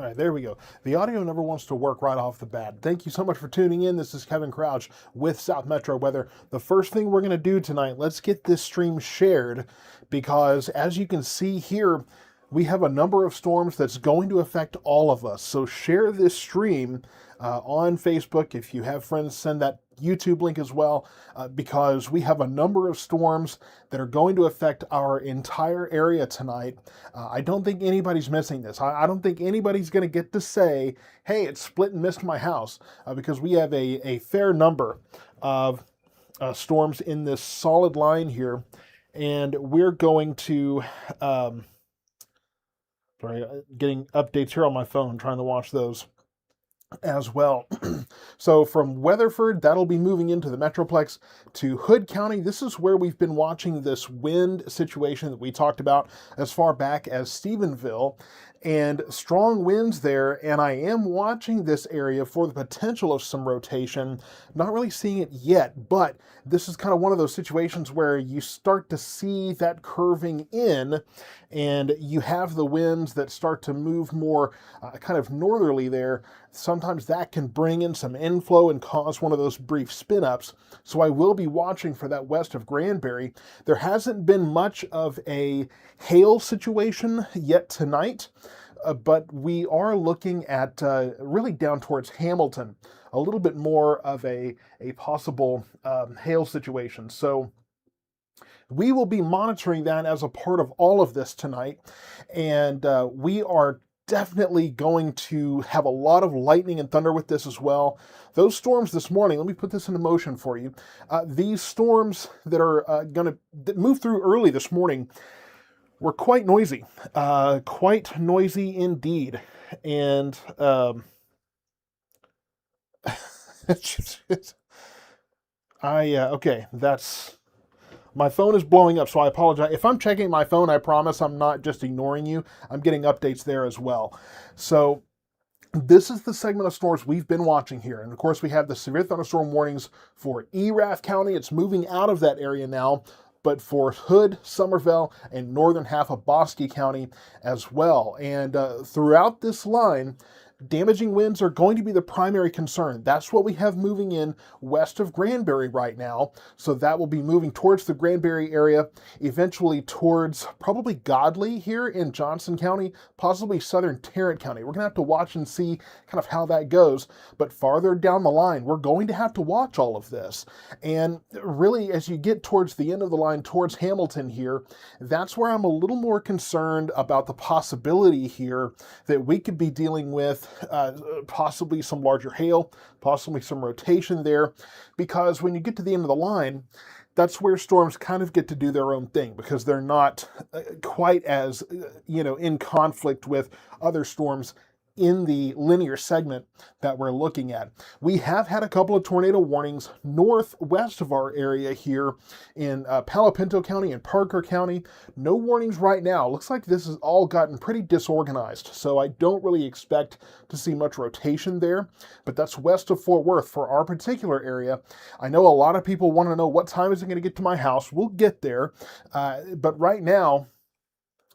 All right, there we go. The audio never wants to work right off the bat. Thank you so much for tuning in. This is Kevin Crouch with South Metro Weather. The first thing we're going to do tonight, let's get this stream shared because as you can see here, we have a number of storms that's going to affect all of us. So share this stream on Facebook. If you have friends, send that YouTube link as well, because we have a number of storms that are going to affect our entire area tonight. I don't think anybody's missing this. I don't think anybody's going to get to say, hey, it split and missed my house, because we have a fair number of storms in this solid line here. And we're going to, getting updates here on my phone, trying to watch those as well. So from Weatherford, that'll be moving into the Metroplex to Hood County. This is where we've been watching this wind situation that we talked about as far back as Stephenville, and strong winds there. And I am watching this area for the potential of some rotation. Not really seeing it yet, but this is kind of one of those situations where you start to see that curving in, and you have the winds that start to move more kind of northerly there. Sometimes that can bring in some inflow and cause one of those brief spin-ups. So I will be watching for that west of Granbury. There hasn't been much of a hail situation yet tonight, but we are looking at really down towards Hamilton, a little bit more of a possible hail situation. So we will be monitoring that as a part of all of this tonight, and we are definitely going to have a lot of lightning and thunder with this as well. Those storms this morning, let me put this into motion for you. These storms that are going to move through early this morning were quite noisy indeed. And okay, that's... My phone is blowing up, so I apologize. If I'm checking my phone, I promise I'm not just ignoring you. I'm getting updates there as well. So this is the segment of storms we've been watching here. And of course, we have the severe thunderstorm warnings for Erath County. It's moving out of that area now, but for Hood, Somerville, and northern half of Bosque County as well. And throughout this line, damaging winds are going to be the primary concern. That's what we have moving in west of Granbury right now. So that will be moving towards the Granbury area, eventually towards probably Godley here in Johnson County, possibly southern Tarrant County. We're going to have to watch and see kind of how that goes. But farther down the line, we're going to have to watch all of this. And really, as you get towards the end of the line, towards Hamilton here, that's where I'm a little more concerned about the possibility here that we could be dealing with possibly some larger hail, possibly some rotation there, because when you get to the end of the line, that's where storms kind of get to do their own thing, because they're not quite as, in conflict with other storms in the linear segment that we're looking at. We have had a couple of tornado warnings northwest of our area here in Palo Pinto County and Parker County. No warnings right now. Looks like this has all gotten pretty disorganized, so I don't really expect to see much rotation there, but that's west of Fort Worth for our particular area. I know a lot of people want to know what time is it going to get to my house. We'll get there, but right now,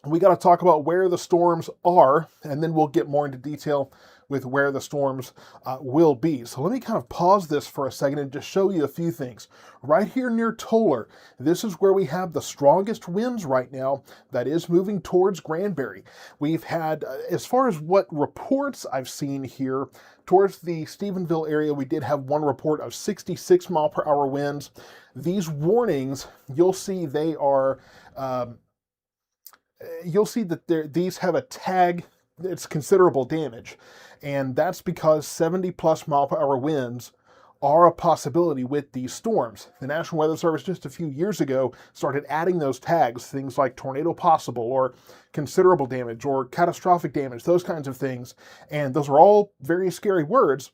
we got to talk about where the storms are, and then we'll get more into detail with where the storms will be. So let me kind of pause this for a second and just show you a few things. Right here near Toller, this is where we have the strongest winds right now that is moving towards Granbury. We've had, as far as what reports I've seen here, towards the Stephenville area, we did have one report of 66 mile per hour winds. These warnings, you'll see they are... you'll see that these have a tag that's considerable damage, and that's because 70 plus mile per hour winds are a possibility with these storms. The National Weather Service just a few years ago started adding those tags, things like tornado possible or considerable damage or catastrophic damage, those kinds of things, and those are all very scary words,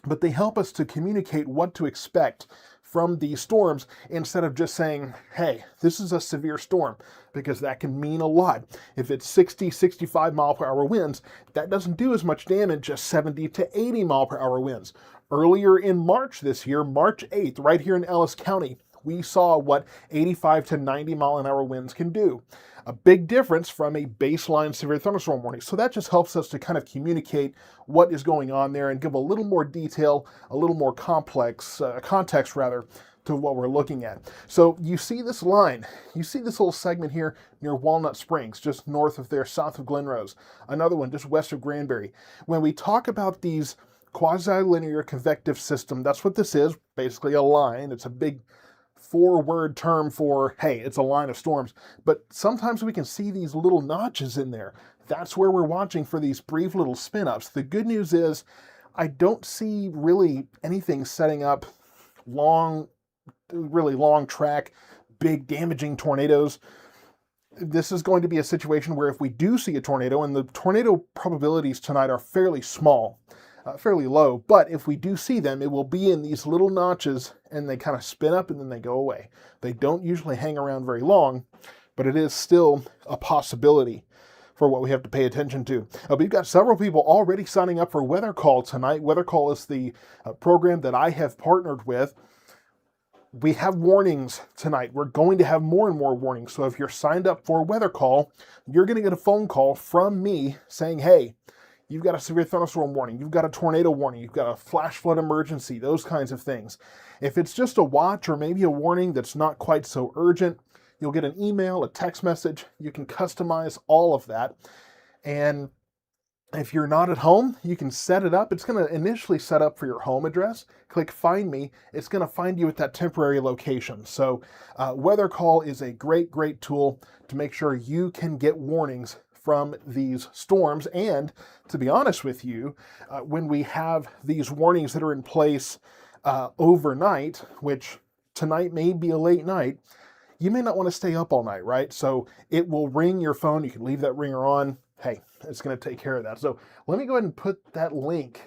but they help us to communicate what to expect from these storms instead of just saying, hey, this is a severe storm, because that can mean a lot. If it's 60, 65 mile per hour winds, that doesn't do as much damage as 70 to 80 mile per hour winds. Earlier in March this year, March 8th, right here in Ellis County, we saw what 85 to 90 mile an hour winds can do. A big difference from a baseline severe thunderstorm warning. So that just helps us to kind of communicate what is going on there and give a little more detail, a little more complex context rather, to what we're looking at. So you see this line, you see this little segment here near Walnut Springs, just north of there, south of Glen Rose. Another one just west of Granbury. When we talk about these quasi-linear convective system, that's what this is, basically a line. It's a big four-word term for, hey, it's a line of storms. But sometimes we can see these little notches in there. That's where we're watching for these brief little spin-ups. The good news is I don't see really anything setting up really long track, big damaging tornadoes. This is going to be a situation where if we do see a tornado, and the tornado probabilities tonight are fairly small, fairly low, but if we do see them, it will be in these little notches and they kind of spin up and then they go away. They don't usually hang around very long, but it is still a possibility for what we have to pay attention to. We've got several people already signing up for Weather Call tonight. Weather Call is the program that I have partnered with. We have warnings tonight. We're going to have more and more warnings. So if you're signed up for Weather Call, you're going to get a phone call from me saying, hey, you've got a severe thunderstorm warning, you've got a tornado warning, you've got a flash flood emergency, those kinds of things. If it's just a watch or maybe a warning that's not quite so urgent, you'll get an email, a text message. You can customize all of that. And if you're not at home, you can set it up. It's going to initially set up for your home address. Click Find Me. It's going to find you at that temporary location. So Weather Call is a great, great tool to make sure you can get warnings from these storms. And to be honest with you, when we have these warnings that are in place overnight, which tonight may be a late night, you may not want to stay up all night, right? So it will ring your phone. You can leave that ringer on. Hey, it's going to take care of that. So let me go ahead and put that link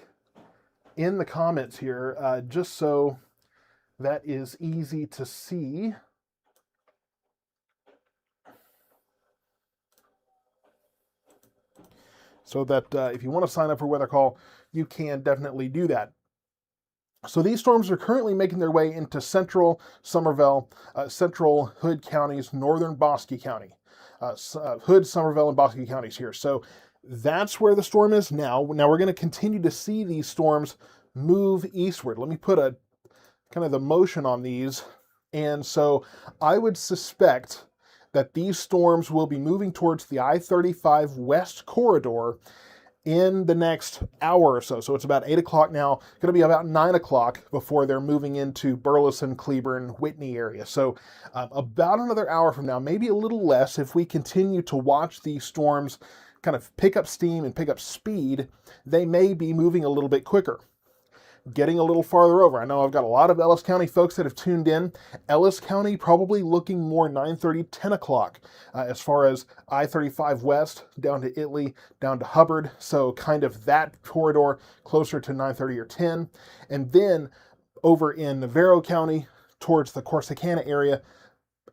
in the comments here, just so that is easy to see. So that if you want to sign up for Weather Call, you can definitely do that. So these storms are currently making their way into central Somervell, central Hood counties, northern Bosque County. Hood, Somervell, and Bosque counties here. So that's where the storm is now. Now we're going to continue to see these storms move eastward. Let me put a kind of the motion on these. And so I would suspect that these storms will be moving towards the I-35 West corridor in the next hour or so. So it's about 8 o'clock now, going to be about 9 o'clock before they're moving into Burleson, Cleburne, Whitney area. So about another hour from now, maybe a little less, if we continue to watch these storms kind of pick up steam and pick up speed, they may be moving a little bit quicker. Getting a little farther over. I know I've got a lot of Ellis County folks that have tuned in. Ellis County probably looking more 9:30, 10 o'clock as far as I-35 West down to Italy, down to Hubbard. So kind of that corridor closer to 9:30 or 10. And then over in Navarro County towards the Corsicana area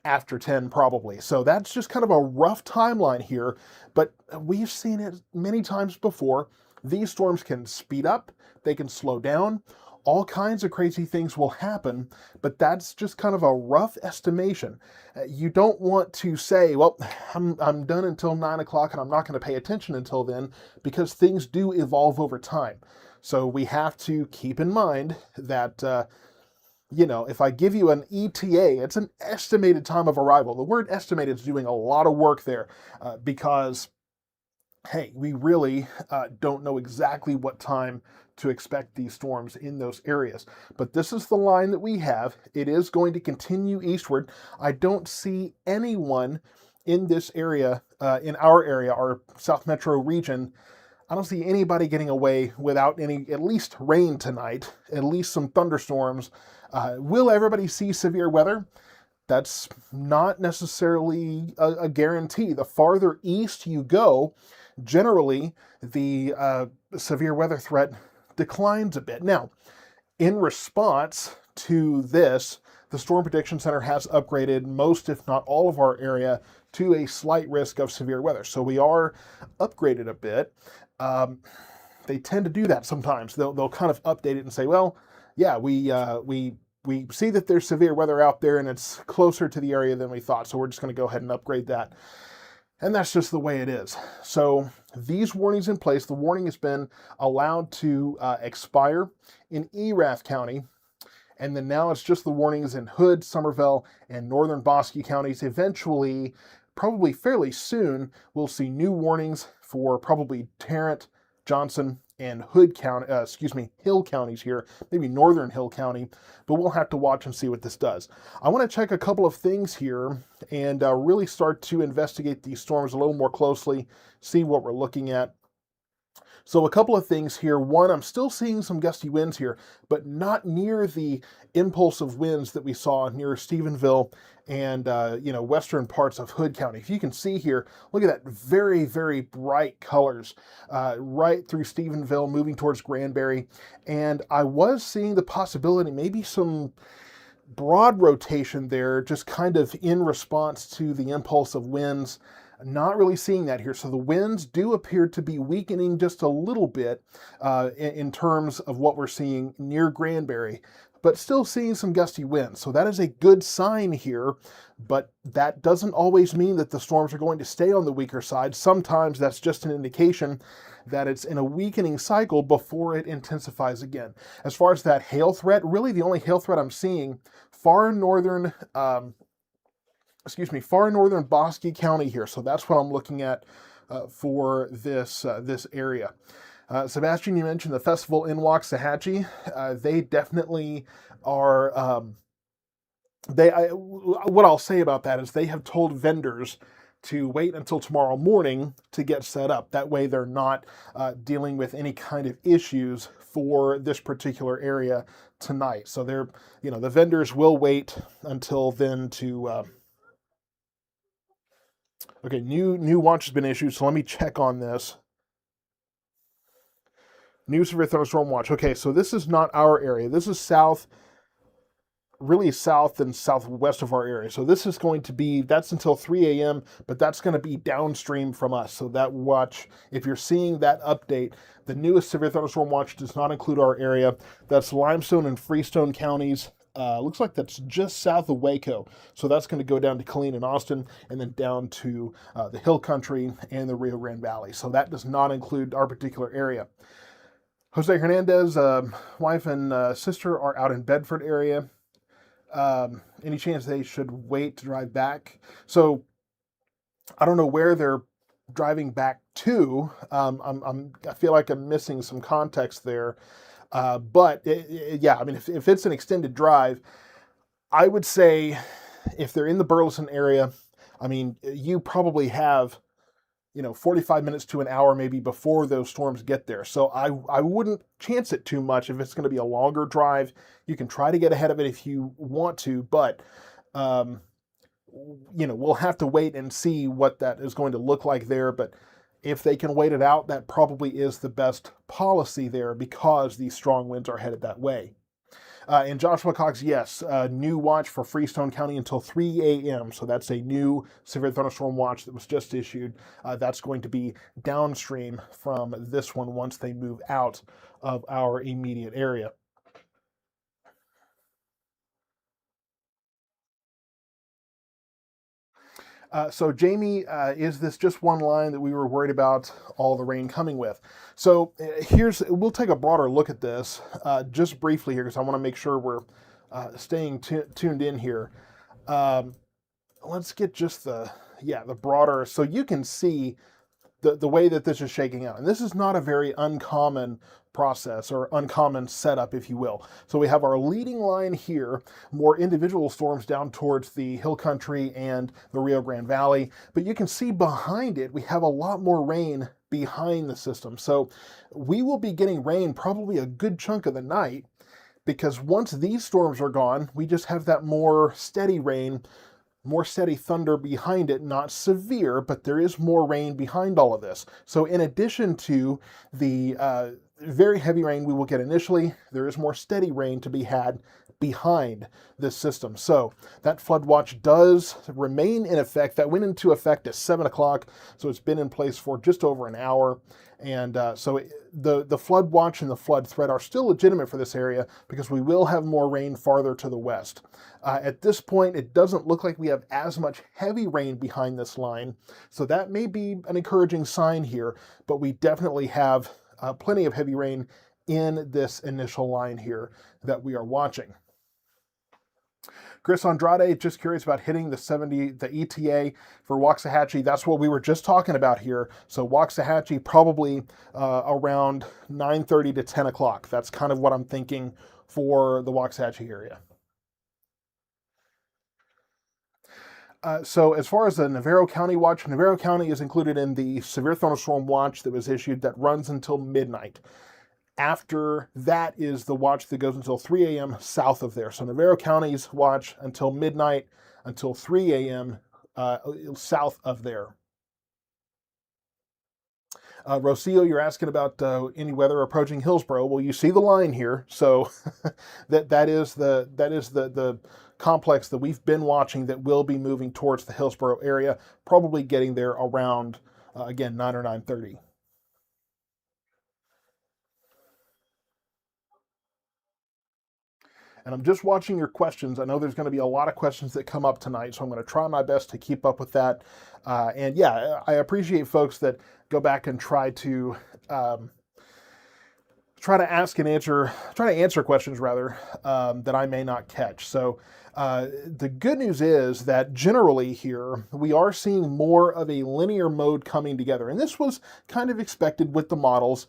after 10 probably. So that's just kind of a rough timeline here, but we've seen it many times before. These storms can speed up, they can slow down, all kinds of crazy things will happen, but that's just kind of a rough estimation. You don't want to say, well, I'm done until 9 o'clock and I'm not going to pay attention until then, because things do evolve over time. So we have to keep in mind that, if I give you an ETA, it's an estimated time of arrival. The word estimated is doing a lot of work there because hey, we really don't know exactly what time to expect these storms in those areas. But this is the line that we have. It is going to continue eastward. I don't see anyone in this area, in our area, our South Metro region, I don't see anybody getting away without any, at least rain tonight, at least some thunderstorms. Will everybody see severe weather? That's not necessarily a guarantee. The farther east you go, generally the severe weather threat declines a bit. Now, in response to this, the Storm Prediction Center has upgraded most, if not all, of our area to a slight risk of severe weather. So we are upgraded a bit. They tend to do that sometimes. They'll kind of update it and say, well, yeah, we we see that there's severe weather out there and it's closer to the area than we thought. So we're just going to go ahead and upgrade that. And that's just the way it is. So these warnings in place, the warning has been allowed to expire in Erath County. And then now it's just the warnings in Hood, Somervell, and northern Bosque counties. Eventually, probably fairly soon, we'll see new warnings for probably Tarrant, Johnson, and Hood County, Hill counties here, maybe northern Hill County, but we'll have to watch and see what this does. I want to check a couple of things here and really start to investigate these storms a little more closely, see what we're looking at. So a couple of things here. One, I'm still seeing some gusty winds here, but not near the impulsive winds that we saw near Stephenville and western parts of Hood County. If you can see here, look at that very, very bright colors right through Stephenville, moving towards Granbury. And I was seeing the possibility, maybe some broad rotation there, just kind of in response to the impulsive winds. Not really seeing that here. So the winds do appear to be weakening just a little bit in terms of what we're seeing near Granbury, but still seeing some gusty winds. So that is a good sign here, but that doesn't always mean that the storms are going to stay on the weaker side. Sometimes that's just an indication that it's in a weakening cycle before it intensifies again. As far as that hail threat, really the only hail threat I'm seeing far northern Bosque County here. So that's what I'm looking at for this area. Sebastian, you mentioned the festival in Waxahachie. They definitely are. What I'll say about that is they have told vendors to wait until tomorrow morning to get set up. That way they're not dealing with any kind of issues for this particular area tonight. So the vendors will wait until then to. Okay, new watch has been issued, so let me check on this. New severe thunderstorm watch. Okay, so this is not our area. This is really south and southwest of our area. So this is going to be, that's until 3 a.m., but that's going to be downstream from us. So that watch, if you're seeing that update, the newest severe thunderstorm watch does not include our area. That's Limestone and Freestone counties. Looks like that's just south of Waco. So that's going to go down to Killeen and Austin, and then down to the Hill Country and the Rio Grande Valley. So that does not include our particular area. Jose Hernandez, wife and sister are out in Bedford area. Any chance they should wait to drive back? So I don't know where they're driving back to. I feel like I'm missing some context there. But if it's an extended drive, I would say if they're in the Burleson area, you probably have, 45 minutes to an hour maybe before those storms get there. So I wouldn't chance it too much if it's going to be a longer drive. You can try to get ahead of it if you want to, but, we'll have to wait and see what that is going to look like there. But if they can wait it out, that probably is the best policy there because these strong winds are headed that way. And Joshua Cox, yes, new watch for Freestone County until 3 a.m. So that's a new severe thunderstorm watch that was just issued. That's going to be downstream from this one once they move out of our immediate area. So Jamie, is this just one line that we were worried about all the rain coming with? So we'll take a broader look at this just briefly here because I want to make sure we're staying tuned in here. Let's get just the broader, so you can see the way that this is shaking out. And this is not a very uncommon process or uncommon setup, if you will. So we have our leading line here, more individual storms down towards the Hill Country and the Rio Grande Valley. But you can see behind it, we have a lot more rain behind the system. So we will be getting rain probably a good chunk of the night because once these storms are gone, we just have that more steady rain, more steady thunder behind it, not severe, but there is more rain behind all of this. So in addition to the very heavy rain we will get initially. There is more steady rain to be had behind this system. So that flood watch does remain in effect. That went into effect at 7 o'clock, so it's been in place for just over an hour. And the flood watch and the flood threat are still legitimate for this area because we will have more rain farther to the west. At this point, it doesn't look like we have as much heavy rain behind this line, so that may be an encouraging sign here, but we definitely have plenty of heavy rain in this initial line here that we are watching. Chris Andrade, just curious about hitting the 70, the ETA for Waxahachie. That's what we were just talking about here. So Waxahachie probably around 9:30 to 10 o'clock. That's kind of what I'm thinking for the Waxahachie area. So as far as the Navarro County watch, Navarro County is included in the severe thunderstorm watch that was issued that runs until midnight. After that is the watch that goes until 3 a.m. south of there. So Navarro County's watch until midnight, until 3 a.m. South of there. Rocio, you're asking about any weather approaching Hillsborough. Well, you see the line here, so that is the complex that we've been watching that will be moving towards the Hillsborough area, probably getting there around again 9 or 9:30. And I'm just watching your questions. I know there's going to be a lot of questions that come up tonight, so I'm going to try my best to keep up with that. And yeah, I appreciate folks that go back and try to answer questions rather that I may not catch. So the good news is that generally here we are seeing more of a linear mode coming together, and this was kind of expected with the models,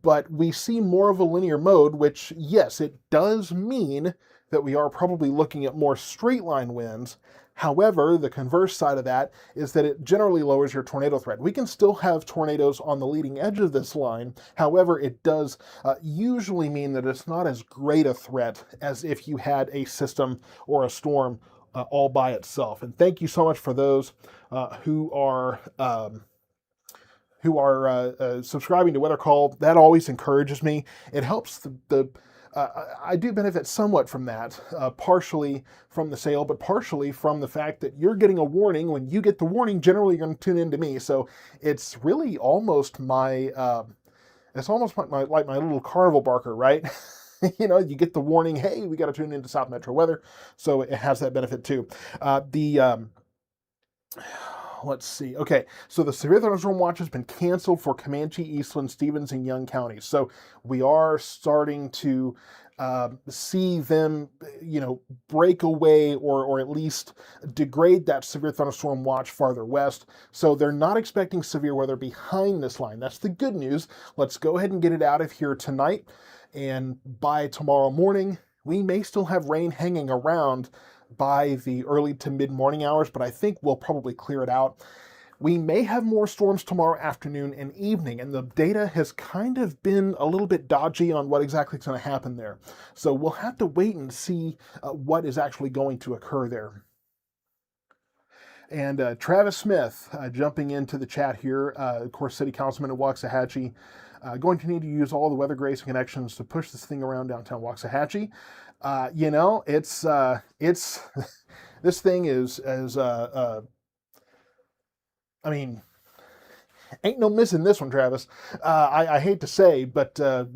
but we see more of a linear mode, which yes, it does mean that we are probably looking at more straight line winds. However, the converse side of that is that it generally lowers your tornado threat. We can still have tornadoes on the leading edge of this line. However, it does usually mean that it's not as great a threat as if you had a system or a storm all by itself. And thank you so much for those who are subscribing to Weather Call. That always encourages me. It helps I do benefit somewhat from that, partially from the sale, but partially from the fact that you're getting a warning. When you get the warning, generally you're going to tune into me. So it's really almost like my little carnival barker, right? You know, you get the warning, hey, we got to tune into South Metro weather. So it has that benefit too. Let's see. Okay, so the severe thunderstorm watch has been canceled for Comanche, Eastland, Stevens, and Young counties. So we are starting to see them, break away or at least degrade that severe thunderstorm watch farther west. So they're not expecting severe weather behind this line. That's the good news. Let's go ahead and get it out of here tonight. And by tomorrow morning, we may still have rain hanging around by the early to mid-morning hours, but I think we'll probably clear it out. We may have more storms tomorrow afternoon and evening, and the data has kind of been a little bit dodgy on what exactly is going to happen there. So we'll have to wait and see what is actually going to occur there. And Travis Smith jumping into the chat here, of course, City Councilman at Waxahachie, going to need to use all the weather grace connections to push this thing around downtown Waxahachie. It's this thing is ain't no missing this one, Travis. I hate to say, but I've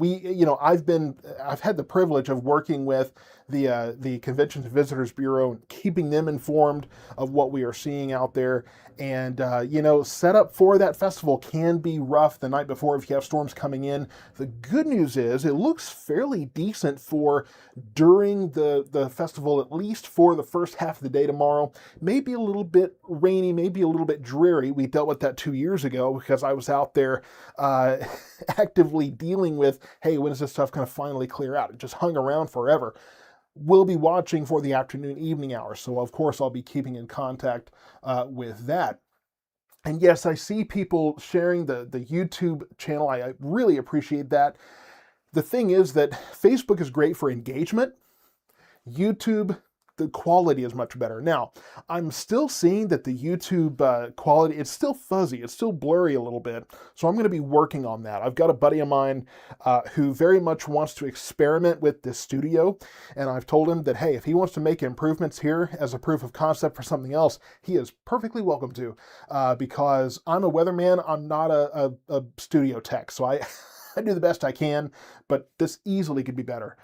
had the privilege of working with the Conventions and Visitors Bureau and keeping them informed of what we are seeing out there. And, setup for that festival can be rough the night before if you have storms coming in. The good news is it looks fairly decent for during the festival, at least for the first half of the day tomorrow. Maybe a little bit rainy, maybe a little bit dreary. We dealt with that 2 years ago because I was out there actively dealing with, hey, when is this stuff going to finally clear out? It just hung around forever. We'll be watching for the afternoon, evening hours. So, of course, I'll be keeping in contact with that. And yes, I see people sharing the YouTube channel. I really appreciate that. The thing is that Facebook is great for engagement. YouTube the quality is much better. Now, I'm still seeing that the YouTube quality, it's still fuzzy, it's still blurry a little bit, so I'm going to be working on that. I've got a buddy of mine who very much wants to experiment with this studio, and I've told him that, hey, if he wants to make improvements here as a proof of concept for something else, he is perfectly welcome to, because I'm a weatherman, I'm not a studio tech, so I, I do the best I can, but this easily could be better.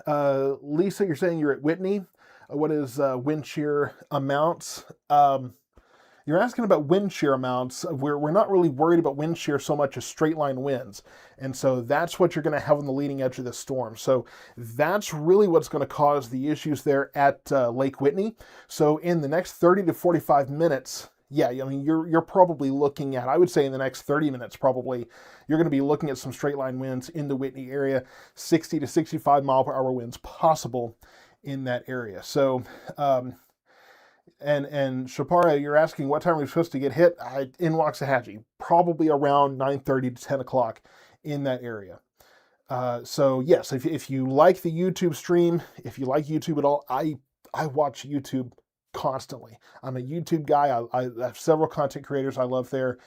Lisa, you're saying you're at Whitney. What is wind shear amounts? You're asking about wind shear amounts. We're not really worried about wind shear so much as straight line winds. And so that's what you're going to have on the leading edge of the storm. So that's really what's going to cause the issues there at Lake Whitney. So in the next 30 to 45 minutes, yeah, I mean, you're probably looking at, I would say in the next 30 minutes, probably, you're going to be looking at some straight line winds in the Whitney area, 60 to 65 mile per hour winds possible in that area. So, and Shapara, you're asking what time are we supposed to get hit? In Waxahachie, probably around 9:30 to 10 o'clock in that area. So yes, if you like the YouTube stream, if you like YouTube at all, I watch YouTube constantly. I'm a YouTube guy. I have several content creators I love there.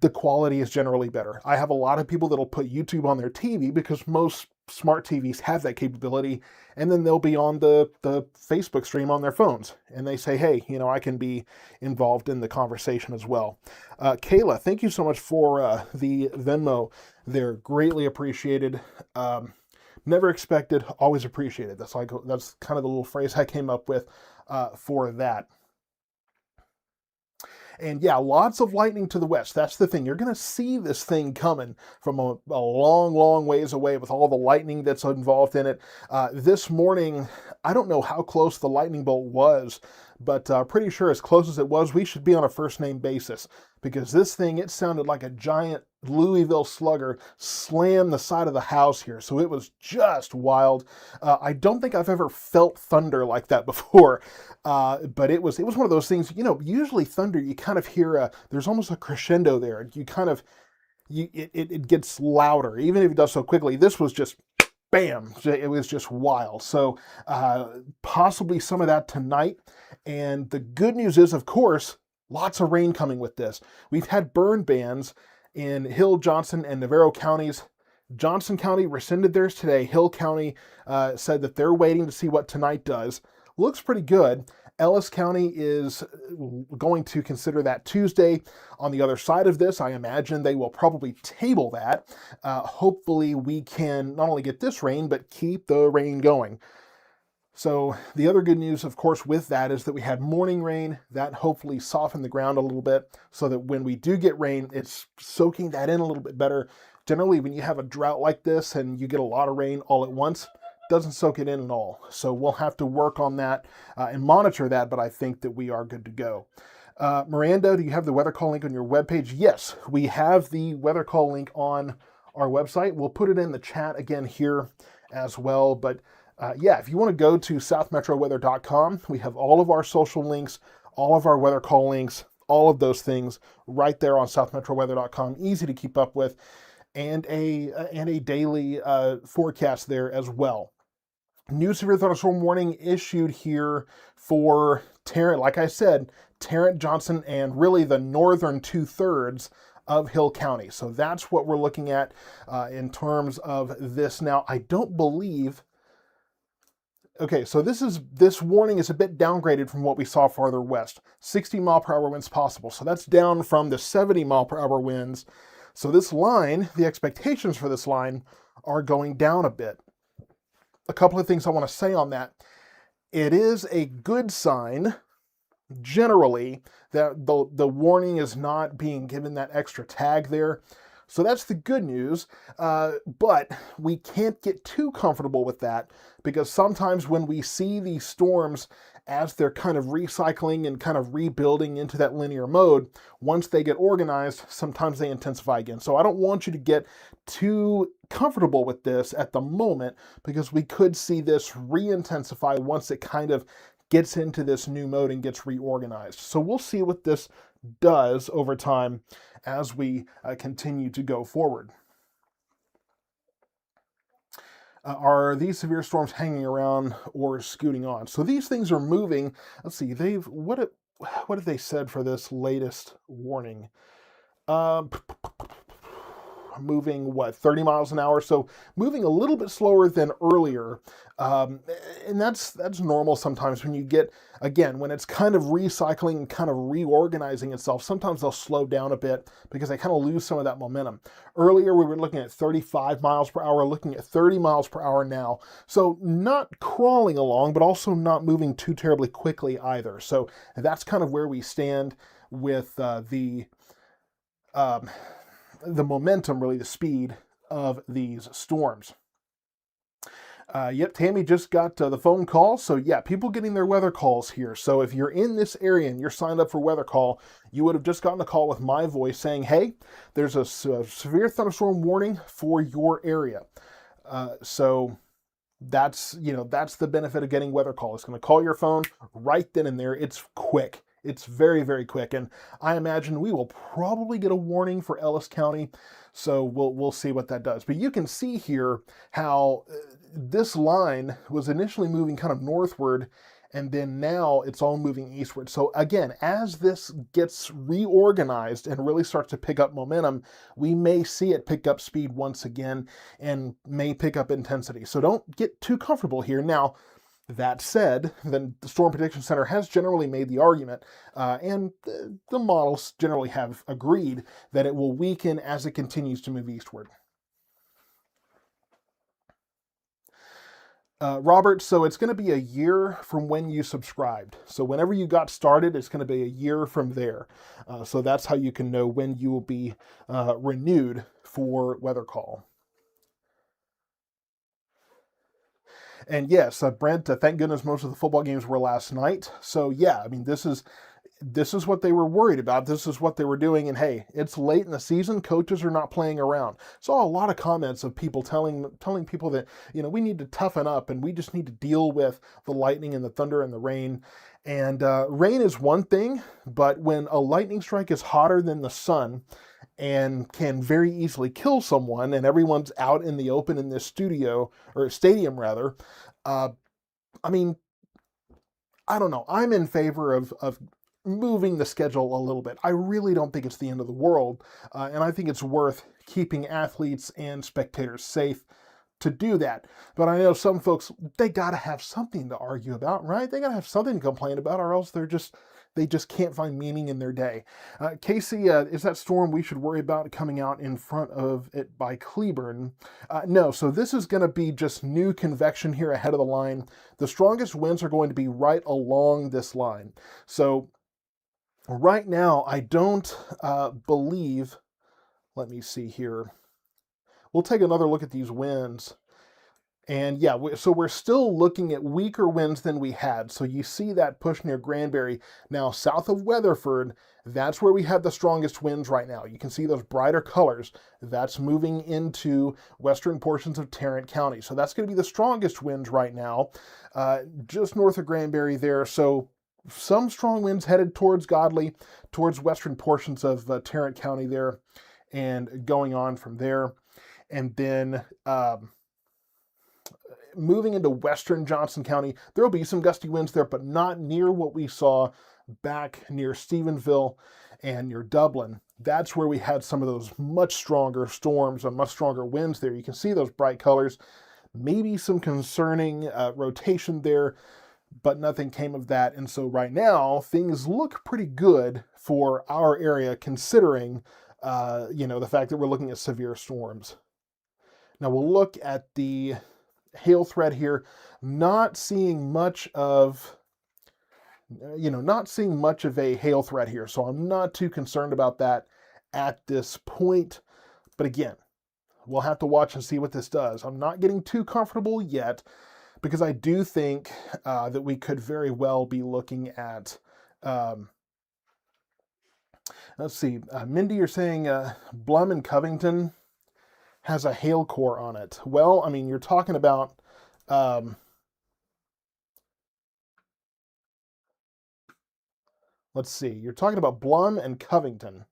The quality is generally better. I have a lot of people that'll put YouTube on their TV because most smart TVs have that capability, and then they'll be on the Facebook stream on their phones, and they say, hey, you know, I can be involved in the conversation as well. Kayla, thank you so much for the Venmo. They're greatly appreciated. Never expected, always appreciated. That's kind of the little phrase I came up with for that. And yeah, lots of lightning to the west. That's the thing. You're going to see this thing coming from a long, long ways away with all the lightning that's involved in it. This morning, I don't know how close the lightning bolt was, but pretty sure as close as it was, we should be on a first name basis, because this thing, it sounded like a giant Louisville slugger slammed the side of the house here. So it was just wild. I don't think I've ever felt thunder like that before, but it was one of those things, you know, usually thunder, you kind of hear there's almost a crescendo there. You kind of, it gets louder, even if it does so quickly. This was just bam, it was just wild. So possibly some of that tonight. And the good news is, of course, lots of rain coming with this. We've had burn bans in Hill, Johnson, and Navarro counties. Johnson County rescinded theirs today. Hill County said that they're waiting to see what tonight does. Looks pretty good. Ellis County is going to consider that Tuesday. On the other side of this, I imagine they will probably table that. Hopefully we can not only get this rain, but keep the rain going. So the other good news, of course, with that is that we had morning rain. That hopefully softened the ground a little bit so that when we do get rain, it's soaking that in a little bit better. Generally, when you have a drought like this and you get a lot of rain all at once, it doesn't soak it in at all. So we'll have to work on that and monitor that, but I think that we are good to go. Miranda, do you have the weather call link on your webpage? Yes, we have the weather call link on our website. We'll put it in the chat again here as well, but yeah, if you want to go to southmetroweather.com, we have all of our social links, all of our weather call links, all of those things right there on southmetroweather.com. Easy to keep up with, and a daily forecast there as well. New severe thunderstorm warning issued here for Tarrant, like I said, Tarrant, Johnson, and really the northern 2/3 of Hill County. So that's what we're looking at in terms of this. Now, I don't believe. Okay, so this warning is a bit downgraded from what we saw farther west. 60 mile per hour winds possible. So that's down from the 70 mile per hour winds. So this line, the expectations for this line are going down a bit. A couple of things I want to say on that. It is a good sign, generally, that the warning is not being given that extra tag there. So that's the good news, but we can't get too comfortable with that, because sometimes when we see these storms as they're kind of recycling and kind of rebuilding into that linear mode, once they get organized, sometimes they intensify again. So I don't want you to get too comfortable with this at the moment, because we could see this re-intensify once it kind of gets into this new mode and gets reorganized. So we'll see what this does over time as we continue to go forward. are these severe storms hanging around or scooting on? So these things are moving. Let's see. What have they said for this latest warning? Um, Moving what 30 miles an hour, so moving a little bit slower than earlier, um, and that's normal sometimes when you get, again, when it's kind of recycling and kind of reorganizing itself. Sometimes they'll slow down a bit because they kind of lose some of that momentum. Earlier we were looking at 35 miles per hour, looking at 30 miles per hour now, so not crawling along but also not moving too terribly quickly either. So that's kind of where we stand with um, the momentum, really the speed of these storms. Yep, Tammy just got the phone call. So yeah, people getting their weather calls here. So if you're in this area and you're signed up for weather call, you would have just gotten a call with my voice saying, hey, there's a severe thunderstorm warning for your area. So that's the benefit of getting weather call. It's going to call your phone right then and there. It's quick. It's very, very quick, and I imagine we will probably get a warning for Ellis County, so we'll see what that does. But you can see here how this line was initially moving kind of northward, and then now it's all moving eastward. So again, as this gets reorganized and really starts to pick up momentum, we may see it pick up speed once again and may pick up intensity. So don't get too comfortable here. Now, that said, the Storm Prediction Center has generally made the argument, and the models generally have agreed, that it will weaken as it continues to move eastward. Robert, so it's going to be a year from when you subscribed. So whenever you got started, it's going to be a year from there. So that's how you can know when you will be renewed for Weather Call. And yes, Brent, thank goodness most of the football games were last night. So yeah, I mean, this is what they were worried about. This is what they were doing. And hey, it's late in the season. Coaches are not playing around. Saw a lot of comments of people telling people that, we need to toughen up and we just need to deal with the lightning and the thunder and the rain. And rain is one thing, but when a lightning strike is hotter than the sun and can very easily kill someone, and everyone's out in the open in this studio, or stadium rather, I mean, I don't know. I'm in favor of moving the schedule a little bit. I really don't think it's the end of the world, and I think it's worth keeping athletes and spectators safe to do that. But I know some folks, they got to have something to argue about, right? They got to have something to complain about, or else they just can't find meaning in their day. Casey, is that storm we should worry about coming out in front of it by Cleburne? No, so this is going to be just new convection here ahead of the line. The strongest winds are going to be right along this line. So right now, I don't believe, let me see here. We'll take another look at these winds. And yeah, so we're still looking at weaker winds than we had. So you see that push near Granbury. Now, south of Weatherford, that's where we have the strongest winds right now. You can see those brighter colors. That's moving into western portions of Tarrant County. So that's going to be the strongest winds right now, just north of Granbury there. So some strong winds headed towards Godley, towards western portions of Tarrant County there, and going on from there. And then moving into western Johnson County, there will be some gusty winds there, but not near what we saw back near Stephenville and near Dublin. That's where we had some of those much stronger storms and much stronger winds there. You can see those bright colors. Maybe some concerning rotation there, but nothing came of that. And so right now, things look pretty good for our area, considering the fact that we're looking at severe storms. Now we'll look at the hail threat here. Not seeing much of a hail threat here, so I'm not too concerned about that at this point. But again, we'll have to watch and see what this does. I'm not getting too comfortable yet, because I do think that we could very well be looking at, let's see, Mindy, you're saying Blum and Covington has a hail core on it. Well, I mean, you're talking about let's see, you're talking about Blum and Covington.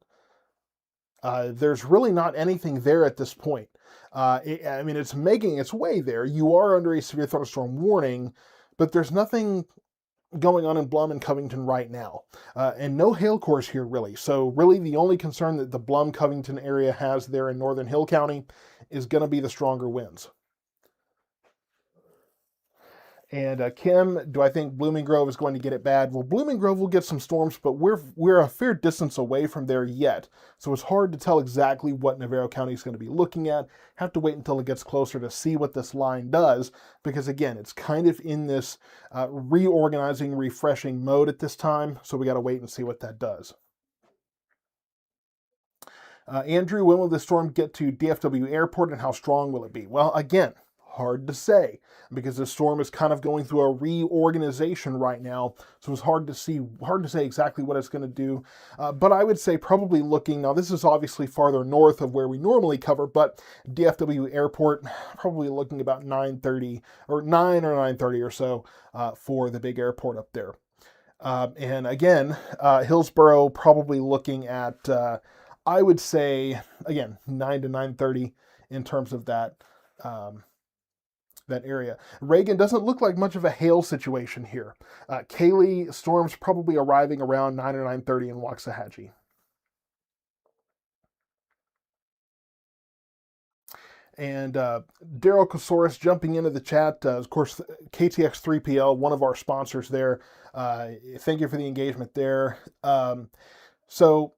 There's really not anything there at this point. I mean, it's making its way there. You are under a severe thunderstorm warning, but there's nothing going on in Blum and Covington right now. And no hail cores here, really. So, really, the only concern that the Blum Covington area has there in northern Hill County is going to be the stronger winds. And Kim, do I think Blooming Grove is going to get it bad? Well, Blooming Grove will get some storms, but we're a fair distance away from there yet. So it's hard to tell exactly what Navarro County is going to be looking at. Have to wait until it gets closer to see what this line does, because again, it's kind of in this reorganizing, refreshing mode at this time. So we got to wait and see what that does. Andrew, when will the storm get to DFW Airport and how strong will it be? Well, again, hard to say because the storm is kind of going through a reorganization right now, so it's hard to say exactly what it's going to do. But I would say probably looking now. This is obviously farther north of where we normally cover, but DFW Airport probably looking about 9:30 or 9:30 or so for the big airport up there. And again, Hillsboro probably looking at I would say again 9 to 9:30 in terms of that. That area. Reagan doesn't look like much of a hail situation here. Kaylee, storms probably arriving around 9 or 9:30 in Waxahachie. And Daryl Kosaurus jumping into the chat. Of course, KTX3PL, one of our sponsors there. Thank you for the engagement there. So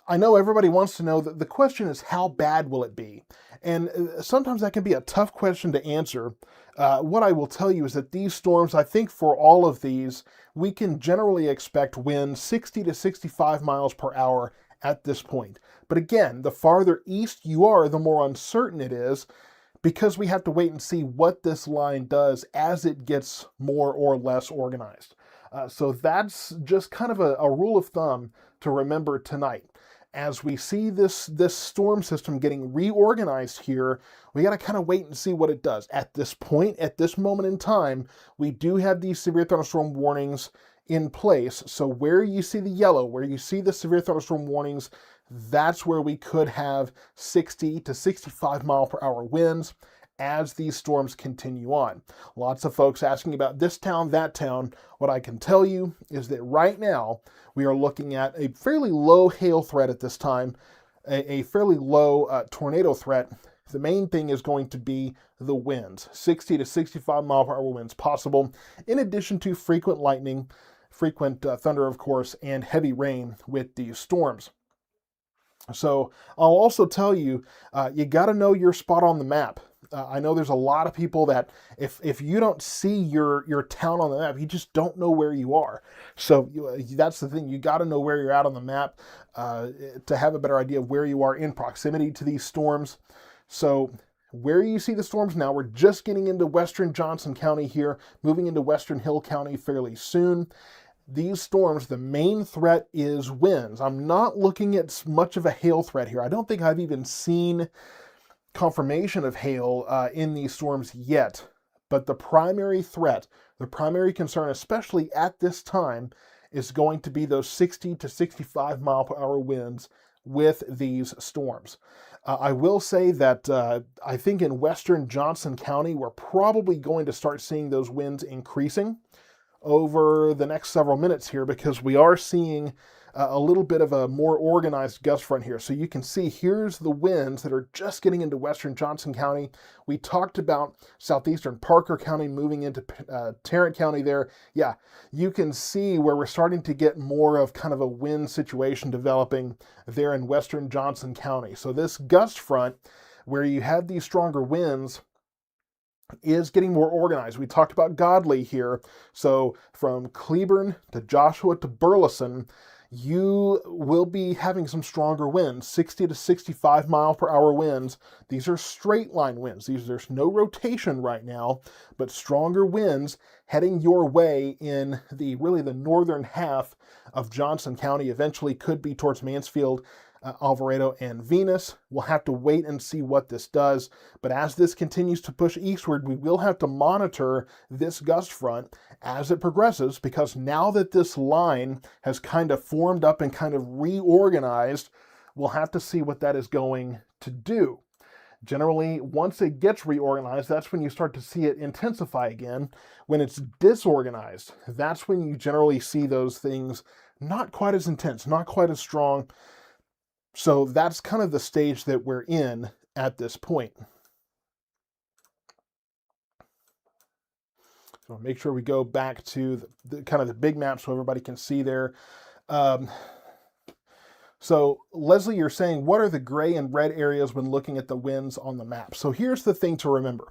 I know everybody wants to know that the question is how bad will it be? And sometimes that can be a tough question to answer. What I will tell you is that these storms, I think for all of these, we can generally expect winds 60 to 65 miles per hour at this point. But again, the farther east you are, the more uncertain it is because we have to wait and see what this line does as it gets more or less organized. So that's just kind of a rule of thumb to remember tonight. As we see this storm system getting reorganized here, we got to kind of wait and see what it does. At this point, at this moment in time, we do have these severe thunderstorm warnings in place. So where you see the yellow, where you see the severe thunderstorm warnings, that's where we could have 60 to 65 mile per hour winds as these storms continue on. Lots of folks asking about this town, that town. What I can tell you is that right now we are looking at a fairly low hail threat at this time, a fairly low tornado threat. The main thing is going to be the winds, 60 to 65 mile per hour winds possible, in addition to frequent lightning, frequent thunder, of course, and heavy rain with these storms. So I'll also tell you, you got to know your spot on the map. I know there's a lot of people that if you don't see your town on the map, you just don't know where you are. So that's the thing. You got to know where you're at on the map to have a better idea of where you are in proximity to these storms. So where you see the storms now, we're just getting into western Johnson County here, moving into western Hill County fairly soon. These storms, the main threat is winds. I'm not looking at much of a hail threat here. I don't think I've even seen confirmation of hail in these storms yet. But the primary threat, the primary concern, especially at this time, is going to be those 60 to 65 mile per hour winds with these storms. I will say that I think in western Johnson County, we're probably going to start seeing those winds increasing over the next several minutes here because we are seeing a little bit of a more organized gust front here. So you can see here's the winds that are just getting into western Johnson County. We talked about southeastern Parker County moving into Tarrant County there. Yeah, you can see where we're starting to get more of kind of a wind situation developing there in western Johnson County. So this gust front where you have these stronger winds is getting more organized. We talked about Godley here. So from Cleburne to Joshua to Burleson, you will be having some stronger winds, 60 to 65 mile per hour winds. These are straight line winds. There's no rotation right now, but stronger winds heading your way in the northern half of Johnson County. Eventually could be towards Mansfield, Alvarado, and Venus. We'll have to wait and see what this does. But as this continues to push eastward, we will have to monitor this gust front as it progresses, because now that this line has kind of formed up and kind of reorganized, we'll have to see what that is going to do. Generally, once it gets reorganized, that's when you start to see it intensify again. When it's disorganized, that's when you generally see those things not quite as intense, not quite as strong. So that's kind of the stage that we're in at this point. So make sure we go back to the kind of the big map so everybody can see there. So Leslie, you're saying, what are the gray and red areas when looking at the winds on the map? So here's the thing to remember.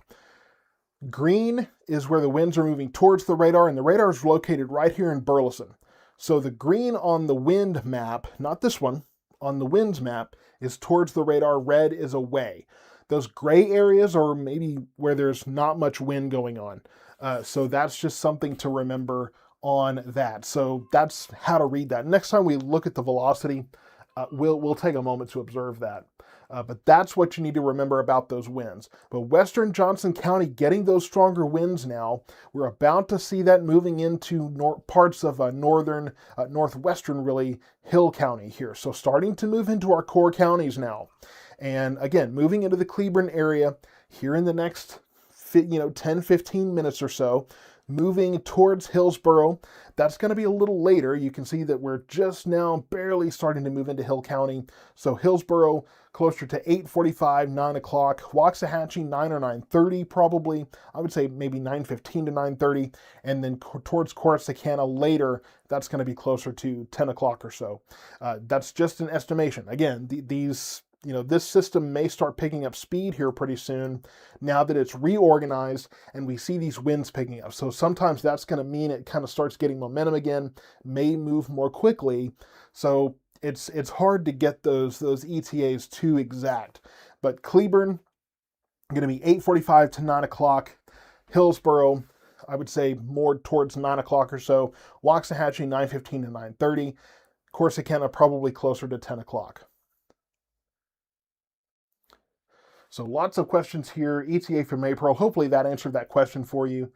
Green is where the winds are moving towards the radar, and the radar is located right here in Burleson. So the green on the wind map, not this one, on the winds map, is towards the radar. Red is away. Those gray areas are maybe where there's not much wind going on. So that's just something to remember on that. So that's how to read that. Next time we look at the velocity, we'll take a moment to observe that. But that's what you need to remember about those winds. But western Johnson County getting those stronger winds now. We're about to see that moving into parts of northwestern, really, Hill County here. So starting to move into our core counties now. And again, moving into the Cleburne area here in the next 10, 15 minutes or so. Moving towards Hillsborough. That's going to be a little later. You can see that we're just now barely starting to move into Hill County. So Hillsborough closer to 8:45, 9 o'clock. Waxahachie 9 or 9:30 probably. I would say maybe 9:15 to 9:30. And then towards Corsicana later, that's going to be closer to 10 o'clock or so. That's just an estimation. Again, this system may start picking up speed here pretty soon now that it's reorganized and we see these winds picking up. So sometimes that's going to mean it kind of starts getting momentum again, may move more quickly. So it's hard to get those ETAs too exact. But Cleburne, going to be 8:45 to 9 o'clock. Hillsborough, I would say more towards 9 o'clock or so. Waxahachie, 9:15 to 9:30. Corsicana, probably closer to 10 o'clock. So lots of questions here. ETA from April. Hopefully that answered that question for you.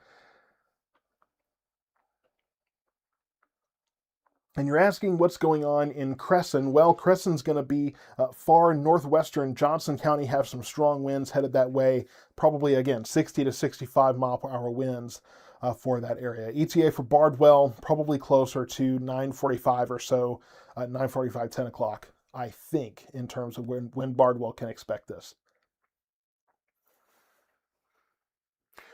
And you're asking what's going on in Cresson. Well, Cresson's going to be far northwestern. Johnson County have some strong winds headed that way. Probably, again, 60 to 65 mile per hour winds for that area. ETA for Bardwell, probably closer to 9:45 or so, 9:45, 10 o'clock, I think, in terms of when Bardwell can expect this.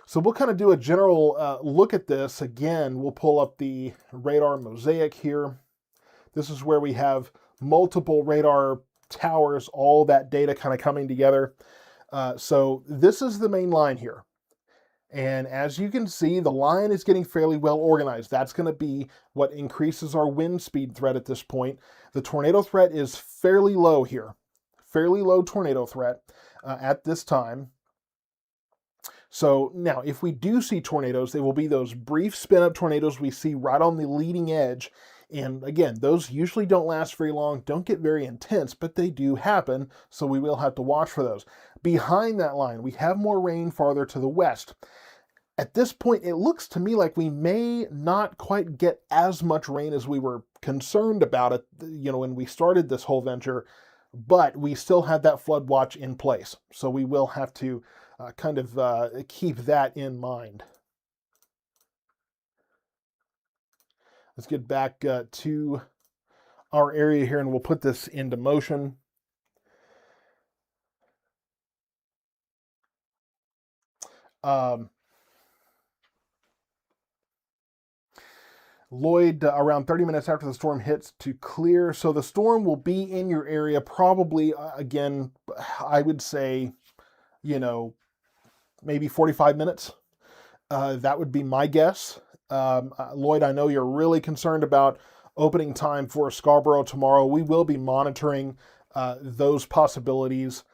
So we'll kind of do a general look at this. Again, we'll pull up the radar mosaic here. This is where we have multiple radar towers, all that data kind of coming together. So this is the main line here. And as you can see, the line is getting fairly well organized. That's going to be what increases our wind speed threat at this point. The tornado threat is fairly low here. Fairly low tornado threat at this time. So now, if we do see tornadoes, they will be those brief spin-up tornadoes we see right on the leading edge. And again, those usually don't last very long, don't get very intense, but they do happen, so we will have to watch for those. Behind that line, we have more rain farther to the west. At this point, it looks to me like we may not quite get as much rain as we were concerned about it, when we started this whole venture, but we still have that flood watch in place. So we will have to keep that in mind. Let's get back to our area here and we'll put this into motion. Lloyd, around 30 minutes after the storm hits to clear. So the storm will be in your area probably, again, I would say, maybe 45 minutes. That would be my guess. Lloyd, I know you're really concerned about opening time for Scarborough tomorrow. We will be monitoring those possibilities.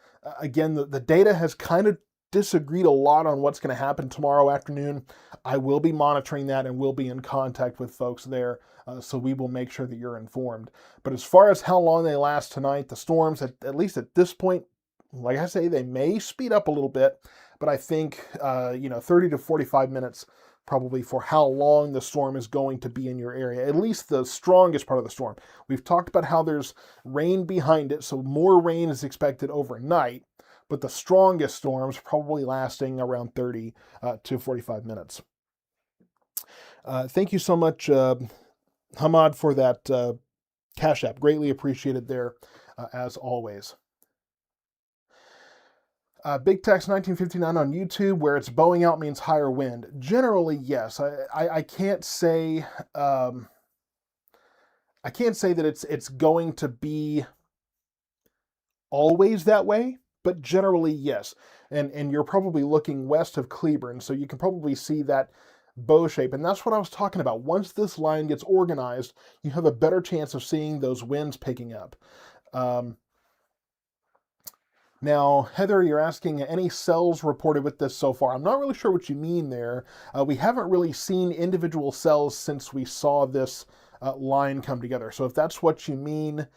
Again, the data has kind of disagreed a lot on what's going to happen tomorrow afternoon. I will be monitoring that and we'll be in contact with folks there, so we will make sure that you're informed. But as far as how long they last tonight, the storms, at least at this point, like I say, they may speed up a little bit, but I think 30 to 45 minutes probably for how long the storm is going to be in your area, at least the strongest part of the storm. We've talked about how there's rain behind it, so more rain is expected overnight, but the strongest storms probably lasting around 30 to 45 minutes. Thank you so much, Hamad, for that Cash App. Greatly appreciated there, as always. Big Text 1959 on YouTube, where it's bowing out means higher wind. Generally, yes. I can't say I can't say that it's going to be always that way, but generally, yes. And you're probably looking west of Cleburne, so you can probably see that bow shape. And that's what I was talking about. Once this line gets organized, you have a better chance of seeing those winds picking up. Now, Heather, you're asking any cells reported with this so far. I'm not really sure what you mean there. We haven't really seen individual cells since we saw this line come together. So if that's what you mean,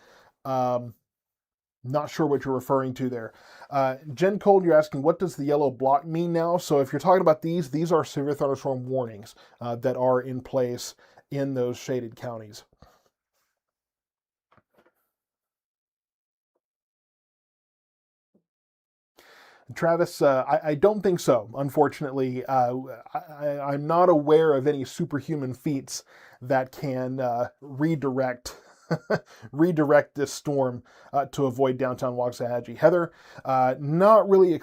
not sure what you're referring to there. Jen Cold, you're asking, what does the yellow block mean now? So if you're talking about these are severe thunderstorm warnings that are in place in those shaded counties. Travis, I don't think so, unfortunately. I'm not aware of any superhuman feats that can redirect redirect this storm to avoid downtown Waxahachie. Heather, not really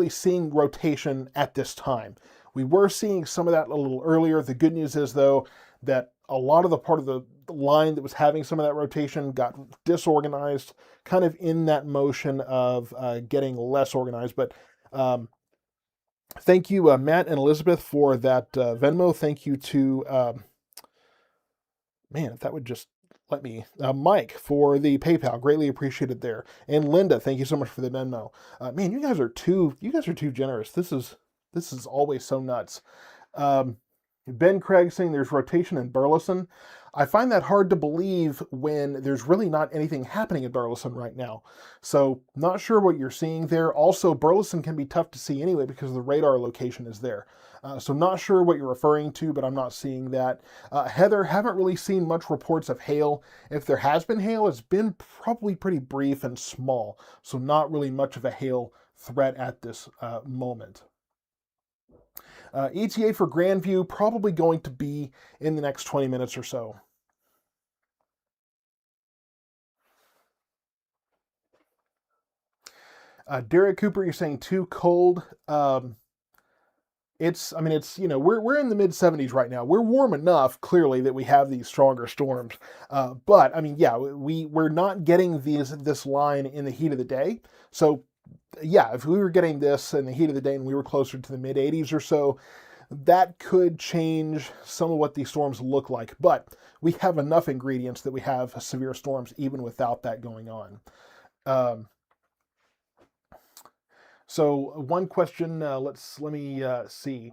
seeing rotation at this time. We were seeing some of that a little earlier. The good news is, though, that a lot of the part of the line that was having some of that rotation got disorganized, kind of in that motion of getting less organized. But thank you, Matt and Elizabeth, for that Venmo. Thank you to, man, if that would just let me, Mike, for the PayPal. Greatly appreciated there. And Linda, thank you so much for the Venmo. Man, you guys are too generous. This is always so nuts. Ben Craig saying there's rotation in Burleson. I find that hard to believe when there's really not anything happening at Burleson right now. So not sure what you're seeing there. Also, Burleson can be tough to see anyway because the radar location is there. So not sure what you're referring to, but I'm not seeing that. Heather, haven't really seen much reports of hail. If there has been hail, it's been probably pretty brief and small. So not really much of a hail threat at this moment. ETA for Grandview, probably going to be in the next 20 minutes or so. Derek Cooper, you're saying too cold. It's we're in the mid 70s right now. We're warm enough, clearly, that we have these stronger storms. But I mean, yeah, we're not getting this line in the heat of the day. So yeah, if we were getting this in the heat of the day and we were closer to the mid 80s or so, that could change some of what these storms look like. But we have enough ingredients that we have severe storms even without that going on. So one question, let me see.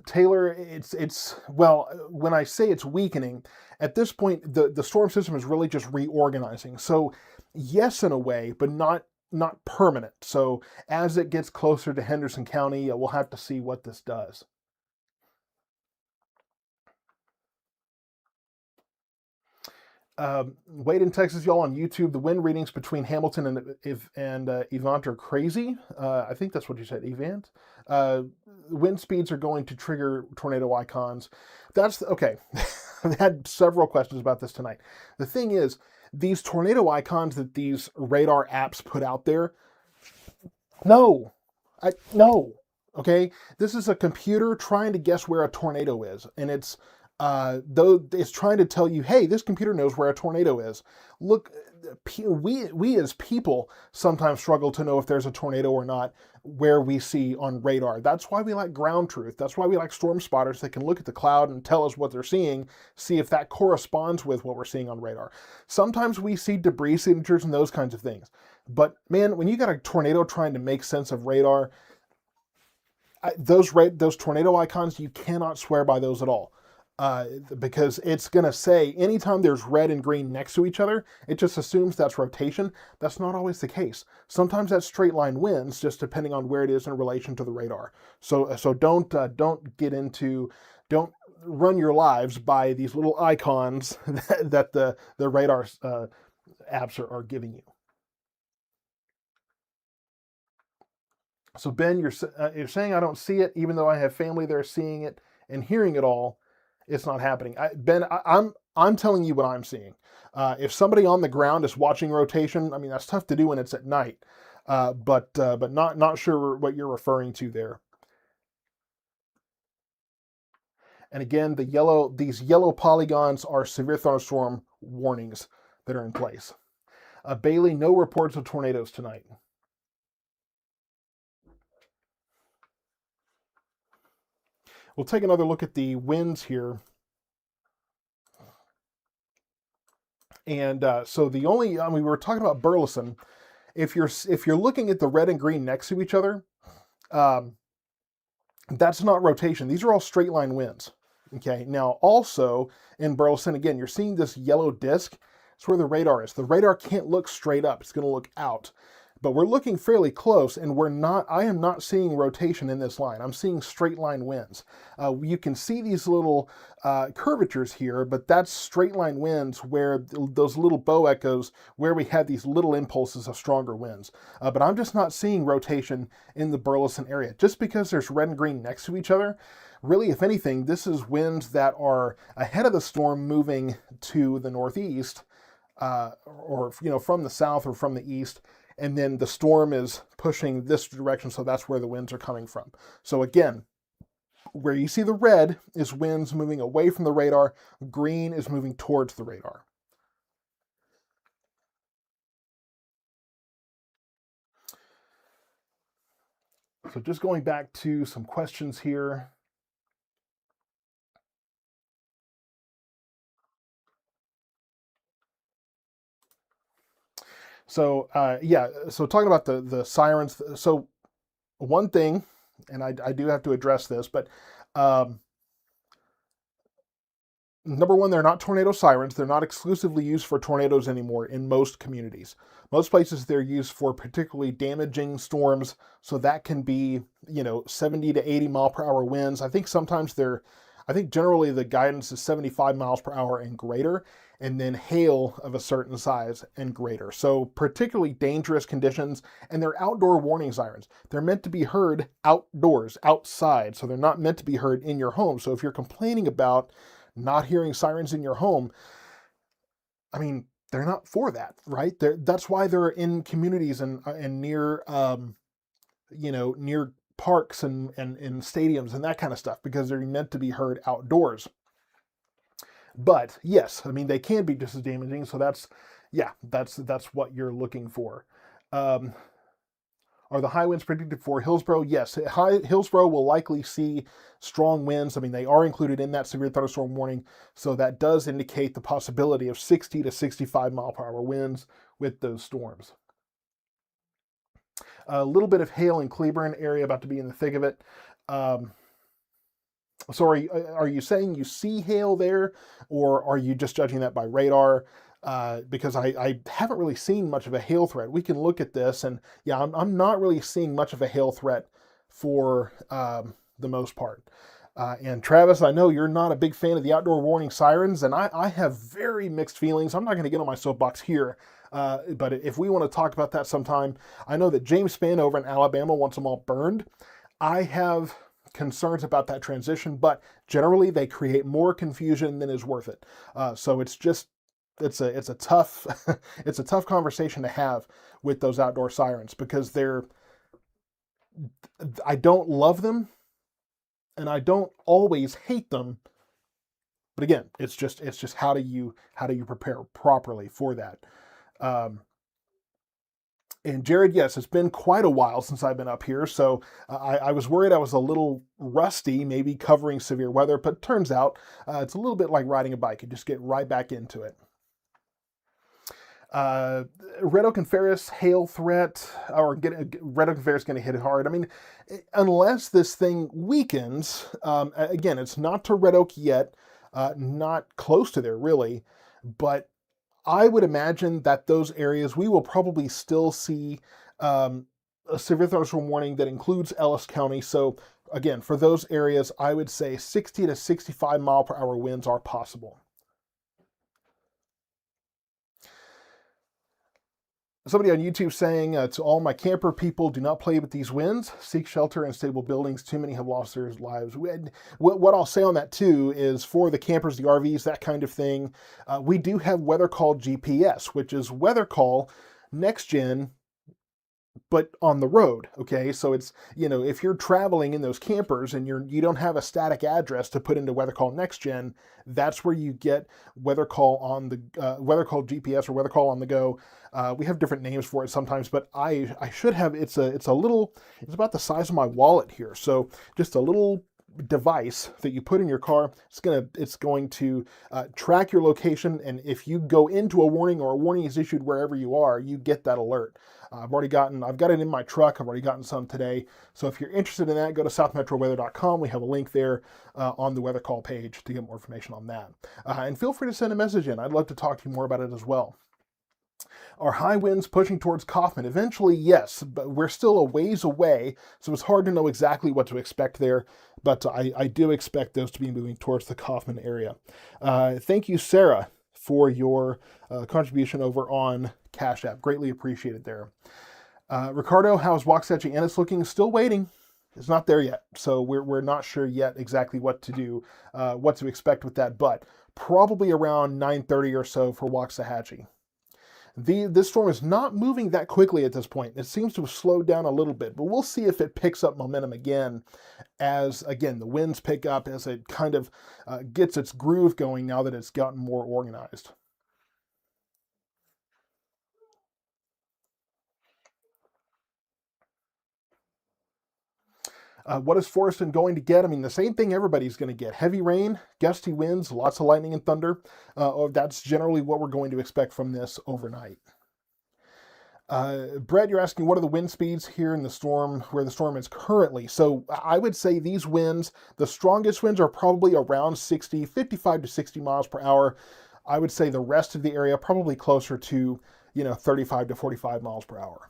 Taylor, it's well, when I say it's weakening, at this point, the storm system is really just reorganizing. So yes, in a way, but not permanent. So as it gets closer to Henderson County, we'll have to see what this does. Wade in Texas, y'all on YouTube, the wind readings between Hamilton and Evant are crazy. I think that's what you said, Evant. Wind speeds are going to trigger tornado icons. That's okay. I've had several questions about this tonight. The thing is, these tornado icons that these radar apps put out there, no. Okay, this is a computer trying to guess where a tornado is, and it's though it's trying to tell you, hey, this computer knows where a tornado is. Look, we as people sometimes struggle to know if there's a tornado or not where we see on radar. That's why we like ground truth. That's why we like storm spotters that can look at the cloud and tell us what they're seeing, see if that corresponds with what we're seeing on radar. Sometimes we see debris signatures and those kinds of things. But man, when you got a tornado trying to make sense of radar, those tornado icons, you cannot swear by those at all. Because it's going to say anytime there's red and green next to each other, it just assumes that's rotation. That's not always the case. Sometimes that's straight line winds, just depending on where it is in relation to the radar. So don't run your lives by these little icons that the radar apps are giving you. So Ben, you're saying I don't see it, even though I have family there seeing it and hearing it all. It's not happening. Ben, I'm telling you what I'm seeing. If somebody on the ground is watching rotation, I mean that's tough to do when it's at night. But not sure what you're referring to there. And again, these yellow polygons are severe thunderstorm warnings that are in place. Bailey, no reports of tornadoes tonight. We'll take another look at the winds here. And so the only, we were talking about Burleson. If you're looking at the red and green next to each other, that's not rotation. These are all straight line winds. Okay. Now also in Burleson, again, you're seeing this yellow disc. It's where the radar is. The radar can't look straight up. It's going to look out. But we're looking fairly close, and I am not seeing rotation in this line. I'm seeing straight line winds. You can see these little curvatures here, but that's straight line winds where those little bow echoes, where we had these little impulses of stronger winds. But I'm just not seeing rotation in the Burleson area. Just because there's red and green next to each other, really, if anything, this is winds that are ahead of the storm moving to the northeast, or from the south or from the east. And then the storm is pushing this direction, so that's where the winds are coming from. So again, where you see the red is winds moving away from the radar, green is moving towards the radar. So just going back to some questions here. So yeah, so talking about the sirens. So one thing, and I do have to address this, but number one, they're not tornado sirens. They're not exclusively used for tornadoes anymore in most communities. Most places they're used for particularly damaging storms. So that can be, 70 to 80 mile per hour winds. I think generally the guidance is 75 miles per hour and greater, and then hail of a certain size and greater. So particularly dangerous conditions, and they're outdoor warning sirens. They're meant to be heard outdoors, outside. So they're not meant to be heard in your home. So if you're complaining about not hearing sirens in your home, I mean, they're not for that, right? That's why they're in communities and near, near parks and stadiums and that kind of stuff, because they're meant to be heard outdoors. But yes, I mean, they can be just as damaging. So that's what you're looking for. Are the high winds predicted for Hillsborough? Yes, Hillsborough will likely see strong winds. I mean, they are included in that severe thunderstorm warning, so that does indicate the possibility of 60 to 65 mile per hour winds with those storms. A little bit of hail in Cleburne area, about to be in the thick of it. So are you saying you see hail there, or are you just judging that by radar? Because I haven't really seen much of a hail threat. We can look at this, and yeah, I'm not really seeing much of a hail threat for the most part. And Travis, I know you're not a big fan of the outdoor warning sirens, and I have very mixed feelings. I'm not going to get on my soapbox here, but if we want to talk about that sometime, I know that James Spann over in Alabama wants them all burned. I have concerns about that transition, but generally they create more confusion than is worth it. So it's a tough it's a tough conversation to have with those outdoor sirens, because I don't love them and I don't always hate them. But again, it's just how do you prepare properly for that? And Jared, yes, it's been quite a while since I've been up here, so I was worried I was a little rusty, maybe covering severe weather, but turns out it's a little bit like riding a bike. You just get right back into it. Red Oak and Ferris hail threat, Red Oak and Ferris going to hit it hard. I mean, unless this thing weakens, again, it's not to Red Oak yet, not close to there really, but I would imagine that those areas, we will probably still see a severe thunderstorm warning that includes Ellis County. So again, for those areas, I would say 60 to 65 mile per hour winds are possible. Somebody on YouTube saying, to all my camper people, do not play with these winds. Seek shelter in stable buildings. Too many have lost their lives. What I'll say on that too is for the campers, the RVs, that kind of thing, we do have Weather Call GPS, which is Weather Call next gen, but on the road. Okay, so it's, if you're traveling in those campers and you don't have a static address to put into Weather Call Next Gen, that's where you get Weather Call on the Weather Call GPS or Weather Call on the go. We have different names for it sometimes, but I should have, it's about the size of my wallet here, so just a little device that you put in your car. It's going to track your location, and if you go into a warning or a warning is issued wherever you are, you get that alert. I've got it in my truck. I've already gotten some today. So if you're interested in that, go to southmetroweather.com. We have a link there on the weather call page to get more information on that. And feel free to send a message in. I'd love to talk to you more about it as well. Are high winds pushing towards Kaufman? Eventually, yes, but we're still a ways away, so it's hard to know exactly what to expect there, but I do expect those to be moving towards the Kaufman area. Thank you, Sarah, for your contribution over on Cash App. Greatly appreciated there. Ricardo, how's Waxahachie Ennis looking? Still waiting. It's not there yet, so we're not sure yet exactly what to do, what to expect with that, but probably around 9:30 or so for Waxahachie. This storm is not moving that quickly at this point. It seems to have slowed down a little bit, but we'll see if it picks up momentum again as, again, the winds pick up, as it kind of gets its groove going now that it's gotten more organized. What is Forreston going to get? I mean, the same thing everybody's going to get. Heavy rain, gusty winds, lots of lightning and thunder. That's generally what we're going to expect from this overnight. Brett, you're asking, what are the wind speeds here in the storm, where the storm is currently? So I would say these winds, the strongest winds are probably around 55 to 60 miles per hour. I would say the rest of the area probably closer to, 35 to 45 miles per hour.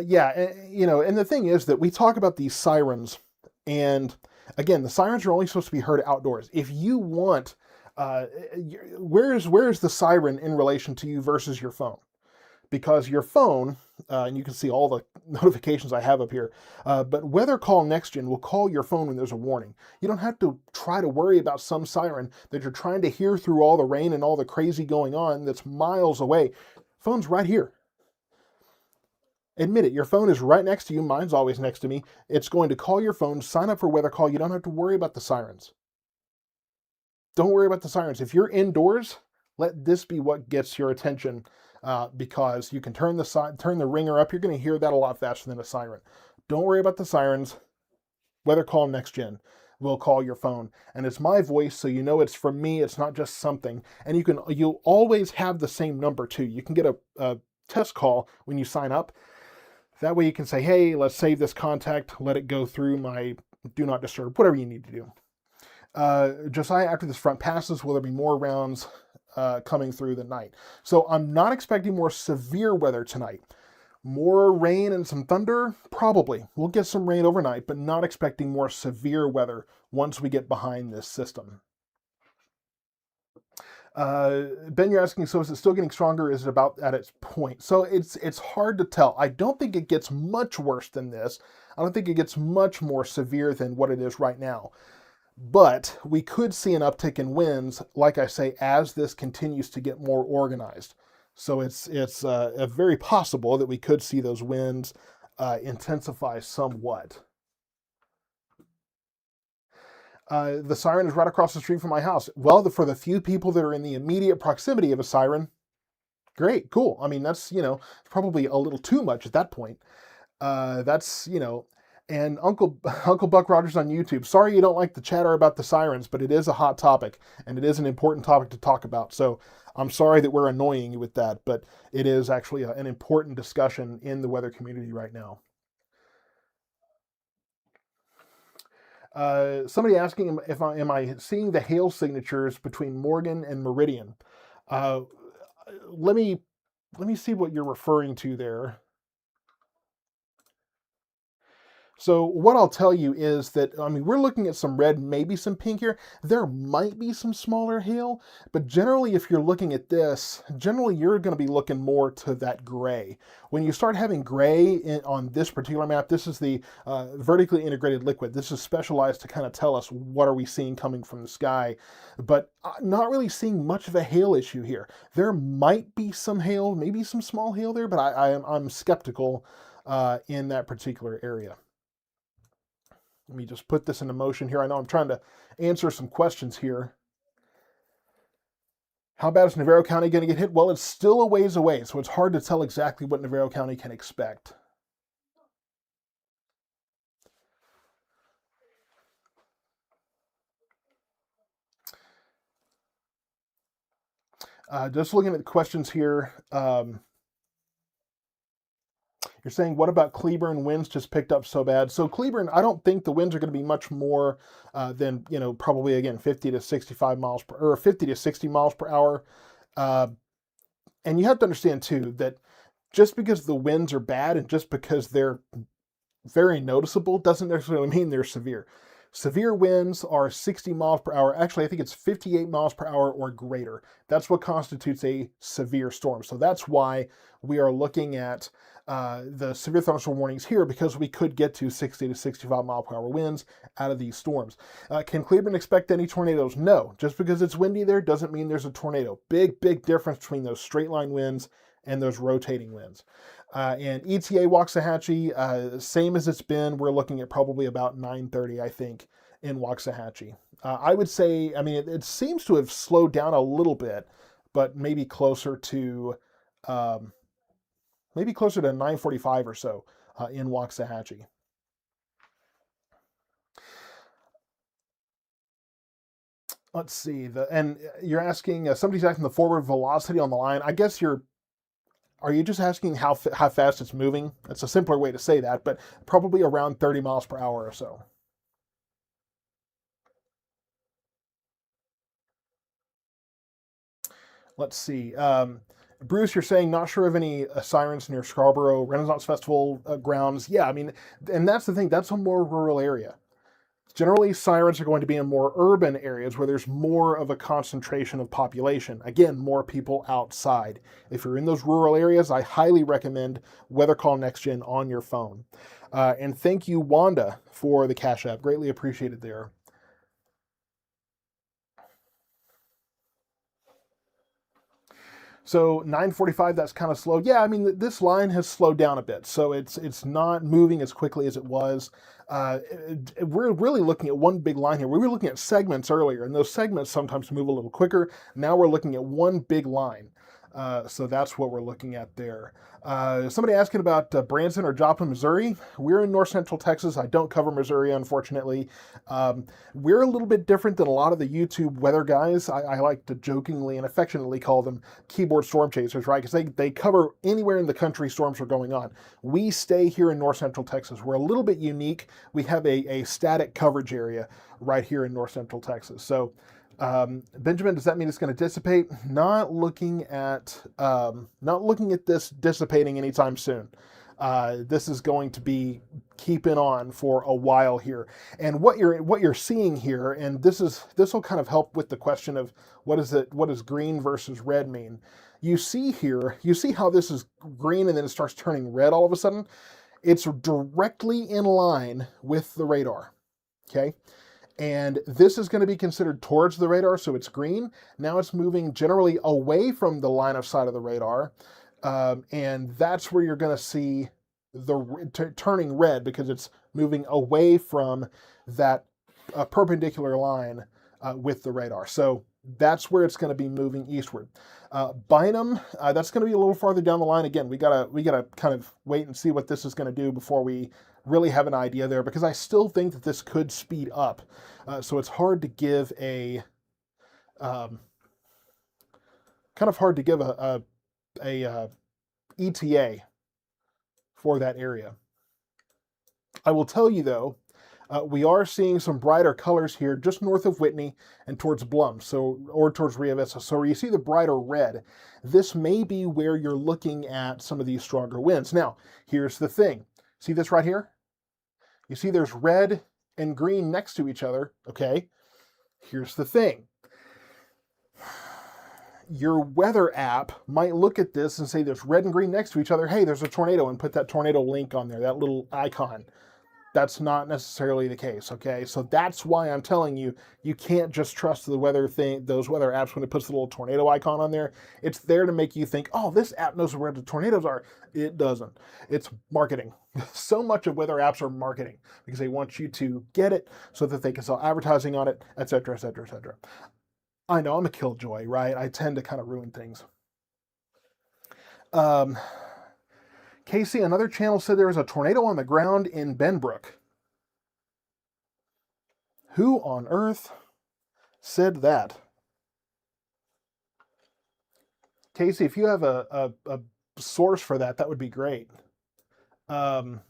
Yeah, and the thing is that we talk about these sirens, and again, the sirens are only supposed to be heard outdoors. If you want, where's the siren in relation to you versus your phone? Because your phone, and you can see all the notifications I have up here, but Weather Call Next Gen will call your phone when there's a warning. You don't have to try to worry about some siren that you're trying to hear through all the rain and all the crazy going on that's miles away. Phone's right here. Admit it, your phone is right next to you. Mine's always next to me. It's going to call your phone, sign up for Weather Call. You don't have to worry about the sirens. Don't worry about the sirens. If you're indoors, let this be what gets your attention, because you can turn the ringer up. You're going to hear that a lot faster than a siren. Don't worry about the sirens. Weather Call Next Gen will call your phone, and it's my voice, so you know it's from me. It's not just something. And you'll always have the same number too. You can get a test call when you sign up. That way you can say, hey, let's save this contact, let it go through my do not disturb, whatever you need to do. Josiah, after this front passes, will there be more rounds coming through the night? So I'm not expecting more severe weather tonight. More rain and some thunder? Probably. We'll get some rain overnight, but not expecting more severe weather once we get behind this system. Ben, you're asking, so is it still getting stronger? Is it about at its point? So it's hard to tell. I don't think it gets much worse than this. I don't think it gets much more severe than what it is right now. But we could see an uptick in winds, like I say, as this continues to get more organized. So it's very possible that we could see those winds intensify somewhat. The siren is right across the street from my house. Well, for the few people that are in the immediate proximity of a siren, great, cool. I mean, that's, probably a little too much at that point. And Uncle Buck Rogers on YouTube, sorry you don't like the chatter about the sirens, but it is a hot topic, and it is an important topic to talk about. So I'm sorry that we're annoying you with that, but it is actually an important discussion in the weather community right now. Somebody asking if am I seeing the hail signatures between Morgan and Meridian? Let me see what you're referring to there. So what I'll tell you is that, I mean, we're looking at some red, maybe some pink here. There might be some smaller hail, but generally if you're looking at this, generally you're going to be looking more to that gray. When you start having gray on this particular map, this is the vertically integrated liquid. This is specialized to kind of tell us what are we seeing coming from the sky, but not really seeing much of a hail issue here. There might be some hail, maybe some small hail there, but I'm skeptical in that particular area. Let me just put this into motion here. I know I'm trying to answer some questions here. How bad is Navarro County going to get hit? Well, it's still a ways away, so it's hard to tell exactly what Navarro County can expect. Just looking at the questions here. You're saying, what about Cleburne? Winds just picked up so bad. So Cleburne, I don't think the winds are going to be much more than, probably, again, 50 to 65 miles per, or 50 to 60 miles per hour. And you have to understand, too, that just because the winds are bad and just because they're very noticeable doesn't necessarily mean they're severe. Severe winds are 60 miles per hour. Actually, I think it's 58 miles per hour or greater. That's what constitutes a severe storm. So that's why we are looking at the severe thunderstorm warnings here, because we could get to 60 to 65 mile per hour winds out of these storms. Can Cleburne expect any tornadoes? No. Just because it's windy there doesn't mean there's a tornado. Big, big difference between those straight line winds and those rotating winds. And ETA Waxahachie, same as it's been. We're looking at probably about 9:30, I think, in Waxahachie. I would say, I mean, it seems to have slowed down a little bit, but maybe closer to 9:45 or so in Waxahachie. Let's see. And you're asking, somebody's asking the forward velocity on the line. I guess are you just asking how fast it's moving? That's a simpler way to say that, but probably around 30 miles per hour or so. Let's see. Bruce, you're saying not sure of any sirens near Scarborough Renaissance Festival grounds. Yeah, I mean, and that's the thing. That's a more rural area. Generally, sirens are going to be in more urban areas where there's more of a concentration of population. Again, more people outside. If you're in those rural areas, I highly recommend Weather Call Next Gen on your phone. And thank you, Wanda, for the Cash App. Greatly appreciated there. So 9:45, that's kind of slow. Yeah, I mean, this line has slowed down a bit, so it's not moving as quickly as it was. We're really looking at one big line here. We were looking at segments earlier, and those segments sometimes move a little quicker. Now we're looking at one big line. So that's what we're looking at there. Somebody asking about Branson or Joplin, Missouri. We're in north central Texas. I don't cover Missouri, unfortunately. We're a little bit different than a lot of the YouTube weather guys. I like to jokingly and affectionately call them keyboard storm chasers, right? Because they cover anywhere in the country storms are going on. We stay here in north central Texas. We're a little bit unique. We have a static coverage area right here in north central Texas. So Benjamin, does that mean it's going to dissipate? Not looking at this dissipating anytime soon. This is going to be keeping on for a while here. And what you're seeing here, and this will kind of help with the question of what does green versus red mean? You see how this is green and then it starts turning red all of a sudden. It's directly in line with the radar. Okay. And this is going to be considered towards the radar, so it's green. Now it's moving generally away from the line of sight of the radar, and that's where you're going to see turning red, because it's moving away from that perpendicular line with the radar. So that's where it's going to be moving eastward. Bynum, that's going to be a little farther down the line. Again, we gotta kind of wait and see what this is going to do before we really have an idea there, because I still think that this could speed up. So it's hard to give a ETA for that area. I will tell you though, we are seeing some brighter colors here just north of Whitney and towards Blum, or towards Rio Vista. So where you see the brighter red, this may be where you're looking at some of these stronger winds. Now, here's the thing. See this right here? You see there's red and green next to each other, okay? Here's the thing. Your weather app might look at this and say there's red and green next to each other. Hey, there's a tornado, and put that tornado link on there, that little icon. That's not necessarily the case, okay? So that's why I'm telling you, you can't just trust the weather thing, those weather apps when it puts the little tornado icon on there. It's there to make you think, oh, this app knows where the tornadoes are. It doesn't. It's marketing. So much of weather apps are marketing because they want you to get it so that they can sell advertising on it, etc., etc., etc. I know I'm a killjoy, right? I tend to kind of ruin things. Um, Casey, another channel said there was a tornado on the ground in Benbrook. Who on earth said that? Casey, if you have a source for that, that would be great. Now,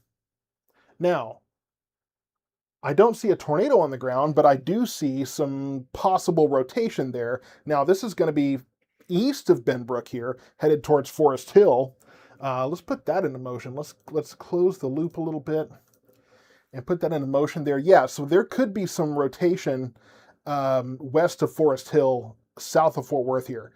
I don't see a tornado on the ground, but I do see some possible rotation there. Now, this is going to be east of Benbrook here, headed towards Forest Hill. Let's put that into motion. Let's close the loop a little bit and put that into motion there. Yeah, so there could be some rotation west of Forest Hill, south of Fort Worth here.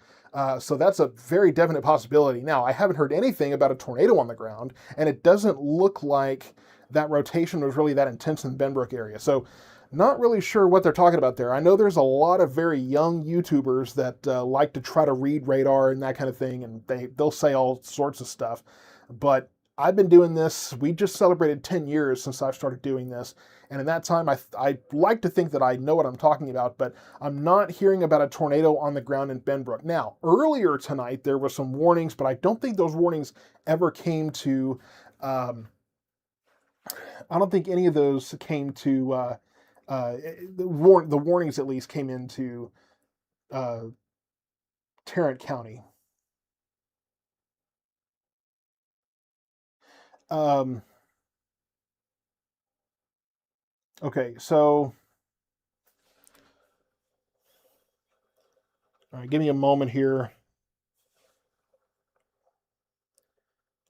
So that's a very definite possibility. Now, I haven't heard anything about a tornado on the ground, and it doesn't look like that rotation was really that intense in the Benbrook area. So not really sure what they're talking about there. I know there's a lot of very young YouTubers that like to try to read radar and that kind of thing, and they'll say all sorts of stuff. But I've been doing this. We just celebrated 10 years since I've started doing this. And in that time, I like to think that I know what I'm talking about, but I'm not hearing about a tornado on the ground in Benbrook. Now, earlier tonight, there were some warnings, but I don't think those warnings ever came to, I don't think any of those came to, the warnings at least came into Tarrant County. Um, okay, so, all right, give me a moment here.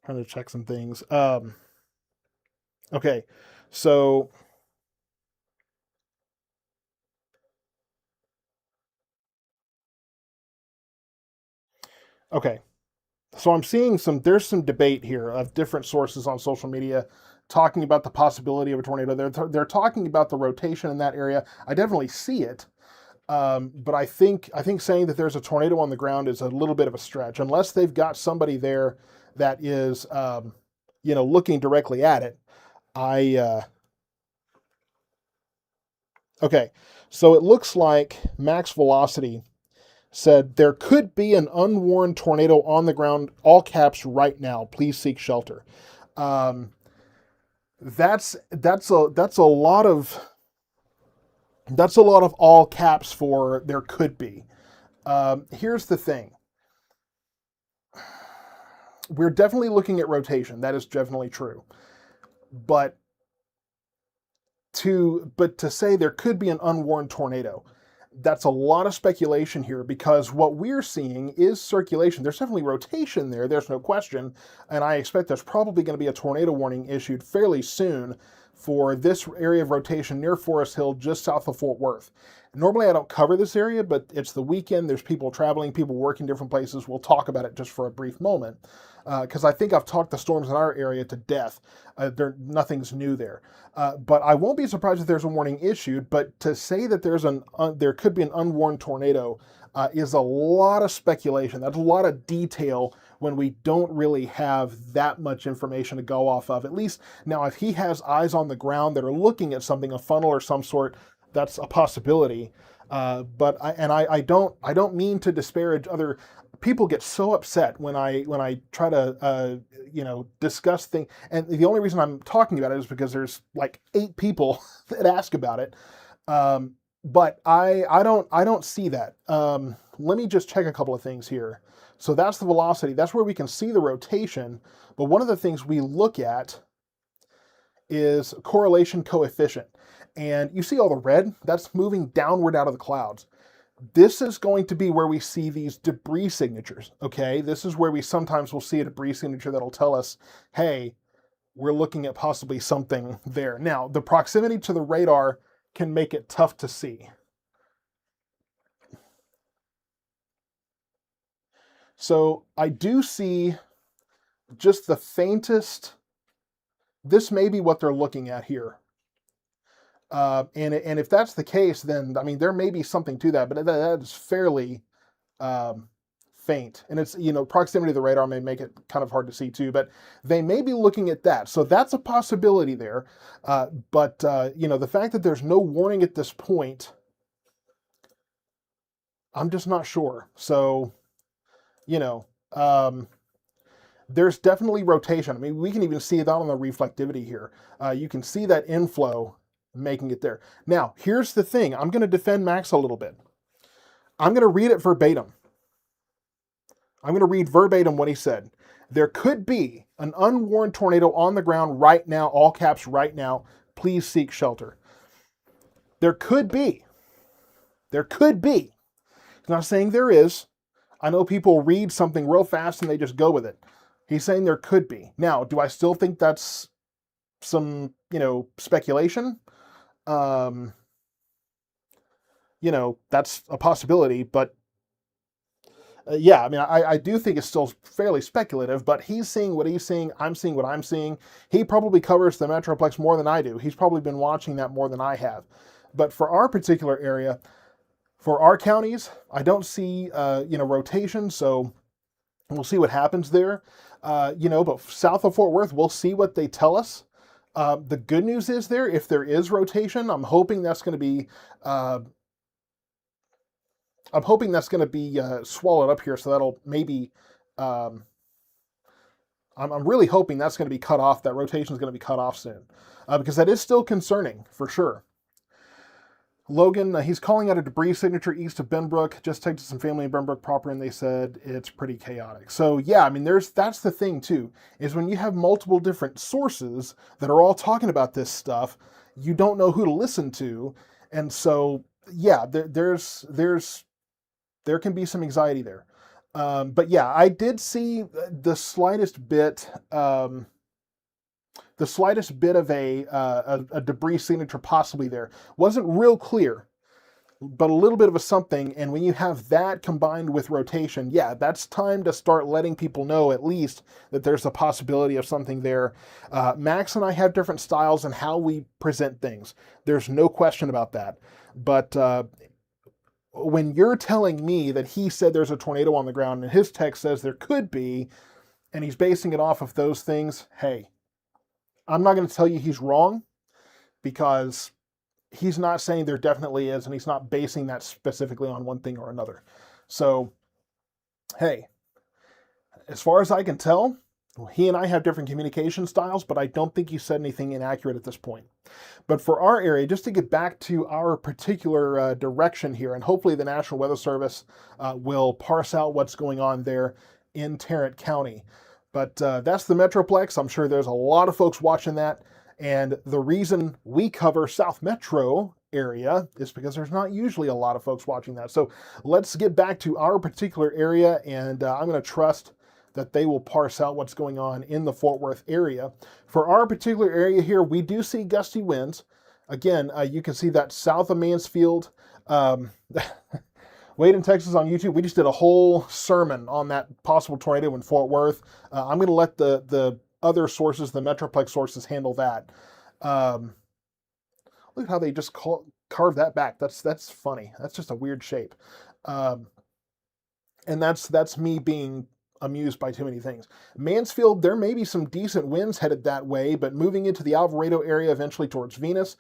Trying to check some things. Okay, so okay, so I'm seeing there's some debate here of different sources on social media talking about the possibility of a tornado. They're talking about the rotation in that area. I definitely see it, but I think saying that there's a tornado on the ground is a little bit of a stretch, unless they've got somebody there that is looking directly at it. I Okay, so it looks like max velocity said there could be an unwarned tornado on the ground, all caps right now. Please seek shelter. Um, that's a lot of all caps for there could be. Here's the thing. We're definitely looking at rotation. That is definitely true. But to say there could be an unwarned tornado, that's a lot of speculation here, because what we're seeing is circulation. There's definitely rotation there, there's no question, and I expect there's probably going to be a tornado warning issued fairly soon for this area of rotation near Forest Hill, just south of Fort Worth. Normally I don't cover this area, but it's the weekend, there's people traveling, people working different places. We'll talk about it just for a brief moment, because I think I've talked the storms in our area to death. Nothing's new there. But I won't be surprised if there's a warning issued. But to say that there could be an unwarned tornado is a lot of speculation. That's a lot of detail when we don't really have that much information to go off of. At least now, if he has eyes on the ground that are looking at something, a funnel or some sort, that's a possibility. But I don't mean to disparage other people. Get so upset when I try to discuss things, and the only reason I'm talking about it is because there's like 8 people that ask about it. But I don't see that. Let me just check a couple of things here. So that's the velocity. That's where we can see the rotation. But one of the things we look at is correlation coefficient. And you see all the red? That's moving downward out of the clouds. This is going to be where we see these debris signatures, okay? This is where we sometimes will see a debris signature that'll tell us, hey, we're looking at possibly something there. Now, the proximity to the radar can make it tough to see. So I do see just the faintest, this may be what they're looking at here. And if that's the case, then, I mean, there may be something to that, but that is fairly faint. And it's, proximity to the radar may make it kind of hard to see too, but they may be looking at that. So that's a possibility there. But the fact that there's no warning at this point, I'm just not sure. So, there's definitely rotation. I mean, we can even see that on the reflectivity here. You can see that inflow making it there. Now, here's the thing. I'm going to defend Max a little bit. I'm going to read it verbatim. I'm going to read verbatim what he said. There could be an unwarned tornado on the ground right now, all caps right now. Please seek shelter. There could be. There could be. He's not saying there is. I know people read something real fast and they just go with it. He's saying there could be. Now, do I still think that's some, speculation? That's a possibility, but yeah, I mean, I do think it's still fairly speculative, but he's seeing what he's seeing. I'm seeing what I'm seeing. He probably covers the Metroplex more than I do. He's probably been watching that more than I have. But for our particular area, for our counties, I don't see, rotation, so we'll see what happens there. But south of Fort Worth, we'll see what they tell us. The good news is there, if there is rotation, I'm hoping that's going to be swallowed up here, so that'll maybe, I'm really hoping that's going to be cut off, that rotation is going to be cut off soon, because that is still concerning, for sure. Logan, he's calling out a debris signature east of Benbrook, just texted some family in Benbrook proper, and they said it's pretty chaotic. So yeah, I mean, that's the thing too, is when you have multiple different sources that are all talking about this stuff, you don't know who to listen to, and so yeah, there can be some anxiety there. But yeah, I did see the slightest bit of a debris signature possibly there. Wasn't real clear, but a little bit of a something. And when you have that combined with rotation, yeah, that's time to start letting people know at least that there's a possibility of something there. Max and I have different styles in how we present things. There's no question about that. But when you're telling me that he said there's a tornado on the ground and his text says there could be, and he's basing it off of those things, hey, I'm not going to tell you he's wrong, because he's not saying there definitely is, and he's not basing that specifically on one thing or another. So, hey, as far as I can tell, he and I have different communication styles, but I don't think he said anything inaccurate at this point. But for our area, just to get back to our particular direction here, and hopefully the National Weather Service will parse out what's going on there in Tarrant County. But that's the Metroplex. I'm sure there's a lot of folks watching that. And the reason we cover South Metro area is because there's not usually a lot of folks watching that. So let's get back to our particular area, and I'm going to trust that they will parse out what's going on in the Fort Worth area. For our particular area here, we do see gusty winds. Again, you can see that south of Mansfield. Wade in Texas on YouTube, we just did a whole sermon on that possible tornado in Fort Worth. I'm going to let the other sources, the Metroplex sources, handle that. Look at how they just carve that back. That's funny. That's just a weird shape. And that's me being amused by too many things. Mansfield, there may be some decent winds headed that way, but moving into the Alvarado area, eventually towards Venus,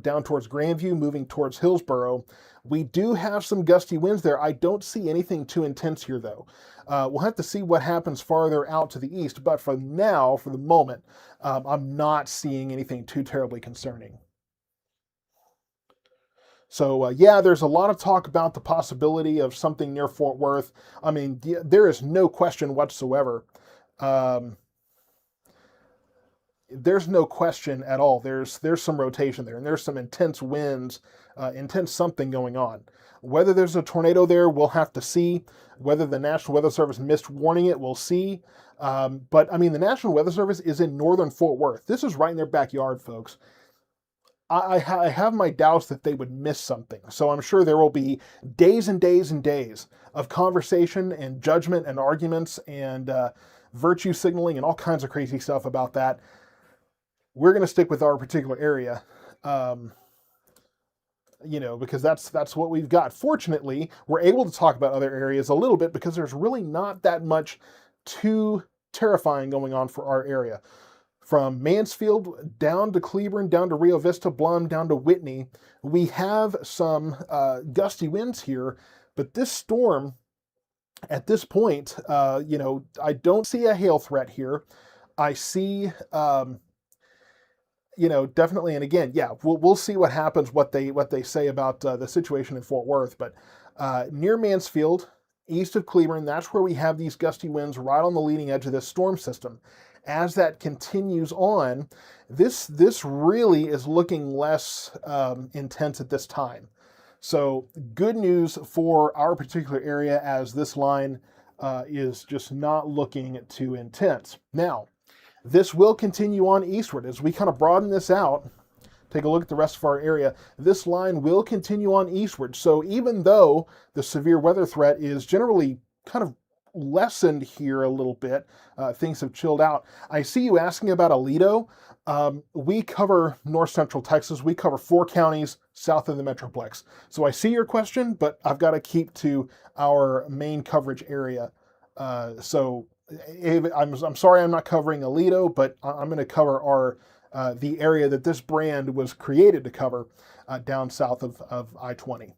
down towards Grandview, moving towards Hillsboro, we do have some gusty winds there. I don't see anything too intense here, though. We'll have to see what happens farther out to the east, but for now, for the moment, I'm not seeing anything too terribly concerning. So yeah, there's a lot of talk about the possibility of something near Fort Worth. I mean, there is no question whatsoever. there's no question at all. There's some rotation there, and there's some intense winds, intense something going on. Whether there's a tornado there, we'll have to see. Whether the National Weather Service missed warning it, we'll see. But I mean, the National Weather Service is in northern Fort Worth. This is right in their backyard, folks. I have my doubts that they would miss something. So I'm sure there will be days and days and days of conversation and judgment and arguments and virtue signaling and all kinds of crazy stuff about that. We're going to stick with our particular area, because that's what we've got. Fortunately, we're able to talk about other areas a little bit because there's really not that much too terrifying going on for our area. From Mansfield down to Cleburne, down to Rio Vista, Blum, down to Whitney, we have some gusty winds here, but this storm, at this point, I don't see a hail threat here. I see, definitely, and again, yeah, we'll see what happens, what they say about the situation in Fort Worth, but near Mansfield, east of Cleburne, that's where we have these gusty winds right on the leading edge of this storm system. As that continues on, this really is looking less intense at this time. So good news for our particular area, as this line is just not looking too intense. Now, this will continue on eastward as we kind of broaden this out. Take a look at the rest of our area. This line will continue on eastward. So even though the severe weather threat is generally kind of lessened here a little bit, things have chilled out. I see you asking about Aledo. We cover north central Texas. We cover 4 counties south of the Metroplex. So I see your question, but I've got to keep to our main coverage area. So I'm sorry I'm not covering Aledo, but I'm going to cover the area that this brand was created to cover down south of I-20.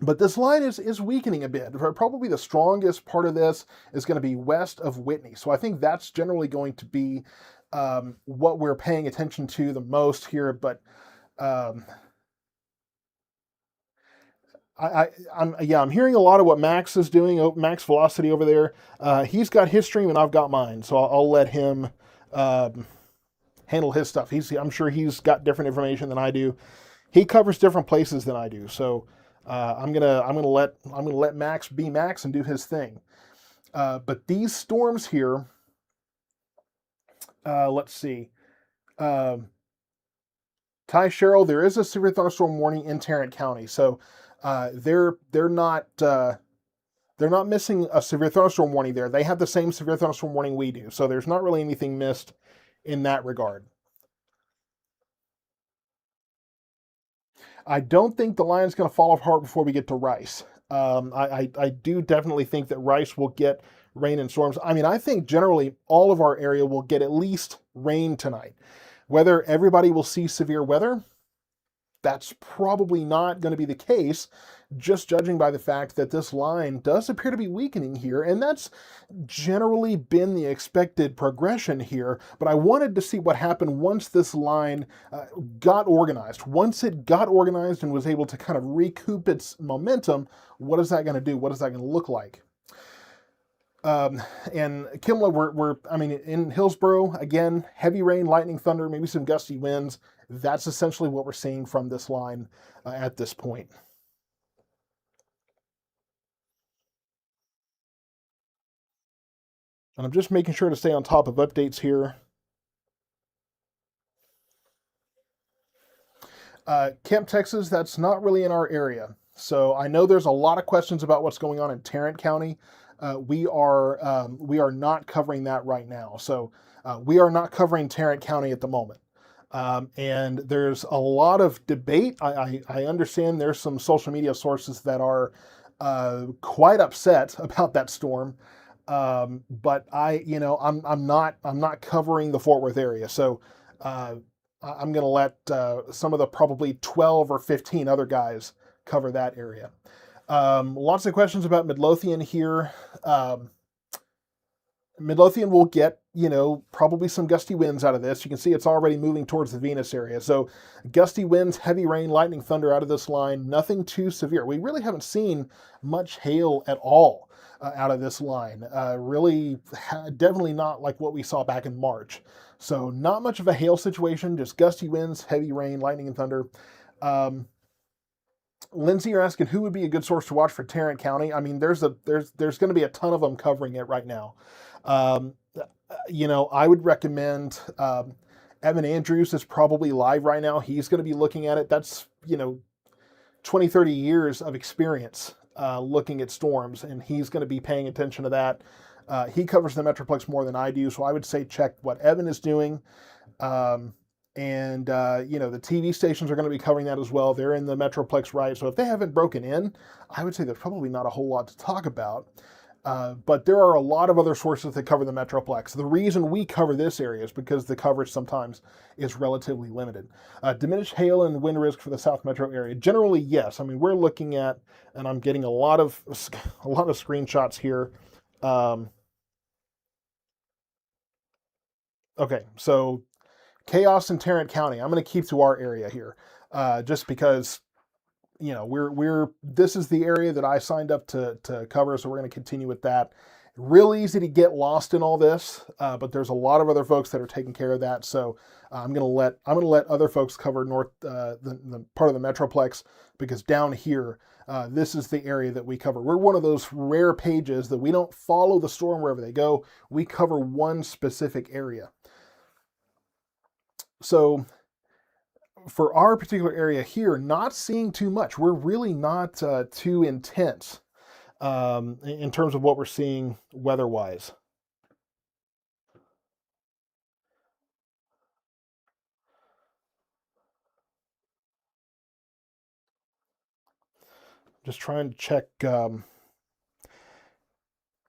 But this line is weakening a bit. Probably the strongest part of this is going to be west of Whitney. So I think that's generally going to be what we're paying attention to the most here. But I'm hearing a lot of what Max is doing. Max Velocity over there. He's got his stream and I've got mine. So I'll let him handle his stuff. I'm sure he's got different information than I do. He covers different places than I do. So I'm gonna let Max be Max and do his thing. But these storms here, let's see. Ty Sherrill, there is a severe thunderstorm warning in Tarrant County, so they're not missing a severe thunderstorm warning there. They have the same severe thunderstorm warning we do, so there's not really anything missed in that regard. I don't think the line's going to fall apart before we get to Rice. I do definitely think that Rice will get rain and storms. I mean, I think generally all of our area will get at least rain tonight. Whether everybody will see severe weather, that's probably not going to be the case, just judging by the fact that this line does appear to be weakening here, and that's generally been the expected progression here. But I wanted to see what happened once this line got organized. Once it got organized and was able to kind of recoup its momentum, what is that going to do? What is that going to look like? And Kimla, in Hillsboro, again, heavy rain, lightning, thunder, maybe some gusty winds. That's essentially what we're seeing from this line at this point. And I'm just making sure to stay on top of updates here. Camp, Texas, that's not really in our area. So I know there's a lot of questions about what's going on in Tarrant County. We are not covering that right now. So we are not covering Tarrant County at the moment. And there's a lot of debate. I understand there's some social media sources that are quite upset about that storm. But I'm not covering the Fort Worth area. So I'm going to let some of the probably 12 or 15 other guys cover that area. Lots of questions about Midlothian here. Midlothian will get, probably some gusty winds out of this. You can see it's already moving towards the Venus area. So gusty winds, heavy rain, lightning, thunder out of this line, nothing too severe. We really haven't seen much hail at all. out of this line. Really, definitely not like what we saw back in March. So not much of a hail situation, just gusty winds, heavy rain, lightning and thunder. Um, Lindsay, you're asking who would be a good source to watch for Tarrant County. I mean, there's going to be a ton of them covering it right now. Um, I would recommend Evan Andrews is probably live right now. He's going to be looking at it. That's 20, 30 years of experience looking at storms, and he's going to be paying attention to that. He covers the Metroplex more than I do, so I would say check what Evan is doing. The TV stations are going to be covering that as well. They're in the Metroplex, right? So if they haven't broken in, I would say there's probably not a whole lot to talk about. But there are a lot of other sources that cover the Metroplex. The reason we cover this area is because the coverage sometimes is relatively limited. Diminished hail and wind risk for the South Metro area. Generally, yes. I mean, we're looking at, and I'm getting a lot of screenshots here. Okay, so chaos in Tarrant County. I'm going to keep to our area here, just because we're this is the area that I signed up to cover, so we're going to continue with that. Real easy to get lost in all this, but there's a lot of other folks that are taking care of that. So I'm going to let other folks cover the part of the Metroplex, because down here, this is the area that we cover. We're one of those rare pages that we don't follow the storm wherever they go. We cover one specific area. So for our particular area here, not seeing too much. We're really not too intense in terms of what we're seeing weather-wise. Just trying to check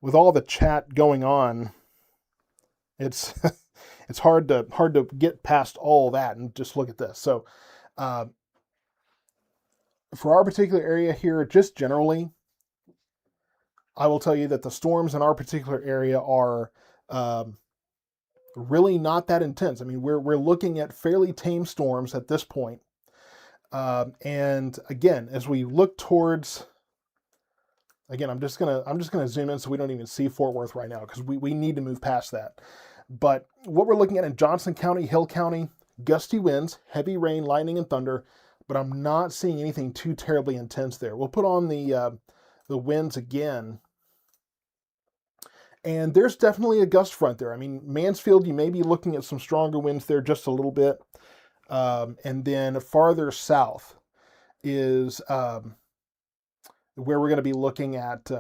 with all the chat going on. It's it's hard to get past all that and just look at this. So for our particular area here, just generally, I will tell you that the storms in our particular area are really not that intense. I mean, we're looking at fairly tame storms at this point. And again, as we look towards, again, I'm just gonna zoom in so we don't even see Fort Worth right now, because we need to move past that. But what we're looking at in Johnson County, Hill County, gusty winds, heavy rain, lightning, and thunder. But I'm not seeing anything too terribly intense there. We'll put on the winds again. And there's definitely a gust front there. I mean, Mansfield, you may be looking at some stronger winds there just a little bit. And then farther south is where we're going to be looking at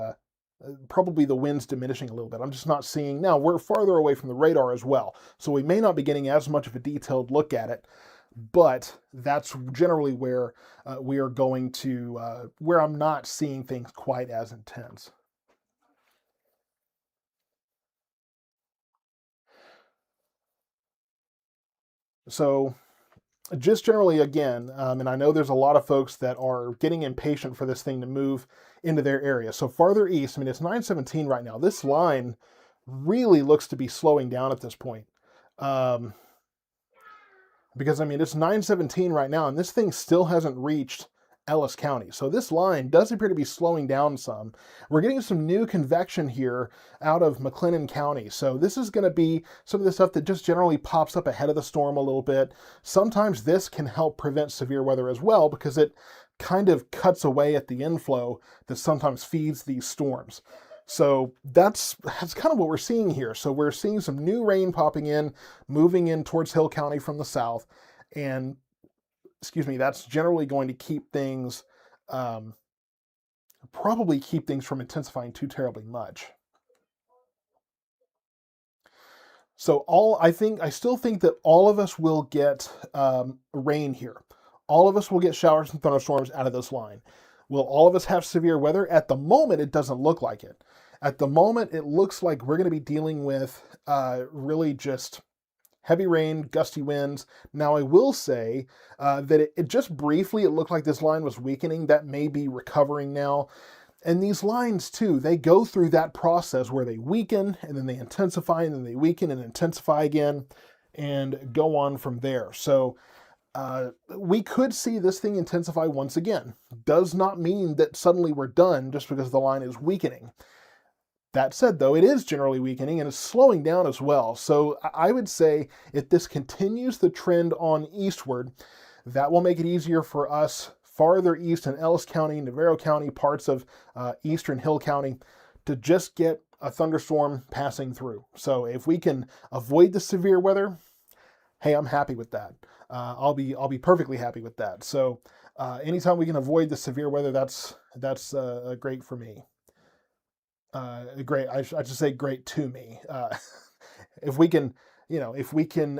probably the winds diminishing a little bit. I'm just not seeing, now we're farther away from the radar as well, so we may not be getting as much of a detailed look at it, but that's generally where we are going to, where I'm not seeing things quite as intense. So just generally, again, and I know there's a lot of folks that are getting impatient for this thing to move into their area. So farther east, I mean, it's 917 right now. This line really looks to be slowing down at this point. Because, I mean, it's 917 right now, and this thing still hasn't reached Ellis County. So this line does appear to be slowing down some. We're getting some new convection here out of McLennan County. So this is going to be some of the stuff that just generally pops up ahead of the storm a little bit. Sometimes this can help prevent severe weather as well, because it kind of cuts away at the inflow that sometimes feeds these storms. So that's kind of what we're seeing here. So we're seeing some new rain popping in, moving in towards Hill County from the south. And that's generally going to keep things, probably keep things from intensifying too terribly much. So I still think that all of us will get rain here. All of us will get showers and thunderstorms out of this line. Will all of us have severe weather? At the moment, it doesn't look like it. At the moment, it looks like we're going to be dealing with really just heavy rain, gusty winds. Now, I will say that it just briefly, it looked like this line was weakening. That may be recovering now. And these lines, too, they go through that process where they weaken, and then they intensify, and then they weaken and intensify again, and go on from there. So we could see this thing intensify once again. Does not mean that suddenly we're done just because the line is weakening. That said, though, it is generally weakening and it's slowing down as well. So I would say if this continues the trend on eastward, that will make it easier for us farther east in Ellis County, Navarro County, parts of eastern Hill County to just get a thunderstorm passing through. So if we can avoid the severe weather, hey, I'm happy with that. I'll be perfectly happy with that. So anytime we can avoid the severe weather, that's great for me. Great. I should say great to me. If we can, if we can,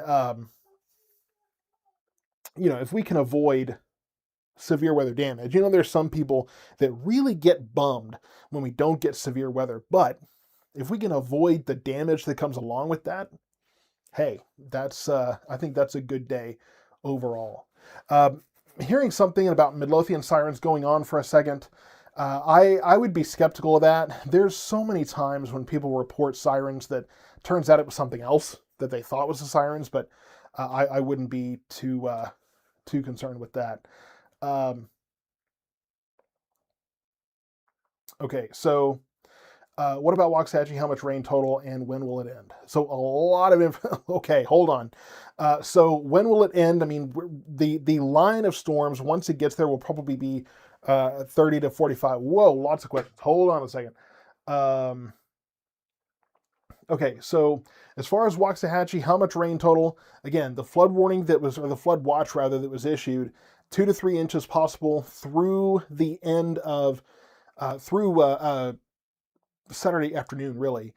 if we can avoid severe weather damage. There's some people that really get bummed when we don't get severe weather, but if we can avoid the damage that comes along with that, hey, I think that's a good day overall. Hearing something about Midlothian sirens going on for a second, I would be skeptical of that. There's so many times when people report sirens that turns out it was something else that they thought was the sirens, but I wouldn't be too concerned with that. Okay, so what about Waxahachie? How much rain total and when will it end? So a lot of info. Okay, hold on. So when will it end? I mean, the line of storms, once it gets there, will probably be 30 to 45. Whoa, lots of questions. Hold on a second. Okay, so as far as Waxahachie, how much rain total? Again, the flood warning or the flood watch rather, that was issued, 2 to 3 inches possible through the end of, Saturday afternoon, really.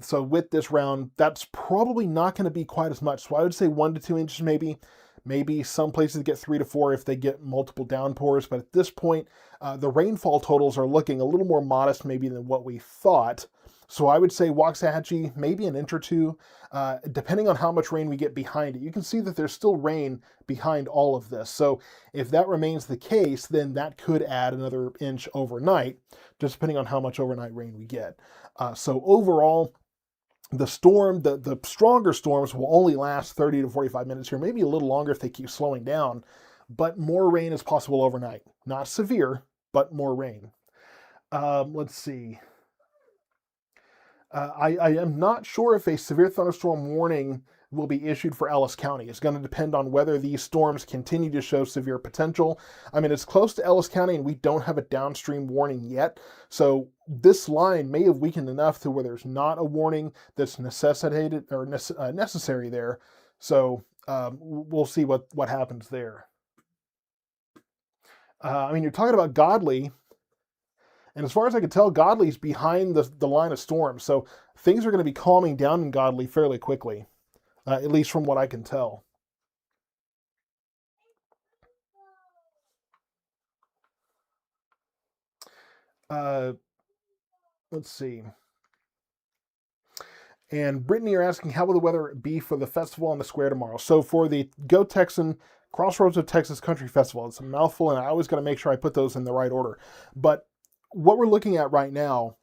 So with this round, that's probably not going to be quite as much. So I would say 1 to 2 inches maybe. Maybe some places get 3 to 4 if they get multiple downpours. But at this point, the rainfall totals are looking a little more modest maybe than what we thought. So I would say Waxahachie, maybe an inch or two, depending on how much rain we get behind it. You can see that there's still rain behind all of this. So if that remains the case, then that could add another inch overnight, just depending on how much overnight rain we get. So overall, the stronger storms will only last 30 to 45 minutes here, maybe a little longer if they keep slowing down, but more rain is possible overnight. Not severe, but more rain. Let's see. I am not sure if a severe thunderstorm warning will be issued for Ellis County. It's going to depend on whether these storms continue to show severe potential. I mean, it's close to Ellis County and we don't have a downstream warning yet. So this line may have weakened enough to where there's not a warning that's necessitated or necessary there. So we'll see what happens there. I mean, you're talking about Godley. And as far as I can tell, Godley's behind the line of storms. So things are going to be calming down in Godley fairly quickly, at least from what I can tell. Let's see. And Brittany are asking, how will the weather be for the festival on the square tomorrow? So for the Go Texan Crossroads of Texas Country Festival, it's a mouthful, and I always got to make sure I put those in the right order. But what we're looking at right now,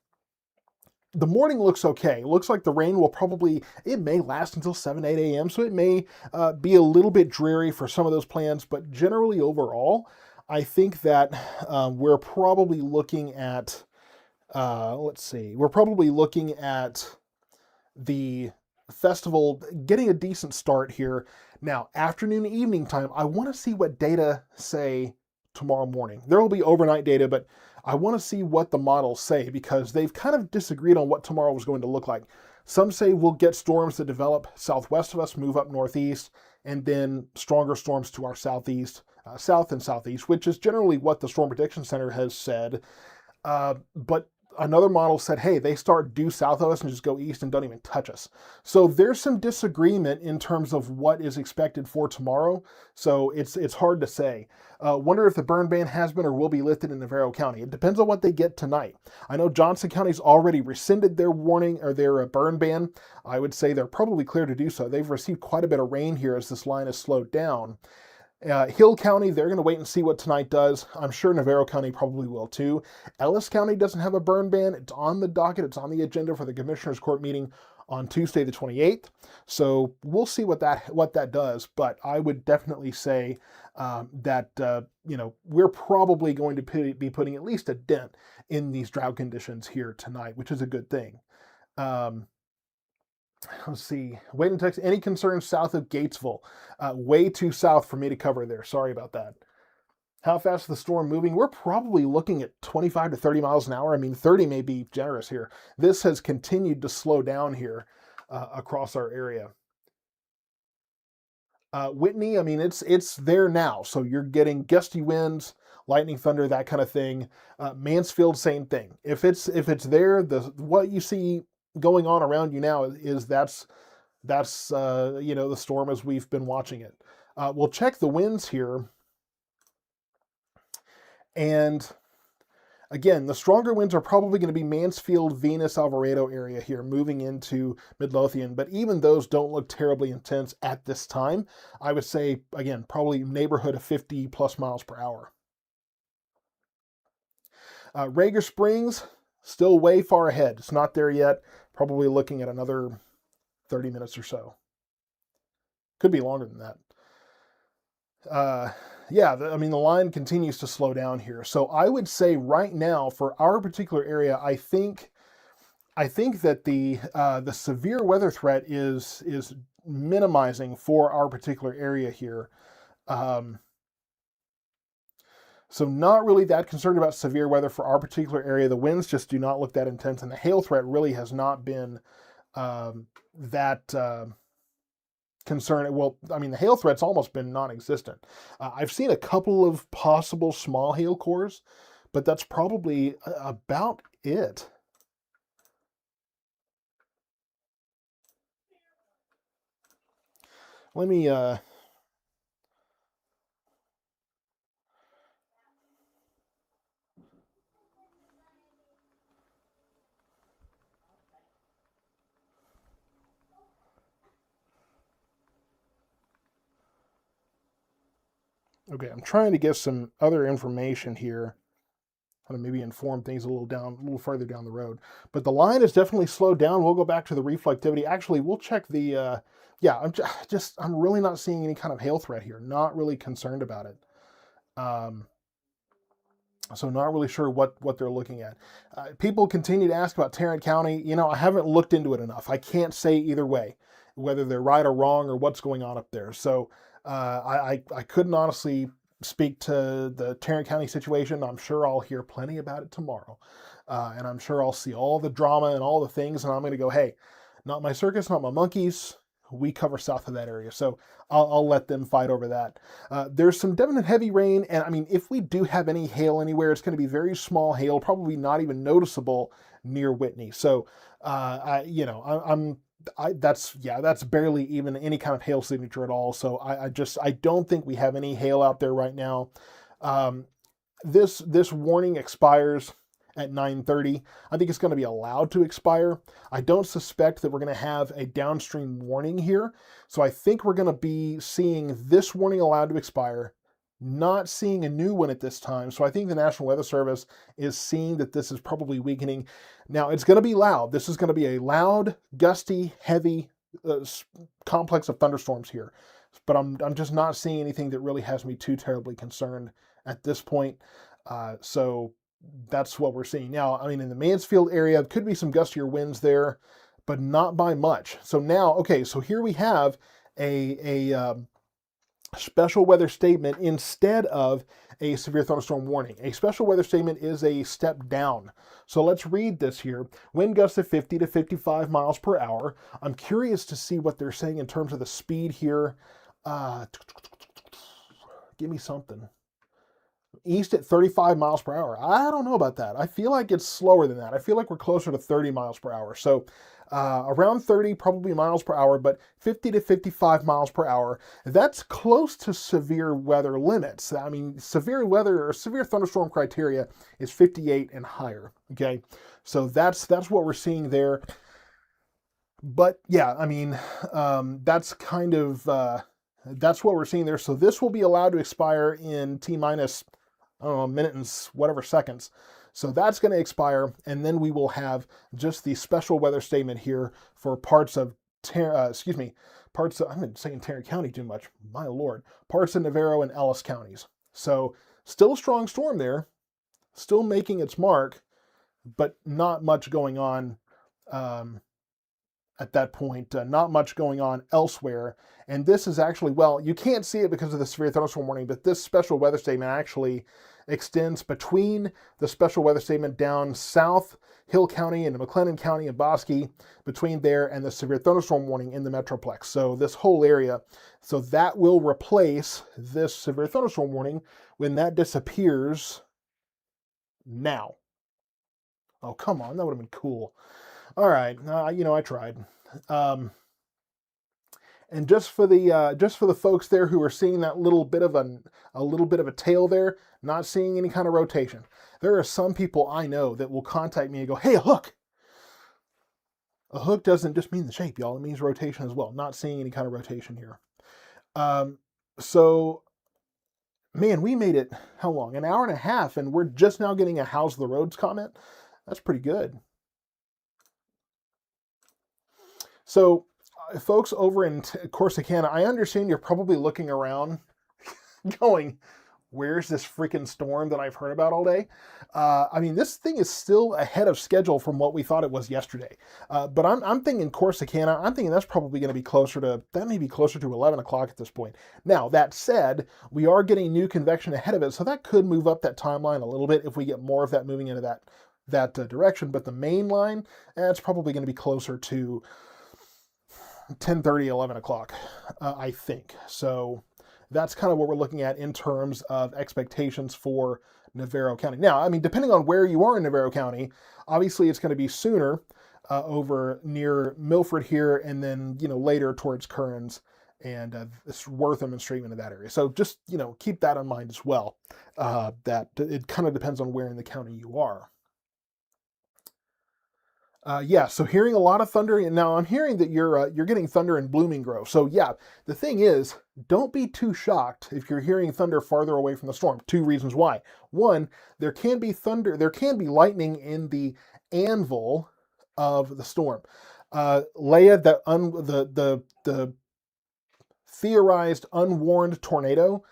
the morning looks okay. It looks like the rain will it may last until 7, 8 a.m., so it may be a little bit dreary for some of those plans, but generally overall, I think that we're probably looking at, we're probably looking at the festival getting a decent start here. Now, afternoon, evening time, I want to see what data say tomorrow morning. There will be overnight data, but I want to see what the models say because they've kind of disagreed on what tomorrow is going to look like. Some say we'll get storms that develop southwest of us, move up northeast, and then stronger storms to our southeast, south and southeast, which is generally what the Storm Prediction Center has said. But another model said, hey, they start due south of us and just go east and don't even touch us. So there's some disagreement in terms of what is expected for tomorrow. So it's hard to say. Wonder if the burn ban has been or will be lifted in Navarro County. It depends on what they get tonight. I know Johnson County's already rescinded their warning or their burn ban. I would say they're probably clear to do so. They've received quite a bit of rain here as this line has slowed down. Hill County, they're going to wait and see what tonight does. I'm sure Navarro County probably will too. Ellis County doesn't have a burn ban. It's on the docket. It's on the agenda for the Commissioner's Court meeting on Tuesday the 28th. So we'll see what that does. But I would definitely say that we're probably going to be putting at least a dent in these drought conditions here tonight, which is a good thing. Let's see. Wait and text. Any concerns south of Gatesville? Way too south for me to cover there. Sorry about that. How fast is the storm moving? We're probably looking at 25 to 30 miles an hour. I mean, 30 may be generous here. This has continued to slow down here across our area. Whitney, I mean, it's there now. So you're getting gusty winds, lightning, thunder, that kind of thing. Mansfield, same thing. If it's there, what you see going on around you now is that's the storm as we've been watching it. We'll check the winds here. And again, the stronger winds are probably going to be Mansfield, Venus, Alvarado area here, moving into Midlothian. But even those don't look terribly intense at this time. I would say, again, probably neighborhood of 50 plus miles per hour. Rager Springs, still way far ahead. It's not there yet. Probably looking at another 30 minutes or so. Could be longer than that. I mean, the line continues to slow down here. So I would say right now for our particular area, I think that the severe weather threat is minimizing for our particular area here. So not really that concerned about severe weather for our particular area. The winds just do not look that intense, and the hail threat really has not been that concern. Well, I mean, the hail threat's almost been non-existent. I've seen a couple of possible small hail cores, but that's probably about it. Let me okay, I'm trying to get some other information here, how to maybe inform things a little further down the road. But the line is definitely slowed down. We'll go back to the reflectivity. Actually, we'll check the I'm really not seeing any kind of hail threat here. Not really concerned about it. So not really sure what they're looking at. People continue to ask about Tarrant County. I haven't looked into it enough. I can't say either way, whether they're right or wrong or what's going on up there. So I couldn't honestly speak to the Tarrant County situation. I'm sure I'll hear plenty about it tomorrow. And I'm sure I'll see all the drama and all the things. And I'm going to go, hey, not my circus, not my monkeys. We cover south of that area. So I'll let them fight over that. There's some definite heavy rain. And I mean, if we do have any hail anywhere, it's going to be very small hail, probably not even noticeable near Whitney. So, that's barely even any kind of hail signature at all. So I don't think we have any hail out there right now. This warning expires at 9:30. I think it's going to be allowed to expire. I don't suspect that we're going to have a downstream warning here. So I think we're going to be seeing this warning allowed to expire, not seeing a new one at this time. So I think the National Weather Service is seeing that this is probably weakening. Now it's going to be loud. This is going to be a loud, gusty, heavy complex of thunderstorms here. But I'm just not seeing anything that really has me too terribly concerned at this point. So that's what we're seeing now. I mean, in the Mansfield area, could be some gustier winds there, but not by much. So now, okay, so here we have a special weather statement instead of a severe thunderstorm warning. A special weather statement is a step down. So let's read this here. Wind gusts of 50 to 55 miles per hour. I'm curious to see what they're saying in terms of the speed here. Give me something. East at 35 miles per hour. I don't know about that. I feel like it's slower than that. I feel like we're closer to 30 miles per hour. So around 30 probably miles per hour, but 50 to 55 miles per hour. That's close to severe weather limits. I mean, severe weather or severe thunderstorm criteria is 58 and higher. Okay, so that's what we're seeing there. But yeah, I mean, that's kind of that's what we're seeing there. So this will be allowed to expire in T minus, I don't know, a minute and whatever seconds. So that's going to expire, and then we will have just the special weather statement here for parts of, parts of, I've been saying Tarrant County too much, my lord, parts of Navarro and Ellis counties. So still a strong storm there, still making its mark, but not much going on at that point, not much going on elsewhere. And this is actually, well, you can't see it because of the severe thunderstorm warning, but this special weather statement actually extends between the special weather statement down south Hill County into McLennan County and Bosque, between there and the severe thunderstorm warning in the Metroplex. So this whole area, so that will replace this severe thunderstorm warning when that disappears now. Oh, come on, that would have been cool. All right, I tried. And just for the folks there who are seeing that little bit of a tail there, not seeing any kind of rotation. There are some people I know that will contact me and go, "Hey, a hook." A hook doesn't just mean the shape, y'all. It means rotation as well. Not seeing any kind of rotation here. So, man, we made it, how long? An hour and a half, and we're just now getting a how's the roads comment. That's pretty good. So, folks over in Corsicana, I understand you're probably looking around going, where's this freaking storm that I've heard about all day? I mean, this thing is still ahead of schedule from what we thought it was yesterday. But I'm thinking Corsicana, I'm thinking that's probably going to be that may be closer to 11 o'clock at this point. Now, that said, we are getting new convection ahead of it, so that could move up that timeline a little bit if we get more of that moving into that direction. But the main line, it's probably going to be closer to 10:30, 11 o'clock, I think. So that's kind of what we're looking at in terms of expectations for Navarro County. Now, I mean, depending on where you are in Navarro County, obviously it's going to be sooner over near Milford here, and then, later towards Kearns and Wortham and Straitman in that area. So just, keep that in mind as well, that it kind of depends on where in the county you are. So hearing a lot of thunder, and now I'm hearing that you're getting thunder in Blooming Grove. So yeah, the thing is, don't be too shocked if you're hearing thunder farther away from the storm. Two reasons why. One, there can be lightning in the anvil of the storm. Leah, the theorized unwarned tornado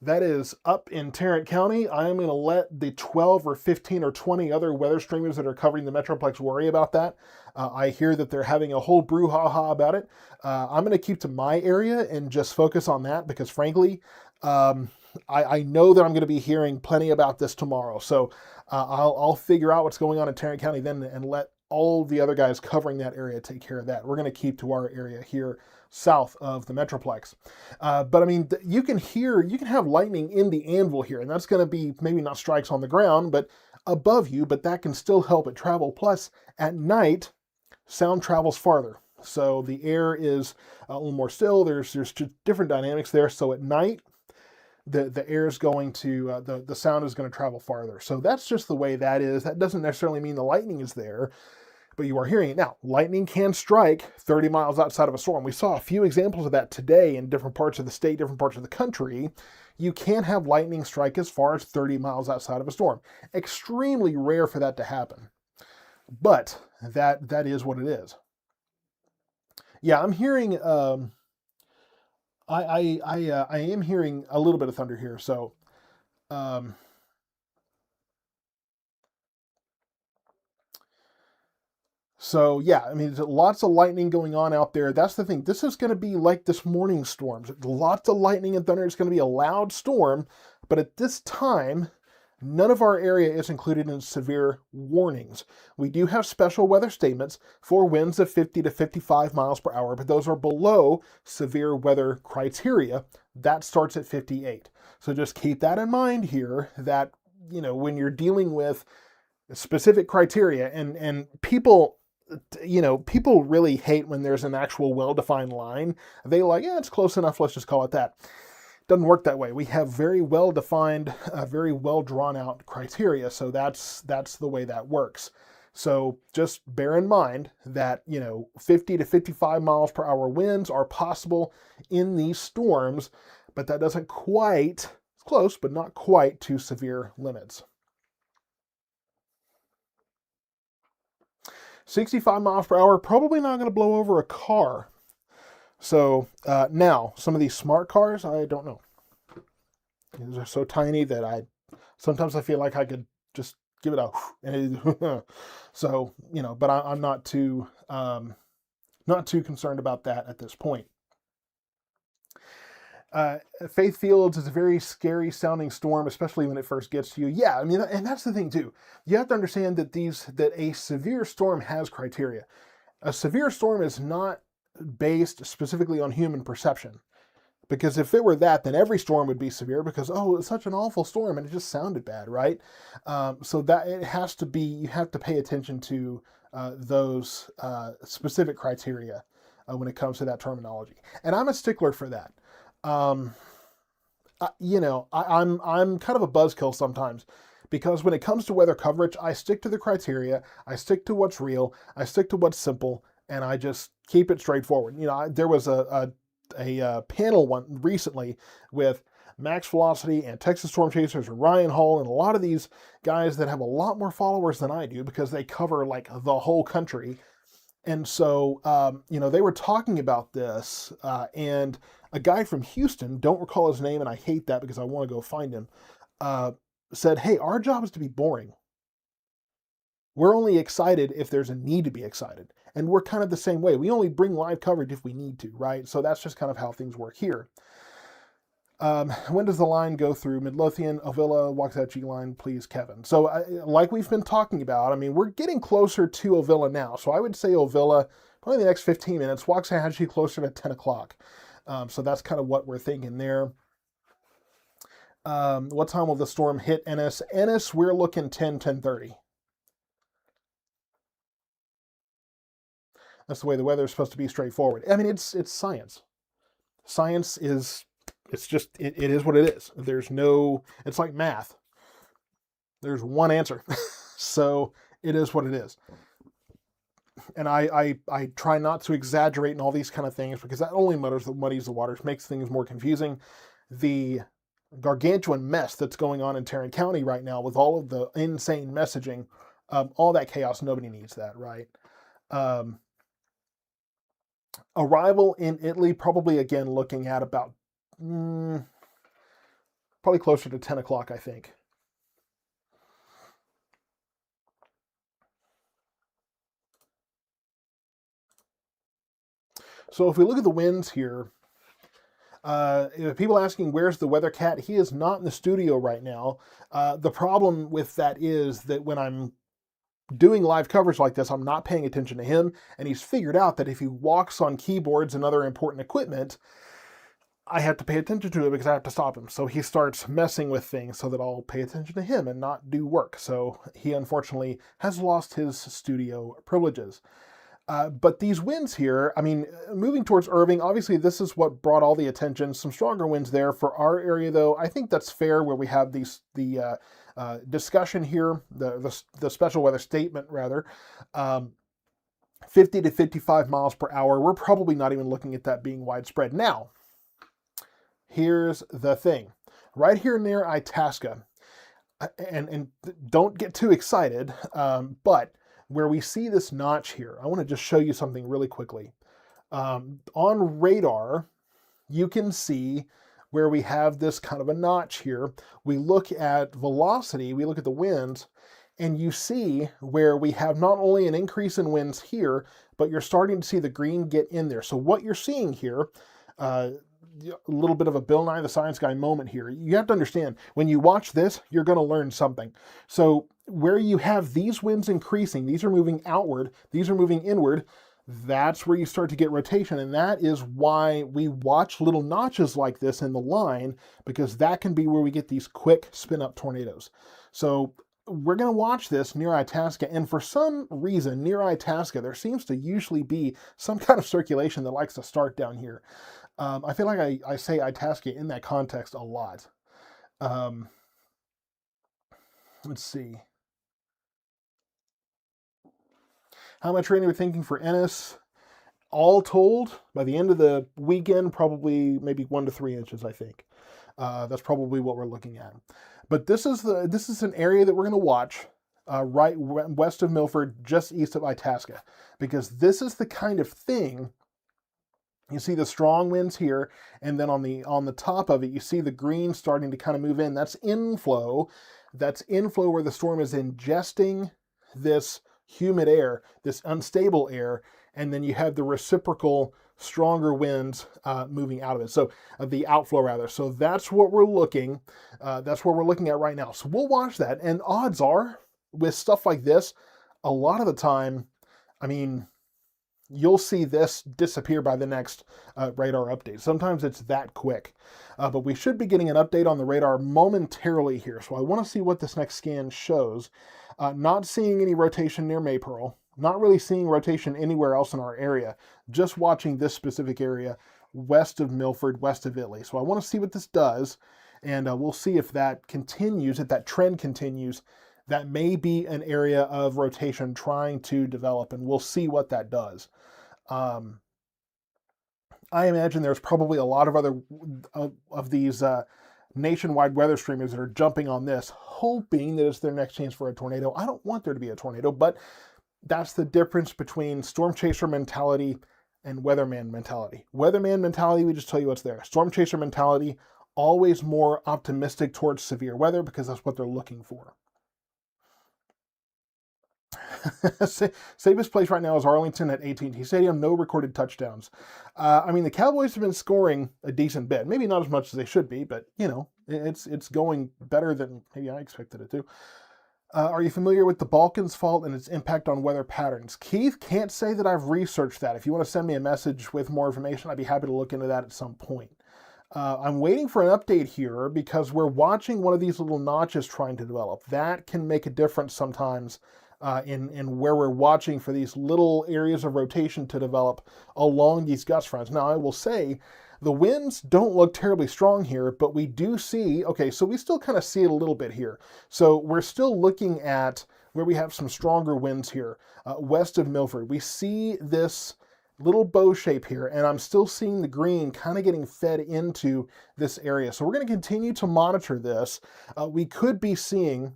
that is up in Tarrant County. I am going to let the 12 or 15 or 20 other weather streamers that are covering the Metroplex worry about that. I hear that they're having a whole brouhaha about it. I'm going to keep to my area and just focus on that because, frankly, I know that I'm going to be hearing plenty about this tomorrow. So I'll figure out what's going on in Tarrant County then and let all the other guys covering that area take care of that. We're going to keep to our area here south of the Metroplex. But I mean, you can have lightning in the anvil here, and that's going to be maybe not strikes on the ground, but above you, but that can still help it travel. Plus, at night, sound travels farther. So the air is a little more still. There's just different dynamics there. So at night, the air is going to, the sound is going to travel farther. So that's just the way that is. That doesn't necessarily mean the lightning is there, but you are hearing it. Now, lightning can strike 30 miles outside of a storm. We saw a few examples of that today in different parts of the state, different parts of the country. You can have lightning strike as far as 30 miles outside of a storm. Extremely rare for that to happen, but that is what it is. Yeah, I'm hearing, I am hearing a little bit of thunder here, so, So yeah, I mean, there's lots of lightning going on out there. That's the thing. This is going to be like this morning's storms. Lots of lightning and thunder. It's going to be a loud storm, but at this time, none of our area is included in severe warnings. We do have special weather statements for winds of 50 to 55 miles per hour, but those are below severe weather criteria. That starts at 58. So just keep that in mind here, that, when you're dealing with specific criteria, and people really hate when there's an actual well-defined line. They like, yeah, it's close enough, let's just call it that. Doesn't work that way. We have very well-defined, very well-drawn-out criteria, so that's the way that works. So just bear in mind that, 50 to 55 miles per hour winds are possible in these storms, but that doesn't quite, it's close, but not quite to severe limits. 65 miles per hour, probably not going to blow over a car. So now, some of these smart cars, I don't know. These are so tiny that sometimes I feel like I could just give it a and so, but I'm not too concerned about that at this point. Faith Fields is a very scary sounding storm, especially when it first gets to you. Yeah, I mean, and that's the thing too. You have to understand that a severe storm has criteria. A severe storm is not based specifically on human perception. Because if it were that, then every storm would be severe because, oh, it's such an awful storm and it just sounded bad, right? So that it has to be, you have to pay attention to those specific criteria when it comes to that terminology. And I'm a stickler for that. I'm kind of a buzzkill sometimes because when it comes to weather coverage, I stick to the criteria, I stick to what's real, I stick to what's simple, and I just keep it straightforward. There was a panel one recently with Max Velocity and Texas Storm Chasers and Ryan Hall and a lot of these guys that have a lot more followers than I do because they cover like the whole country. And so, they were talking about this, and a guy from Houston, don't recall his name, and I hate that because I want to go find him, said, hey, our job is to be boring. We're only excited if there's a need to be excited. And we're kind of the same way. We only bring live coverage if we need to, right? So that's just kind of how things work here. When does the line go through Midlothian, Avila, Waxahachie line, please, Kevin? So like we've been talking about, I mean, we're getting closer to Avila now. So I would say Avila, probably the next 15 minutes, Waxahachie closer to 10 o'clock. So that's kind of what we're thinking there. What time will the storm hit Ennis? Ennis, we're looking 10:30. That's the way the weather is supposed to be, straightforward. I mean, it's science. Science is, it is what it is. It's like math. There's one answer. So it is what it is. And I try not to exaggerate in all these kind of things because that only muddies the waters, makes things more confusing. The gargantuan mess that's going on in Tarrant County right now with all of the insane messaging, all that chaos, nobody needs that, right? Arrival in Italy, probably again looking at about probably closer to 10 o'clock, I think. So if we look at the winds here, people asking where's the weather cat, he is not in the studio right now. The problem with that is that when I'm doing live coverage like this, I'm not paying attention to him, and he's figured out that if he walks on keyboards and other important equipment, I have to pay attention to it because I have to stop him. So he starts messing with things so that I'll pay attention to him and not do work. So he unfortunately has lost his studio privileges. But these winds here, I mean, moving towards Irving, obviously this is what brought all the attention. Some stronger winds there. For our area, though, I think that's fair where we have the discussion here, the special weather statement, rather. 50 to 55 miles per hour. We're probably not even looking at that being widespread. Now, here's the thing. Right here near Itasca, and don't get too excited, but where we see this notch here, I want to just show you something really quickly. On radar, you can see where we have this kind of a notch here. We look at velocity, we look at the winds, and you see where we have not only an increase in winds here, but you're starting to see the green get in there. So what you're seeing here, a little bit of a Bill Nye the Science Guy moment here. You have to understand, when you watch this, you're going to learn something. So where you have these winds increasing, these are moving outward, these are moving inward, that's where you start to get rotation. And that is why we watch little notches like this in the line, because that can be where we get these quick spin up tornadoes. So we're going to watch this near Itasca. And for some reason, near Itasca, there seems to usually be some kind of circulation that likes to start down here. I feel like I say Itasca in that context a lot. Let's see. How much rain are we thinking for Ennis? All told, by the end of the weekend, probably maybe 1 to 3 inches, I think. That's probably what we're looking at. But this is an area that we're going to watch. right west of Milford, just east of Itasca, because this is the kind of thing. You see the strong winds here, and then on the top of it, you see the green starting to kind of move in. That's inflow. That's inflow where the storm is ingesting this humid air, this unstable air, and then you have the reciprocal stronger winds moving out of it. So the outflow rather. So that's what we're looking. That's what we're looking at right now. So we'll watch that. And odds are, with stuff like this, a lot of the time, I mean, you'll see this disappear by the next radar update. Sometimes it's that quick. But we should be getting an update on the radar momentarily here. So I want to see what this next scan shows. Not seeing any rotation near Maypearl. Not really seeing rotation anywhere else in our area. Just watching this specific area west of Milford, west of Italy. So I want to see what this does. And we'll see if that continues, if that trend continues. That may be an area of rotation trying to develop, and we'll see what that does. I imagine there's probably a lot of other of these nationwide weather streamers that are jumping on this, hoping that it's their next chance for a tornado. I don't want there to be a tornado, but that's the difference between storm chaser mentality and weatherman mentality. Weatherman mentality, we just tell you what's there. Storm chaser mentality, always more optimistic towards severe weather because that's what they're looking for. Safest place right now is Arlington at AT&T Stadium. No recorded touchdowns. I mean, the Cowboys have been scoring a decent bit. Maybe not as much as they should be, but, you know, it's going better than maybe I expected it to. Are you familiar with the Balkans fault and its impact on weather patterns? Keith, can't say that I've researched that. If you want to send me a message with more information, I'd be happy to look into that at some point. I'm waiting for an update here because we're watching one of these little notches trying to develop. That can make a difference sometimes in where we're watching for these little areas of rotation to develop along these gust fronts. Now, I will say the winds don't look terribly strong here, but we do see, okay, so we still kind of see it a little bit here. So we're still looking at where we have some stronger winds here, west of Milford. We see this little bow shape here, and I'm still seeing the green kind of getting fed into this area. So we're going to continue to monitor this. We could be seeing,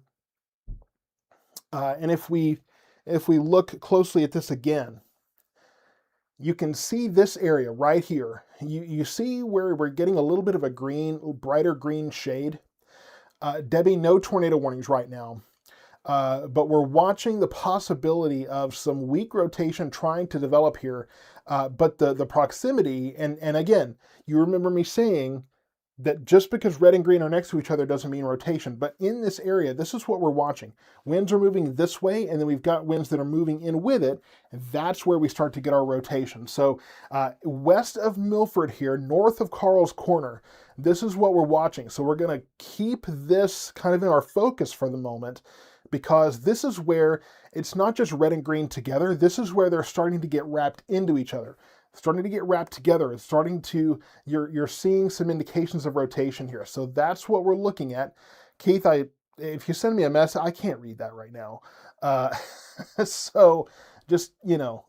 and if we look closely at this again, you can see this area right here. You see where we're getting a little bit of a green, brighter green shade. Debbie, no tornado warnings right now. But we're watching the possibility of some weak rotation trying to develop here. But the proximity, and again, you remember me saying that just because red and green are next to each other doesn't mean rotation. But in this area, this is what we're watching. Winds are moving this way, and then we've got winds that are moving in with it. And that's where we start to get our rotation. So west of Milford here, north of Carl's Corner, this is what we're watching. So we're going to keep this kind of in our focus for the moment, because this is where it's not just red and green together. This is where they're starting to get wrapped into each other. Starting to get wrapped together. It's starting to, you're seeing some indications of rotation here. So that's what we're looking at. Keith, if you send me a message, I can't read that right now. So just, you know,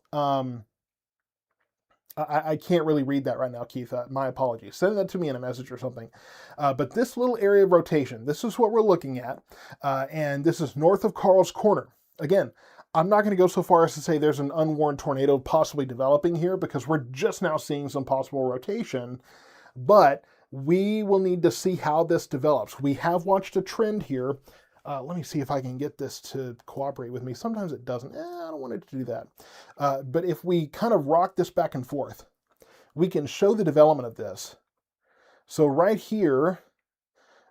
I can't really read that right now, Keith. My apologies. Send that to me in a message or something. But this little area of rotation, this is what we're looking at. And this is north of Carl's Corner. Again, I'm not going to go so far as to say there's an unwarned tornado possibly developing here, because we're just now seeing some possible rotation. But we will need to see how this develops. We have watched a trend here. Let me see if I can get this to cooperate with me. Sometimes it doesn't. I don't want it to do that. But if we kind of rock this back and forth, we can show the development of this. So right here,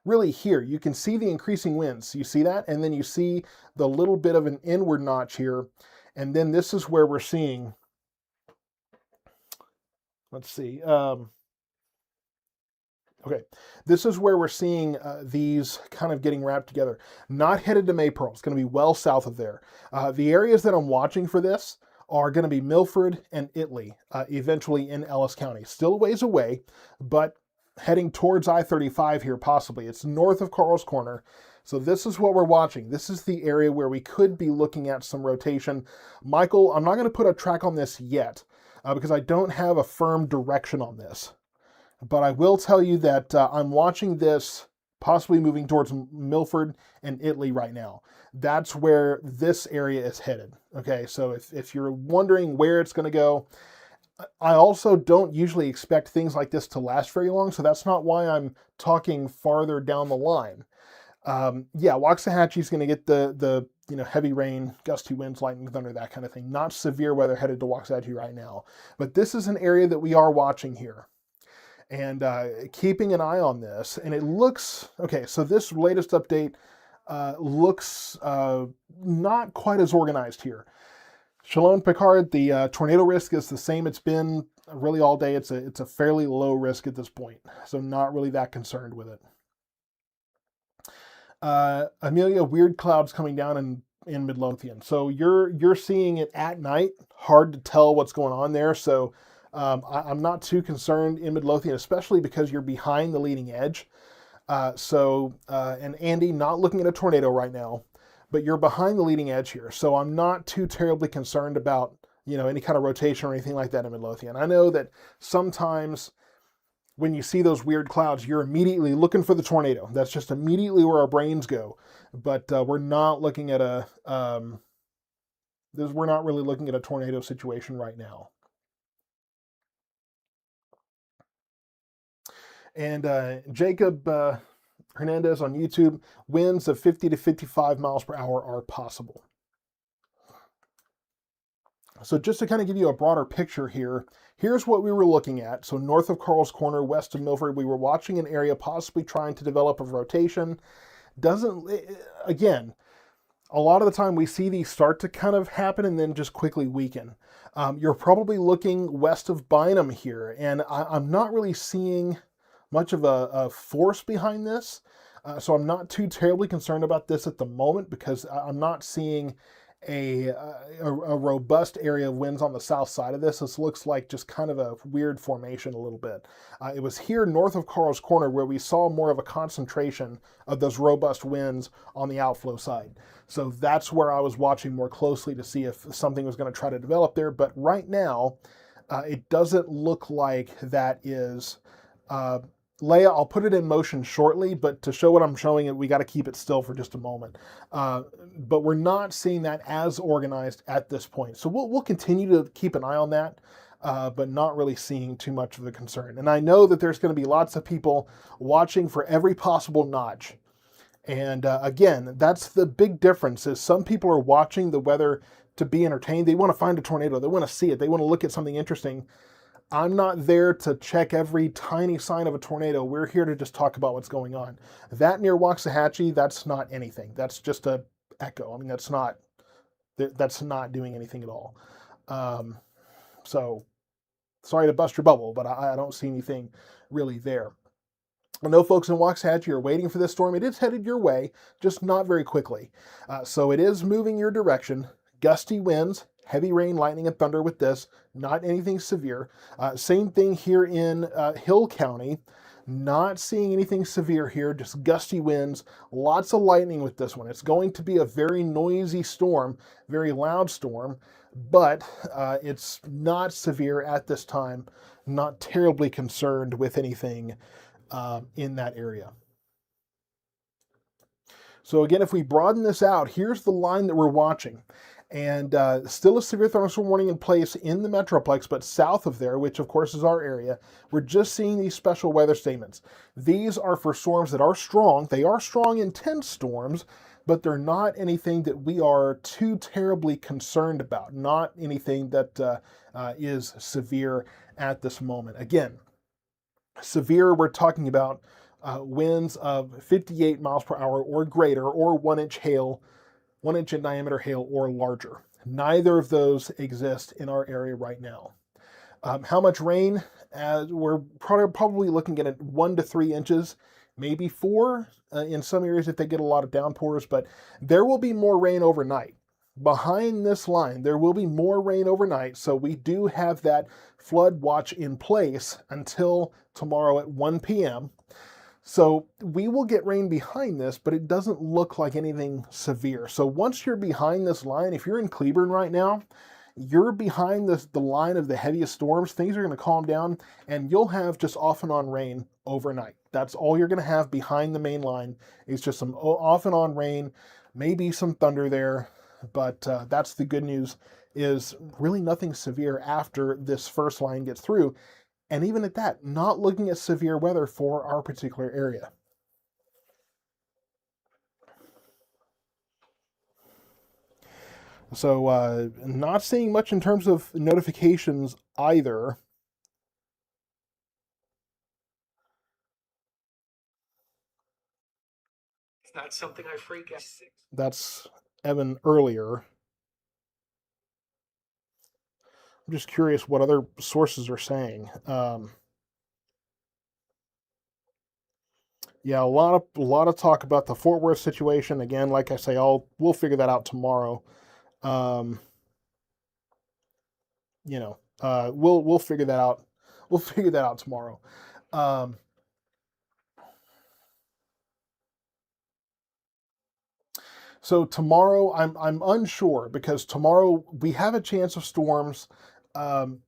really here, you can see the increasing winds. You see that? And then you see the little bit of an inward notch here. And then this is where we're seeing, let's see. Okay, this is where we're seeing these kind of getting wrapped together. Not headed to Maypearl. It's going to be well south of there. The areas that I'm watching for this are going to be Milford and Italy, eventually in Ellis County. Still a ways away, but heading towards I-35 here possibly. It's north of Carl's Corner. So this is what we're watching. This is the area where we could be looking at some rotation. Michael, I'm not going to put a track on this yet because I don't have a firm direction on this. But I will tell you that I'm watching this possibly moving towards Milford and Italy right now. That's where this area is headed. Okay, so if you're wondering where it's going to go, I also don't usually expect things like this to last very long, so that's not why I'm talking farther down the line. Yeah, Waxahachie's going to get the heavy rain, gusty winds, lightning, thunder, that kind of thing. Not severe weather headed to Waxahachie right now, but this is an area that we are watching here and keeping an eye on this. And it looks okay. So this latest update looks not quite as organized here. Chalon Picard, the tornado risk is the same it's been really all day. It's a fairly low risk at this point, so not really that concerned with it. Amelia, weird clouds coming down in Midlothian. So you're seeing it at night. Hard to tell what's going on there. So I'm not too concerned in Midlothian, especially because you're behind the leading edge. And Andy, not looking at a tornado right now, but you're behind the leading edge here. So I'm not too terribly concerned about any kind of rotation or anything like that in Midlothian. I know that sometimes when you see those weird clouds, you're immediately looking for the tornado. That's just immediately where our brains go. But we're not looking at we're not really looking at a tornado situation right now. And Jacob Hernandez on YouTube, winds of 50 to 55 miles per hour are possible. So just to kind of give you a broader picture here, here's what we were looking at. So north of Carl's Corner, west of Milford, we were watching an area possibly trying to develop a rotation. Again, a lot of the time we see these start to kind of happen and then just quickly weaken. You're probably looking west of Bynum here, and I'm not really seeing much of a force behind this. So I'm not too terribly concerned about this at the moment because I'm not seeing a robust area of winds on the south side of this. This looks like just kind of a weird formation a little bit. It was here north of Carl's Corner where we saw more of a concentration of those robust winds on the outflow side. So that's where I was watching more closely to see if something was going to try to develop there. But right now, it doesn't look like that is... Leia, I'll put it in motion shortly, but to show what I'm showing it, we got to keep it still for just a moment. But we're not seeing that as organized at this point. So we'll continue to keep an eye on that, but not really seeing too much of a concern. And I know that there's going to be lots of people watching for every possible notch. And again, that's the big difference is some people are watching the weather to be entertained. They want to find a tornado. They want to see it. They want to look at something interesting. I'm not there to check every tiny sign of a tornado. We're here to just talk about what's going on. That near Waxahachie, that's not anything. That's just a echo. I mean, that's not doing anything at all. So sorry to bust your bubble, but I don't see anything really there. I know folks in Waxahachie are waiting for this storm. It is headed your way, just not very quickly. So it is moving your direction. Gusty winds, heavy rain, lightning, and thunder with this. Not anything severe. Same thing here in Hill County. Not seeing anything severe here, just gusty winds, lots of lightning with this one. It's going to be a very noisy storm, very loud storm, but it's not severe at this time. Not terribly concerned with anything in that area. So again, if we broaden this out, here's the line that we're watching. And still a severe thunderstorm warning in place in the Metroplex, but south of there, which of course is our area, we're just seeing these special weather statements. These are for storms that are strong. They are strong, intense storms, but they're not anything that we are too terribly concerned about. Not anything that is severe at this moment. Again, severe, we're talking about winds of 58 miles per hour or greater, or 1 inch hail, 1 inch in diameter hail or larger. Neither of those exist in our area right now. How much rain? We're probably looking at 1 to 3 inches, maybe 4 in some areas if they get a lot of downpours, but there will be more rain overnight. Behind this line, there will be more rain overnight, so we do have that flood watch in place until tomorrow at 1 p.m. So we will get rain behind this, but it doesn't look like anything severe. So once you're behind this line, if you're in Cleburne right now, you're behind the line of the heaviest storms. Things are going to calm down, and you'll have just off and on rain overnight. That's all you're going to have behind the main line. It's just some off and on rain, maybe some thunder there, but that's the good news. Is really nothing severe after this first line gets through, and even at that, not looking at severe weather for our particular area. So, not seeing much in terms of notifications either. That's Evan earlier. I'm just curious what other sources are saying. Yeah, a lot of talk about the Fort Worth situation. Again, like I say, we'll figure that out tomorrow. Um, we'll figure that out. We'll figure that out tomorrow. Um, so tomorrow, I'm unsure because tomorrow we have a chance of storms um,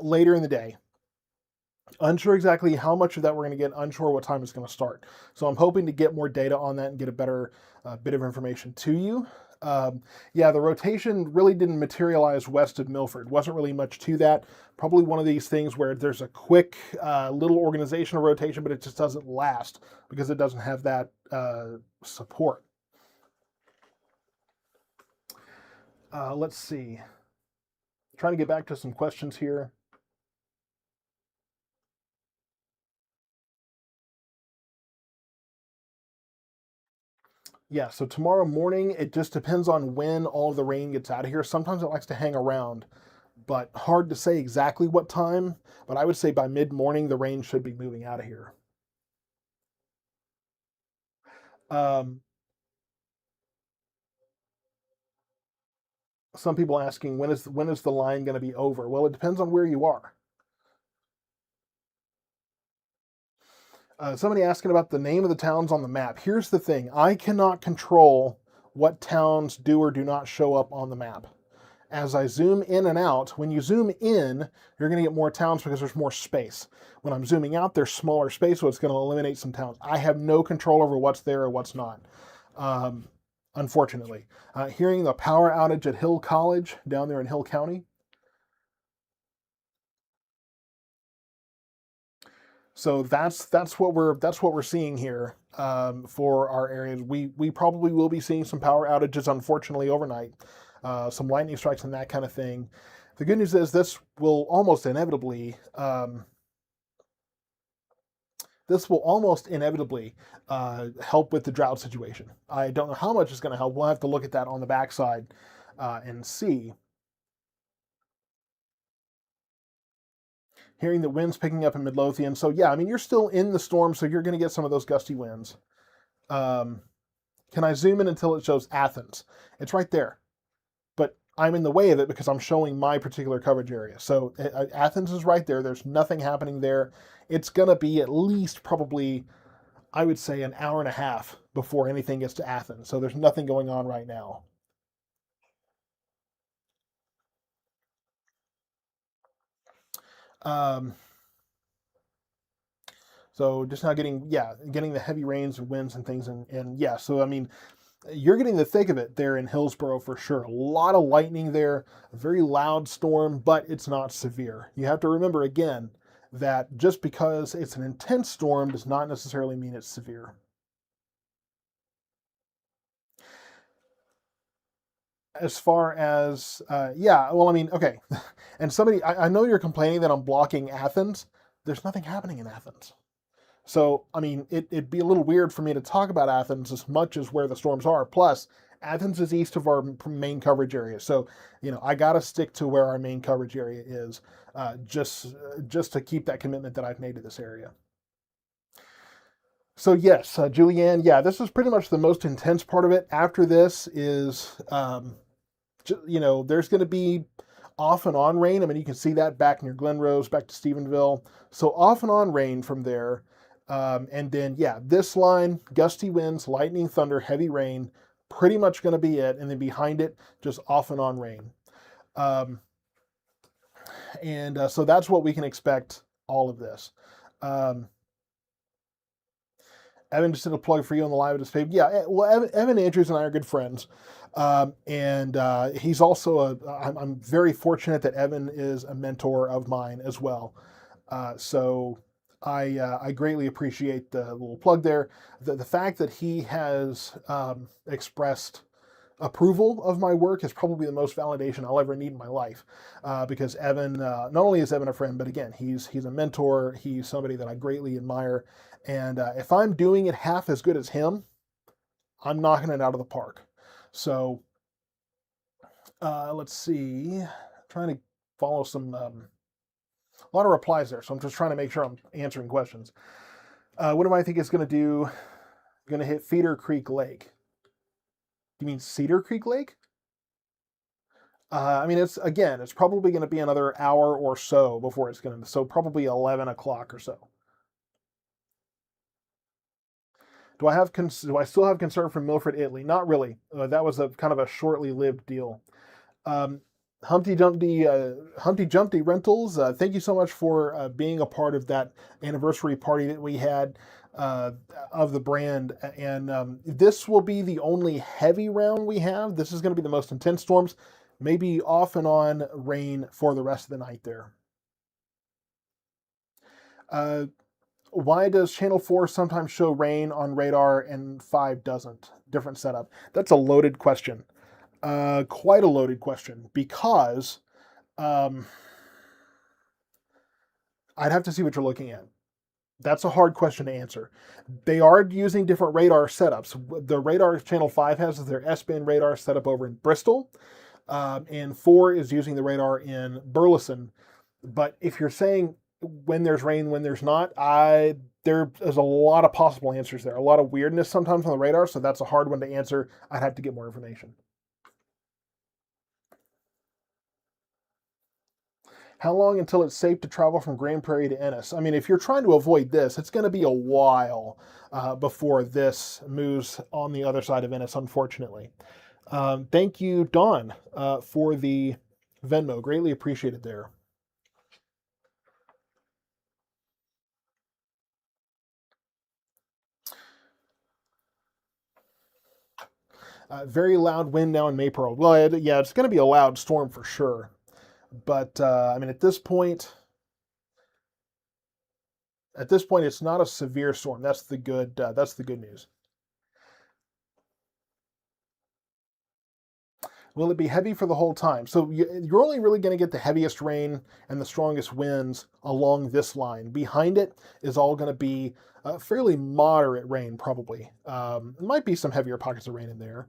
later in the day. Unsure exactly how much of that we're going to get, unsure what time it's going to start. So I'm hoping to get more data on that and get a better bit of information to you. Yeah, the rotation really didn't materialize west of Milford. Wasn't really much to that. Probably one of these things where there's a quick little organizational rotation, but it just doesn't last because it doesn't have that support. Let's see. Trying to get back to some questions here. Yeah, so tomorrow morning, it just depends on when all the rain gets out of here. Sometimes it likes to hang around, but hard to say exactly what time. But I would say by mid morning, the rain should be moving out of here. Um, some people asking when is the line going to be over? Well, it depends on where you are. Somebody asking about the name of the towns on the map. Here's the thing: I cannot control what towns do or do not show up on the map. As I zoom in and out, when you zoom in, you're going to get more towns because there's more space. When I'm zooming out, there's smaller space, so it's going to eliminate some towns. I have no control over what's there or what's not, um, unfortunately. Hearing the power outage at Hill College down there in Hill County. So that's what we're seeing here for our areas. We probably will be seeing some power outages, unfortunately, overnight, some lightning strikes and that kind of thing. The good news is this will almost inevitably help with the drought situation. I don't know how much it's going to help. We'll have to look at that on the backside and see. Hearing the winds picking up in Midlothian. So yeah, I mean you're still in the storm, so you're going to get some of those gusty winds. Um, can I zoom in until it shows Athens? It's right there, but I'm in the way of it because I'm showing my particular coverage area. So Athens is right there. There's nothing happening there. It's going to be at least probably, I would say, an hour and a half before anything gets to Athens. So there's nothing going on right now. Um, so just now getting the heavy rains and winds and things, and yeah. So I mean, you're getting the thick of it there in Hillsboro for sure. A lot of lightning there, a very loud storm, but it's not severe. You have to remember again that just because it's an intense storm does not necessarily mean it's severe. As far as, yeah, well, I mean, okay. And I know you're complaining that I'm blocking Athens. There's nothing happening in Athens. So, I mean, it'd be a little weird for me to talk about Athens as much as where the storms are. Plus, Athens is east of our main coverage area. So, I got to stick to where our main coverage area is just to keep that commitment that I've made to this area. So, yes, Julianne, yeah, this is pretty much the most intense part of it. After this is, there's going to be off and on rain. I mean, you can see that back near Glen Rose, back to Stephenville. So off and on rain from there. And then, yeah, this line, gusty winds, lightning, thunder, heavy rain, pretty much going to be it. And then behind it, just off and on rain. Um, and so that's what we can expect all of this. Um, Evan just did a plug for you on the live at his page. Yeah, well, Evan Andrews and I are good friends. And he's also I'm very fortunate that Evan is a mentor of mine as well. So I greatly appreciate the little plug there. The fact that he has expressed approval of my work is probably the most validation I'll ever need in my life. Because Evan, not only is Evan a friend, but again, he's a mentor. He's somebody that I greatly admire. And if I'm doing it half as good as him, I'm knocking it out of the park. So let's see. Trying to follow some a lot of replies there, so I'm just trying to make sure I'm answering questions. What do I think it's going to do? Going to hit Feeder Creek Lake. You mean Cedar Creek Lake? I mean, it's probably going to be another hour or so before it's going to, so probably 11 o'clock or so. Do I still have concern from Milford, Italy? Not really. That was a kind of a shortly lived deal. Um, Humpty Jumpty Rentals. Thank you so much for being a part of that anniversary party that we had of the brand. And this will be the only heavy round we have. This is going to be the most intense storms. Maybe off and on rain for the rest of the night there. Uh, why does Channel 4 sometimes show rain on radar and 5 doesn't? Different setup. That's a loaded question. Quite a loaded question because um, I'd have to see what you're looking at. That's a hard question to answer. They are using different radar setups. The radar Channel 5 has is their S-band radar set up over in Bristol, and 4 is using the radar in Burleson. But if you're saying when there's rain, when there's not, there's a lot of possible answers there. A lot of weirdness sometimes on the radar, so that's a hard one to answer. I'd have to get more information. How long until it's safe to travel from Grand Prairie to Ennis? I mean, if you're trying to avoid this, it's going to be a while before this moves on the other side of Ennis, unfortunately. Thank you, Dawn, for the Venmo. Greatly appreciated there. Very loud wind now in Maypearl. Well, yeah, it's going to be a loud storm for sure. But I mean, at this point, it's not a severe storm. That's the good. That's the good news. Will it be heavy for the whole time? So you're only really going to get the heaviest rain and the strongest winds along this line. Behind it is all going to be fairly moderate rain, probably. There might be some heavier pockets of rain in there.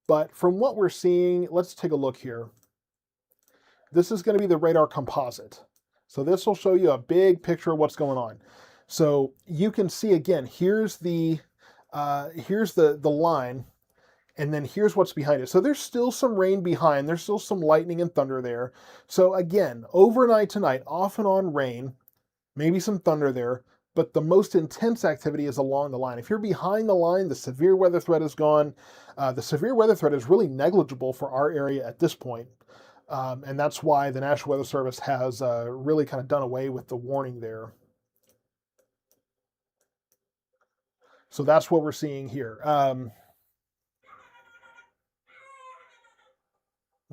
But from what we're seeing, let's take a look here. This is going to be the radar composite. So this will show you a big picture of what's going on. So you can see again, here's the line, and then here's what's behind it. So there's still some rain behind. There's still some lightning and thunder there. So again, overnight tonight, off and on rain, maybe some thunder there, but the most intense activity is along the line. If you're behind the line, the severe weather threat is gone. The severe weather threat is really negligible for our area at this point. And that's why the National Weather Service has really kind of done away with the warning there. So that's what we're seeing here.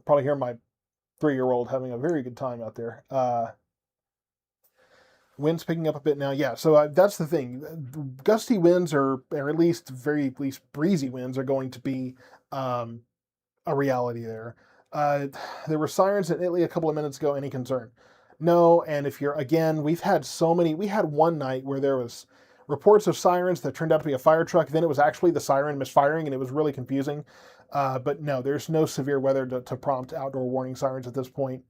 Probably hear my 3-year-old having a very good time out there. Winds picking up a bit now. Yeah, so that's the thing. Gusty winds or at least breezy winds are going to be a reality there. There were sirens in Italy a couple of minutes ago. Any concern? No. And if you're again, we've had so many. We had one night where there was reports of sirens that turned out to be a fire truck. Then it was actually the siren misfiring, and it was really confusing. But no, there's no severe weather to prompt outdoor warning sirens at this point.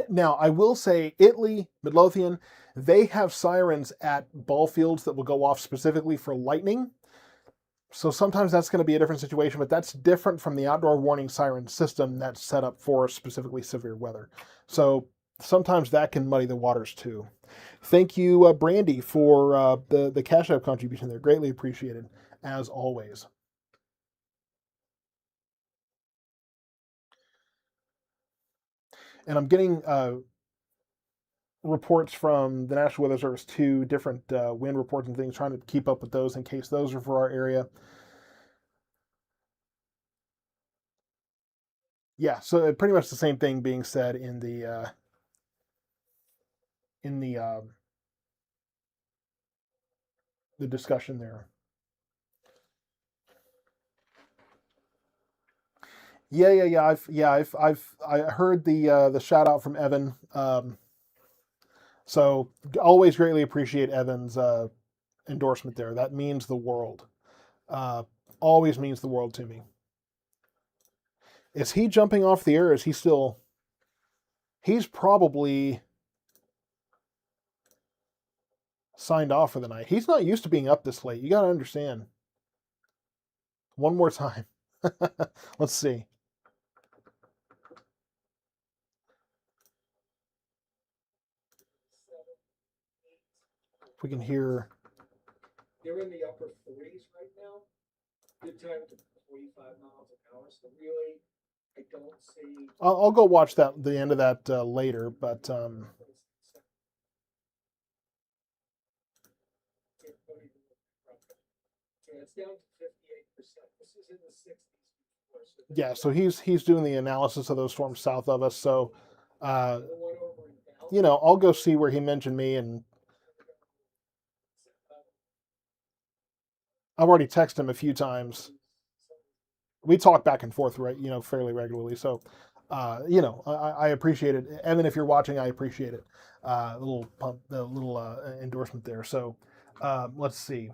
Now, I will say, Italy, Midlothian, they have sirens at ball fields that will go off specifically for lightning. So sometimes that's going to be a different situation, but that's different from the outdoor warning siren system that's set up for specifically severe weather. So sometimes that can muddy the waters too. Thank you, Brandy, for the Cash App contribution there. Greatly appreciated, as always. And I'm getting reports from the National Weather Service too, different wind reports and things, trying to keep up with those in case those are for our area. Yeah, so pretty much the same thing being said in the discussion there. I heard the shout out from Evan. So always greatly appreciate Evan's endorsement there. That means the world. Uh, always means the world to me. Is he jumping off the air? Is he still? He's probably signed off for the night. He's not used to being up this late. You got to understand. One more time. Let's see. If we can hear. They're in the upper 40s right now. Good time to 45 miles an hour. So really, I don't see. I'll go watch the end of that later, but Yeah, it's down to 58%. This is in the 60s before. So yeah, so he's doing the analysis of those storms south of us. So, uh, the one over in Dallas, I'll go see where he mentioned me, and I've already texted him a few times. We talk back and forth, right? Fairly regularly. So, I appreciate it, Evan. If you're watching, I appreciate it. Little pump, the little endorsement there. So, let's see.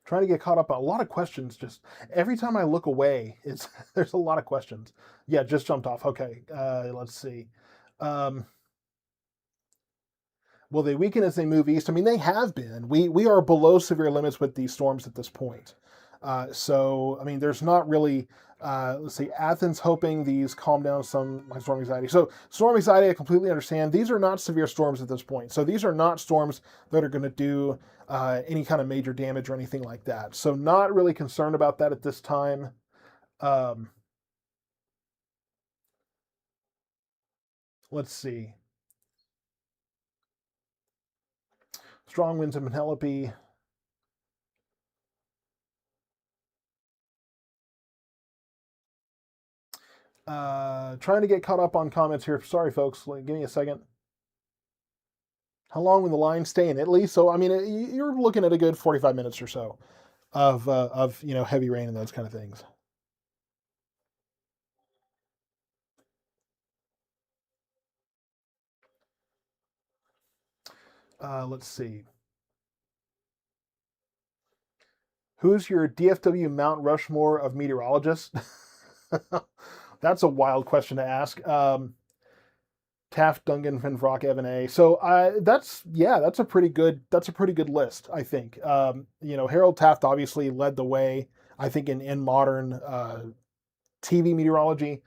Trying to get caught up on a lot of questions. Just every time I look away, it's there's a lot of questions. Yeah, just jumped off. Okay, let's see. Um, Will they weaken as they move east? I mean, they have been. We are below severe limits with these storms at this point. So, I mean, there's not really. Let's see, Athens hoping these calm down some my storm anxiety. So, storm anxiety, I completely understand. These are not severe storms at this point. So, these are not storms that are going to do any kind of major damage or anything like that. So, not really concerned about that at this time. Um, let's see. Strong winds in Penelope. Trying to get caught up on comments here. Sorry, folks. Give me a second. How long will the line stay in Italy? So, I mean, you're looking at a good 45 minutes or so of heavy rain and those kind of things. Let's see. Who's your DFW Mount Rushmore of meteorologists? That's a wild question to ask. Taft, Dungan, Finfrock, Evan A. So that's a pretty good list, I think. Harold Taft obviously led the way, I think, in modern TV meteorology.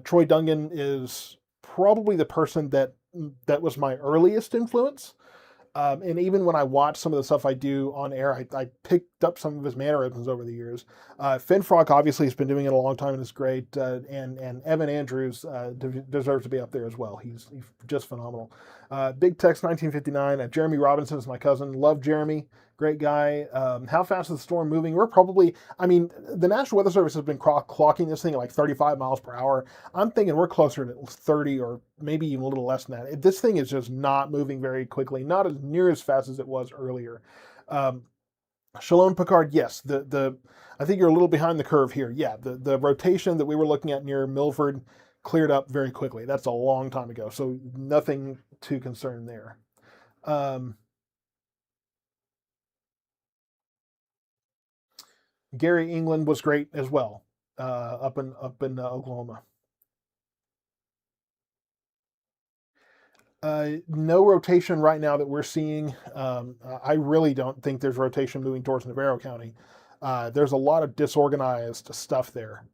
Troy Dungan is probably the person that was my earliest influence. And even when I watch some of the stuff I do on air, I picked up some of his mannerisms over the years. Finfrock obviously has been doing it a long time and is great. And Evan Andrews deserves to be up there as well. He's just phenomenal. Big Tex 1959. Jeremy Robinson is my cousin. Love Jeremy. Great guy. How fast is the storm moving? We're probably, I mean, the National Weather Service has been clocking this thing at like 35 miles per hour. I'm thinking we're closer to 30 or maybe even a little less than that. This thing is just not moving very quickly, not as near as fast as it was earlier. Shalom Picard, yes, I think you're a little behind the curve here. Yeah, the rotation that we were looking at near Milford cleared up very quickly. That's a long time ago, so nothing too concerned there. Gary England was great as well, up in Oklahoma. No rotation right now that we're seeing. I really don't think there's rotation moving towards Navarro County. There's a lot of disorganized stuff there,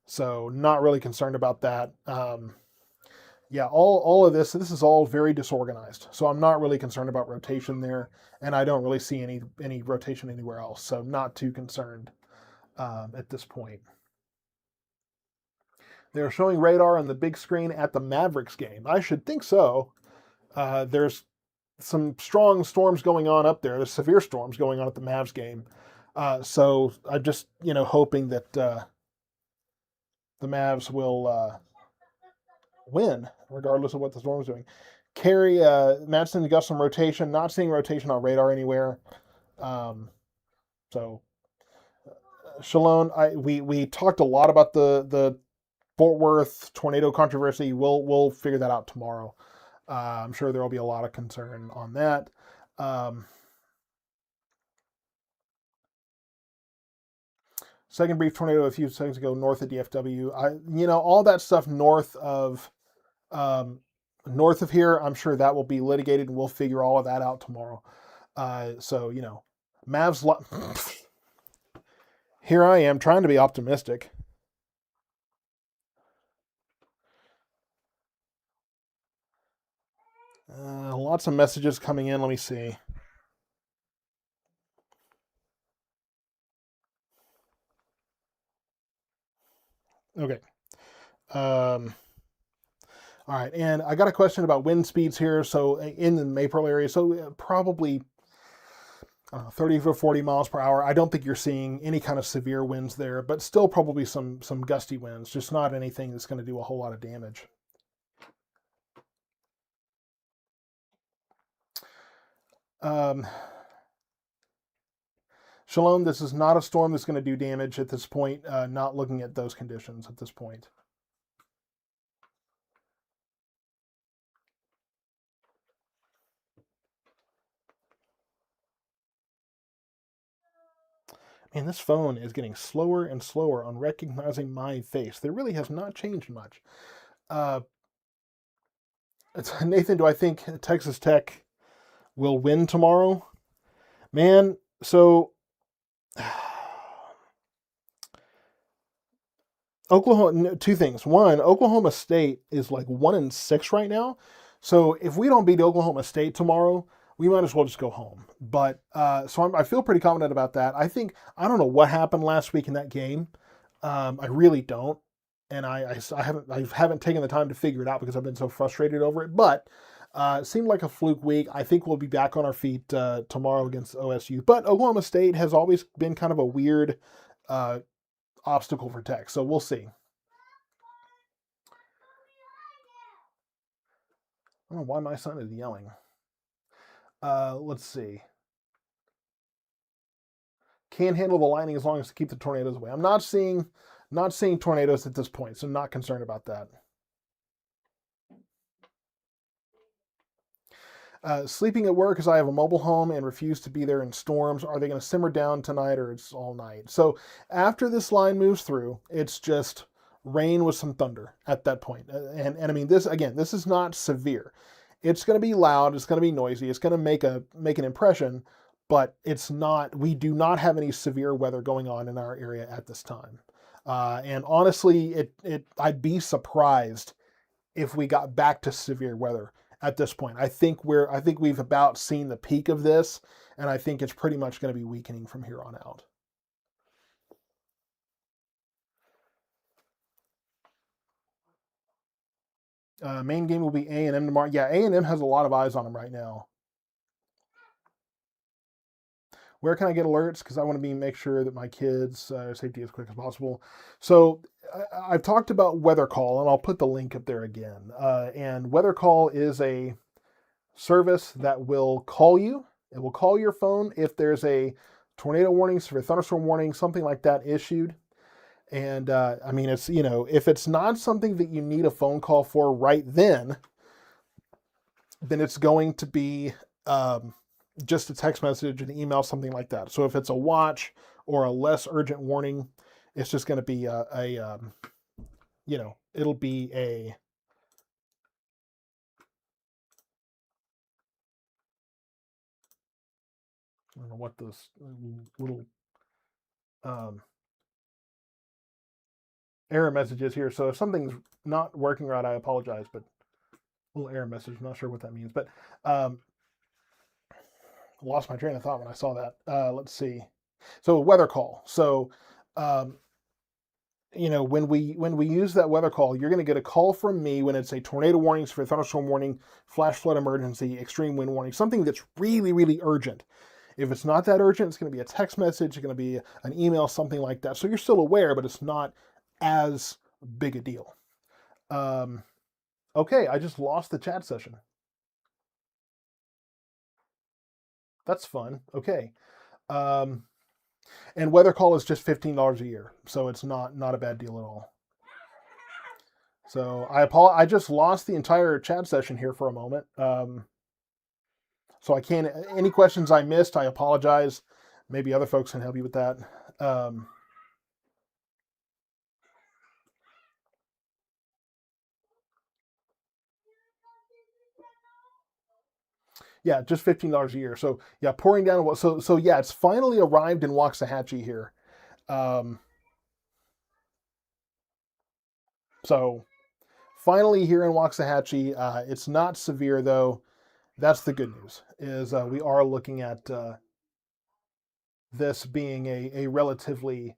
so not really concerned about that. Yeah, all of this is all very disorganized, so I'm not really concerned about rotation there, and I don't really see any rotation anywhere else, so not too concerned. at this point. They're showing radar on the big screen at the Mavericks game. I should think so. There's some strong storms going on up there. There's severe storms going on at the Mavs game. So I'm just, hoping that the Mavs will win, regardless of what the storm's doing. Carey, Madsen got some rotation. Not seeing rotation on radar anywhere. So, Shalom, we talked a lot about the Fort Worth tornado controversy. We'll figure that out tomorrow. I'm sure there will be a lot of concern on that. Second brief tornado a few seconds ago north of DFW. All that stuff north of here. I'm sure that will be litigated, and we'll figure all of that out tomorrow. Mavs. Here I am trying to be optimistic. Lots of messages coming in. Let me see. Okay. All right, and I got a question about wind speeds here. So in the April area, so probably 30 to 40 miles per hour. I don't think you're seeing any kind of severe winds there, but still probably some gusty winds. Just not anything that's going to do a whole lot of damage. Shalom, this is not a storm that's going to do damage at this point. Not looking at those conditions at this point. Man, this phone is getting slower and slower on recognizing my face. There really has not changed much. Nathan, do I think Texas Tech will win tomorrow? Man, so Oklahoma, two things. One, Oklahoma State is like 1-6 right now. So if we don't beat Oklahoma State tomorrow, we might as well just go home. But I feel pretty confident about that. I don't know what happened last week in that game. I really don't, and I haven't taken the time to figure it out because I've been so frustrated over it. But it seemed like a fluke week. I think we'll be back on our feet tomorrow against OSU. But Oklahoma State has always been kind of a weird obstacle for Tech, so we'll see. I don't know why my son is yelling. Let's see. Can't handle the lightning as long as to keep the tornadoes away. I'm not seeing tornadoes at this point, so not concerned about that. Sleeping at work as I have a mobile home and refuse to be there in storms. Are they going to simmer down tonight or it's all night? So after this line moves through, it's just rain with some thunder at that point. And I mean, this is not severe. It's going to be loud. It's going to be noisy. It's going to make an impression, but it's not. We do not have any severe weather going on in our area at this time. And honestly, I'd be surprised if we got back to severe weather at this point. I think we've about seen the peak of this, and I think it's pretty much going to be weakening from here on out. Main game will be A&M tomorrow. Yeah, A&M has a lot of eyes on them right now. Where can I get alerts? Because I want to make sure that my kids' safety as quick as possible. So I've talked about Weather Call, and I'll put the link up there again. And Weather Call is a service that will call you. It will call your phone if there's a tornado warning, severe thunderstorm warning, something like that issued. And I mean, it's, if it's not something that you need a phone call for right then it's going to be just a text message, an email, something like that. So if it's a watch or a less urgent warning, it's just going to be it'll be a I don't know what this little error message is here. So if something's not working right, I apologize, but little error message. I'm not sure what that means, but lost my train of thought when I saw that. Let's see. So weather call. So um, when we use that weather call, you're going to get a call from me when it's a tornado warning, for thunderstorm warning, flash flood emergency, extreme wind warning, something that's really, really urgent. If it's not that urgent, it's going to be a text message, it's going to be an email, something like that. So you're still aware, but it's not as big a deal. Okay, I just lost the chat session. That's fun. Okay. And weather call is just $15 a year, so it's not a bad deal at all. So I just lost the entire chat session here for a moment. So I can't. Any questions I missed, I apologize. Maybe other folks can help you with that. Yeah, just $15 a year. So yeah, pouring down. So yeah, it's finally arrived in Waxahachie here. So finally here in Waxahachie, it's not severe though. That's the good news. Is we are looking at this being a relatively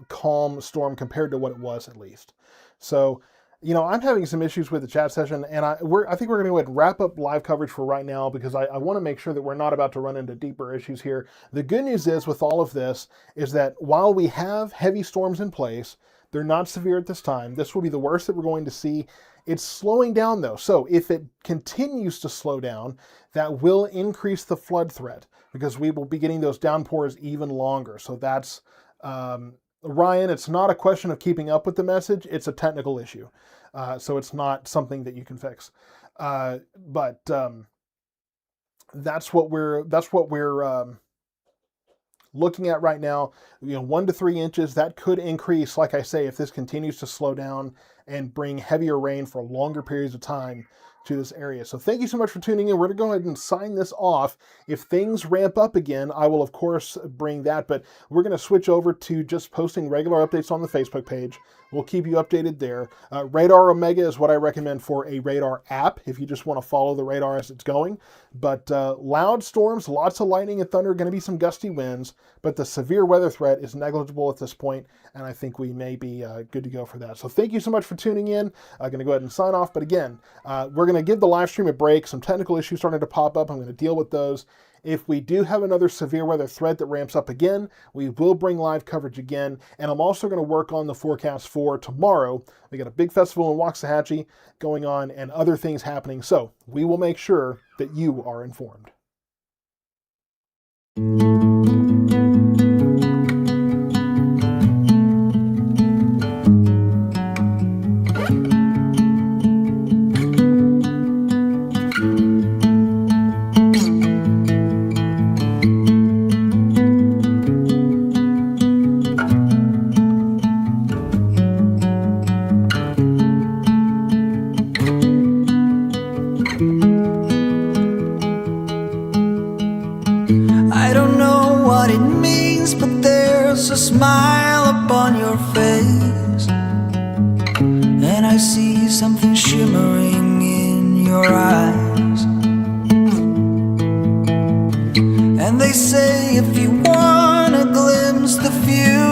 calm storm compared to what it was, at least. So, I'm having some issues with the chat session, and I think we're going to go ahead and wrap up live coverage for right now, because I want to make sure that we're not about to run into deeper issues here. The good news is with all of this is that while we have heavy storms in place, they're not severe at this time. This will be the worst that we're going to see. It's slowing down though. So if it continues to slow down, that will increase the flood threat, because we will be getting those downpours even longer. So that's, Ryan, it's not a question of keeping up with the message. It's a technical issue. So it's not something that you can fix. But that's what we're looking at right now. 1 to 3 inches, that could increase, like I say, if this continues to slow down and bring heavier rain for longer periods of time to this area. So thank you so much for tuning in. We're going to go ahead and sign this off. If things ramp up again, I will of course bring that, but we're going to switch over to just posting regular updates on the Facebook page. We'll keep you updated there. Radar Omega is what I recommend for a radar app if you just want to follow the radar as it's going. But loud storms, lots of lightning and thunder, going to be some gusty winds, but the severe weather threat is negligible at this point, and I think we may be good to go for that. So thank you so much for tuning in. I'm going to go ahead and sign off, but again, we're going to give the live stream a break. Some technical issues starting to pop up. I'm going to deal with those. If we do have another severe weather threat that ramps up again, we will bring live coverage again. And I'm also going to work on the forecast for tomorrow. We got a big festival in Waxahachie going on and other things happening. So we will make sure that you are informed. I don't know what it means, but there's a smile upon your face, and I see something shimmering in your eyes. And they say if you want to glimpse the future,